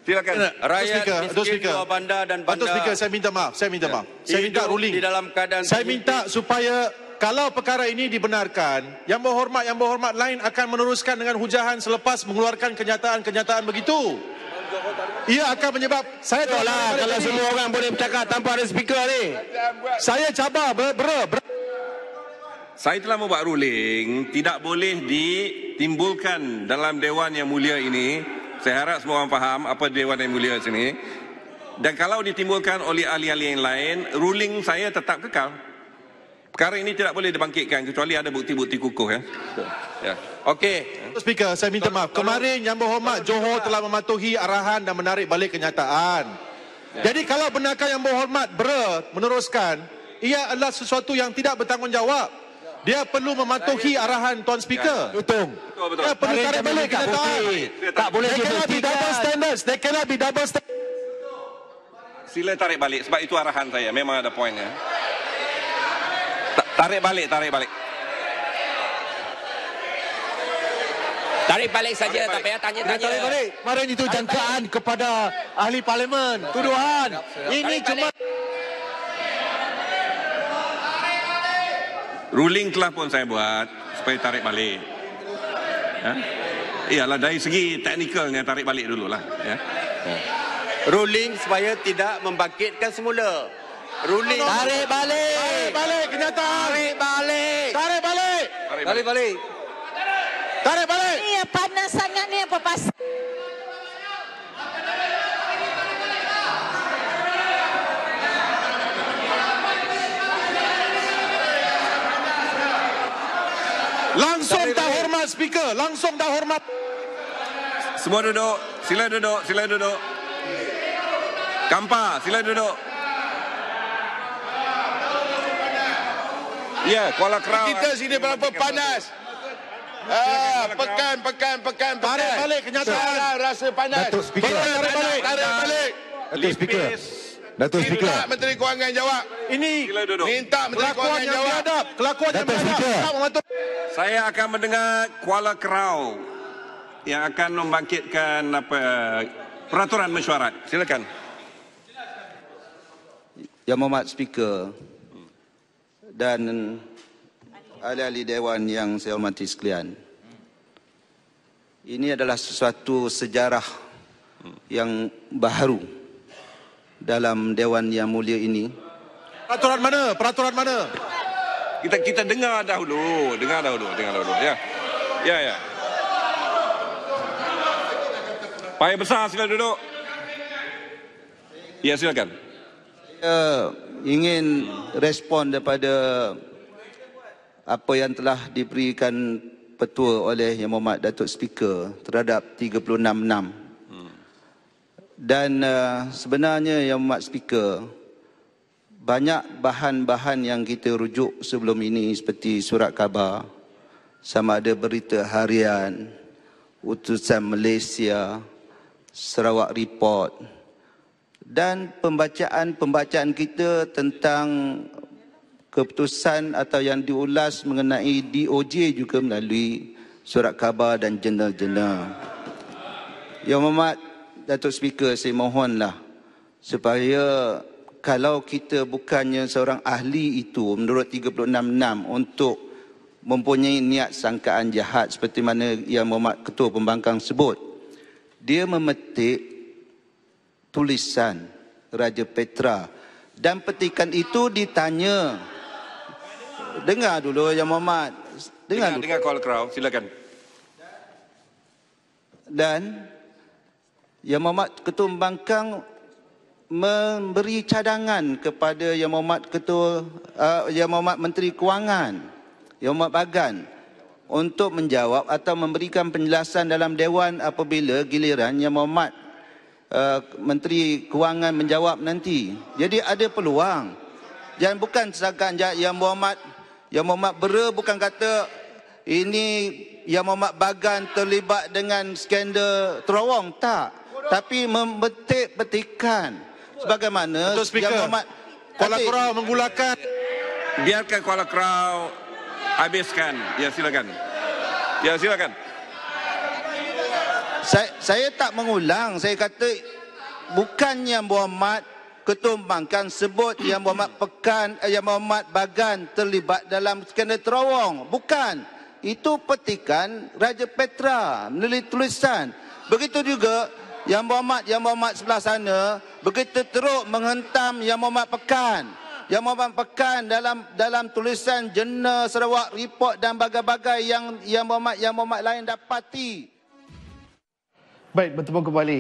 Speaker 11: Silakan.
Speaker 4: Rakyat miskin luar bandar dan bandar.
Speaker 5: Dato' Speaker, saya minta maaf. Saya minta maaf. Saya minta ruling.
Speaker 4: Di dalam keadaan
Speaker 5: saya minta supaya kalau perkara ini dibenarkan, yang berhormat lain akan meneruskan dengan hujahan selepas mengeluarkan kenyataan-kenyataan begitu. Ia akan menyebab saya
Speaker 9: tolak kalau semua orang boleh bercakap tanpa ada speaker ni.
Speaker 5: Saya cabar
Speaker 11: Saya telah membuat ruling tidak boleh ditimbulkan dalam Dewan yang mulia ini. Saya harap semua orang faham apa Dewan yang mulia sini. Dan kalau ditimbulkan oleh ahli-ahli yang lain, ruling saya tetap kekal. Perkara ini tidak boleh dibangkitkan kecuali ada bukti-bukti kukuh ya. Ya.
Speaker 4: Okey.
Speaker 5: Speaker, saya minta maaf. Kemarin Yang Berhormat Johor telah mematuhi arahan dan menarik balik kenyataan. Jadi kalau benarkan Yang Berhormat meneruskan, ia adalah sesuatu yang tidak bertanggungjawab. Dia perlu mematuhi arahan Tuan Speaker.
Speaker 9: Betul.
Speaker 11: Betul.
Speaker 5: Dia perlu tarik balik kenyataan.
Speaker 9: Tak boleh
Speaker 5: There cannot be double standards. There cannot be double standards.
Speaker 11: Sila tarik balik sebab itu arahan saya. Memang ada poinnya. Tarik balik.
Speaker 9: Tarik balik saja, tak payah tanya-tanya. Tarik balik. Kemarin itu jangkaan kepada ahli parlimen. Tuduhan. Ini cuma
Speaker 11: Ruling telah pun saya buat supaya tarik balik. Ya? Iyalah dari segi teknikalnya tarik balik dululah. Ya?
Speaker 4: Ruling supaya tidak membangkitkan semula. Ruling.
Speaker 9: tarik balik.
Speaker 5: Tarik balik kenyataan.
Speaker 9: Tarik balik.
Speaker 5: Tarik balik.
Speaker 9: Tarik balik.
Speaker 5: Tarik balik.
Speaker 14: Ni panas sangat ni apa pasal?
Speaker 5: Langsung dah hormat Speaker. Langsung dah hormat.
Speaker 11: Semua duduk. Sila duduk. Kampa, sila duduk. Ya, Kuala Krau.
Speaker 7: Kita sini berapa panas. Pekan.
Speaker 5: Tarik balik kenyataan.
Speaker 7: Rasa panas.
Speaker 9: Datuk Speaker.
Speaker 7: Tarik balik.
Speaker 9: Datuk Speaker. Datuk Speaker.
Speaker 7: Minta Menteri Kewangan jawab.
Speaker 5: Ini
Speaker 7: Minta Menteri Kewangan jawab.
Speaker 5: Kelakuan yang biadab.
Speaker 11: Saya akan mendengar Kuala Krau yang akan membangkitkan peraturan mesyuarat. Silakan.
Speaker 15: Yang Berhormat Speaker dan ahli-ahli Dewan yang saya hormati sekalian. Ini adalah sesuatu sejarah yang baru dalam Dewan yang mulia ini.
Speaker 5: Peraturan mana?
Speaker 11: Kita dengar dahulu. Ya. Payah besar, sila duduk. Ya, silakan.
Speaker 15: Saya ingin respon daripada apa yang telah diberikan petua oleh Yang Berhormat Datuk Speaker terhadap 36.6. Dan sebenarnya Yang Berhormat Speaker, banyak bahan-bahan yang kita rujuk sebelum ini seperti surat khabar, sama ada berita harian, utusan Malaysia, Sarawak Report dan pembacaan kita tentang keputusan atau yang diulas mengenai DOJ juga melalui surat khabar dan jurnal-jurnal. Yang Amat Datuk Speaker, saya mohonlah supaya kalau kita bukannya seorang ahli itu menurut 36(6) untuk mempunyai niat sangkaan jahat seperti mana Yang Berhormat Ketua Pembangkang sebut, dia memetik tulisan Raja Petra dan petikan itu ditanya. Dengar dulu Yang Berhormat. Dengar
Speaker 11: call crowd, silakan.
Speaker 15: Dan Yang Berhormat Ketua Pembangkang memberi cadangan kepada Yang Berhormat Yang Berhormat Menteri Kewangan, Yang Berhormat Bagan untuk menjawab atau memberikan penjelasan dalam Dewan apabila giliran Yang Berhormat Menteri Kewangan menjawab nanti. Jadi ada peluang. Jangan bukan setakat Yang Berhormat Bera bukan kata ini Yang Berhormat Bagan terlibat dengan skandal terowong, tak. Tapi membetik petikan sebagaimana Yang Berhormat
Speaker 5: Kuala Kurau menggulakan.
Speaker 11: Biarkan Kuala Kurau habiskan. Ya, silakan. Ya, silakan.
Speaker 15: Saya tak mengulang. Saya kata bukan Yang Berhormat Ketua Pembangkang sebut Yang Berhormat Bagan terlibat dalam skandal terowong. Bukan. Itu petikan Raja Petra melalui tulisan. Begitu juga Yang Berhormat sebelah sana begitu teruk menghentam Yang Berhormat Pekan. Yang Berhormat Pekan dalam tulisan Jurnal Sarawak Report dan bagai-bagai yang Berhormat lain dapati.
Speaker 10: Baik, bertemu kembali.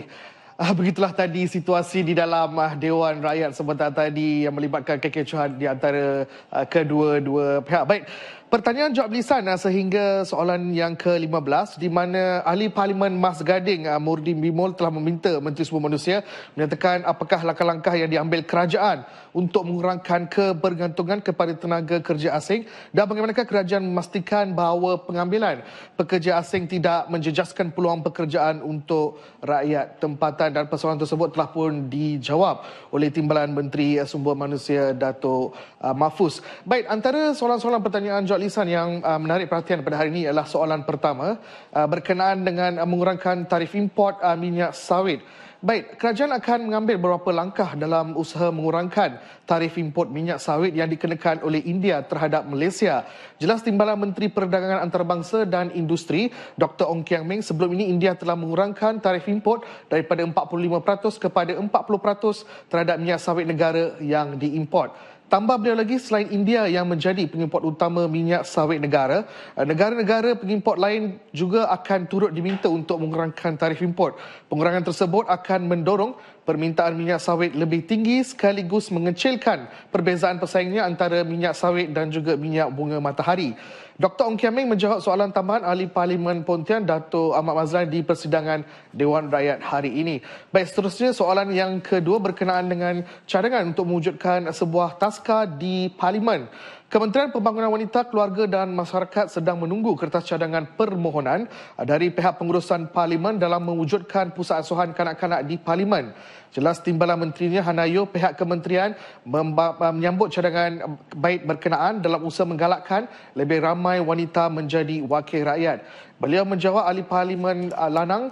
Speaker 10: Begitulah tadi situasi di dalam Dewan Rakyat sebentar tadi yang melibatkan kekecohan di antara kedua-dua pihak. Baik, pertanyaan jawab lisan sehingga soalan yang ke-15 di mana Ahli Parlimen Mas Gading Murdin Bimol telah meminta Menteri Sumber Manusia menyatakan apakah langkah-langkah yang diambil kerajaan untuk mengurangkan kebergantungan kepada tenaga kerja asing dan bagaimanakah kerajaan memastikan bahawa pengambilan pekerja asing tidak menjejaskan peluang pekerjaan untuk rakyat tempatan, dan persoalan tersebut telah pun dijawab oleh Timbalan Menteri Sumber Manusia Datuk Mahfuz. Baik, antara soalan-soalan pertanyaan jawab lisan yang menarik perhatian pada hari ini adalah soalan pertama berkenaan dengan mengurangkan tarif import minyak sawit. Baik, kerajaan akan mengambil beberapa langkah dalam usaha mengurangkan tarif import minyak sawit yang dikenakan oleh India terhadap Malaysia. Jelas Timbalan Menteri Perdagangan Antarabangsa dan Industri Dr. Ong Kiang Meng, sebelum ini India telah mengurangkan tarif import daripada 45% kepada 40% terhadap minyak sawit negara yang diimport. Tambah beliau lagi, selain India yang menjadi pengimport utama minyak sawit negara, negara-negara pengimport lain juga akan turut diminta untuk mengurangkan tarif import. Pengurangan tersebut akan mendorong permintaan minyak sawit lebih tinggi sekaligus mengecilkan perbezaan persaingannya antara minyak sawit dan juga minyak bunga matahari. Dr. Ong Kiang Meng menjawab soalan tambahan Ahli Parlimen Pontian Dato' Ahmad Mazlan di persidangan Dewan Rakyat hari ini. Baik, seterusnya soalan yang kedua berkenaan dengan cadangan untuk mewujudkan sebuah taska di Parlimen. Kementerian Pembangunan Wanita, Keluarga dan Masyarakat sedang menunggu kertas cadangan permohonan dari pihak pengurusan Parlimen dalam mewujudkan pusat asuhan kanak-kanak di Parlimen. Jelas Timbalan Menterinya Hanayo, pihak kementerian menyambut cadangan baik berkenaan dalam usaha menggalakkan lebih ramai wanita menjadi wakil rakyat. Beliau menjawab Ahli Parlimen Lanang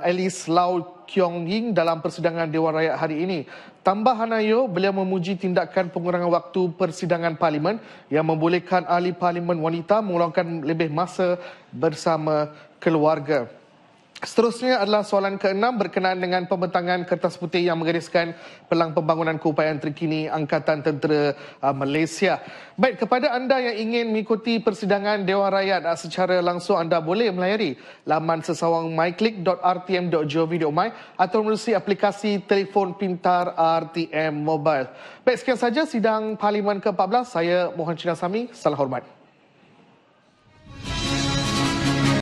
Speaker 10: Alice Lau Kiong Ying dalam persidangan Dewan Rakyat hari ini. Tambah Hanayo, beliau memuji tindakan pengurangan waktu persidangan Parlimen yang membolehkan Ahli Parlimen wanita meluangkan lebih masa bersama keluarga. Seterusnya adalah soalan ke-6 berkenaan dengan pembentangan kertas putih yang menggariskan pelang pembangunan keupayaan terkini Angkatan Tentera Malaysia. Baik, kepada anda yang ingin mengikuti persidangan Dewan Rakyat secara langsung, anda boleh melayari laman sesawang myclick.rtm.gov.my atau menerusi aplikasi telefon pintar RTM Mobile. Baik, sekian saja sidang Parlimen ke-14. Saya Mohan Cina Sami. Salam hormat.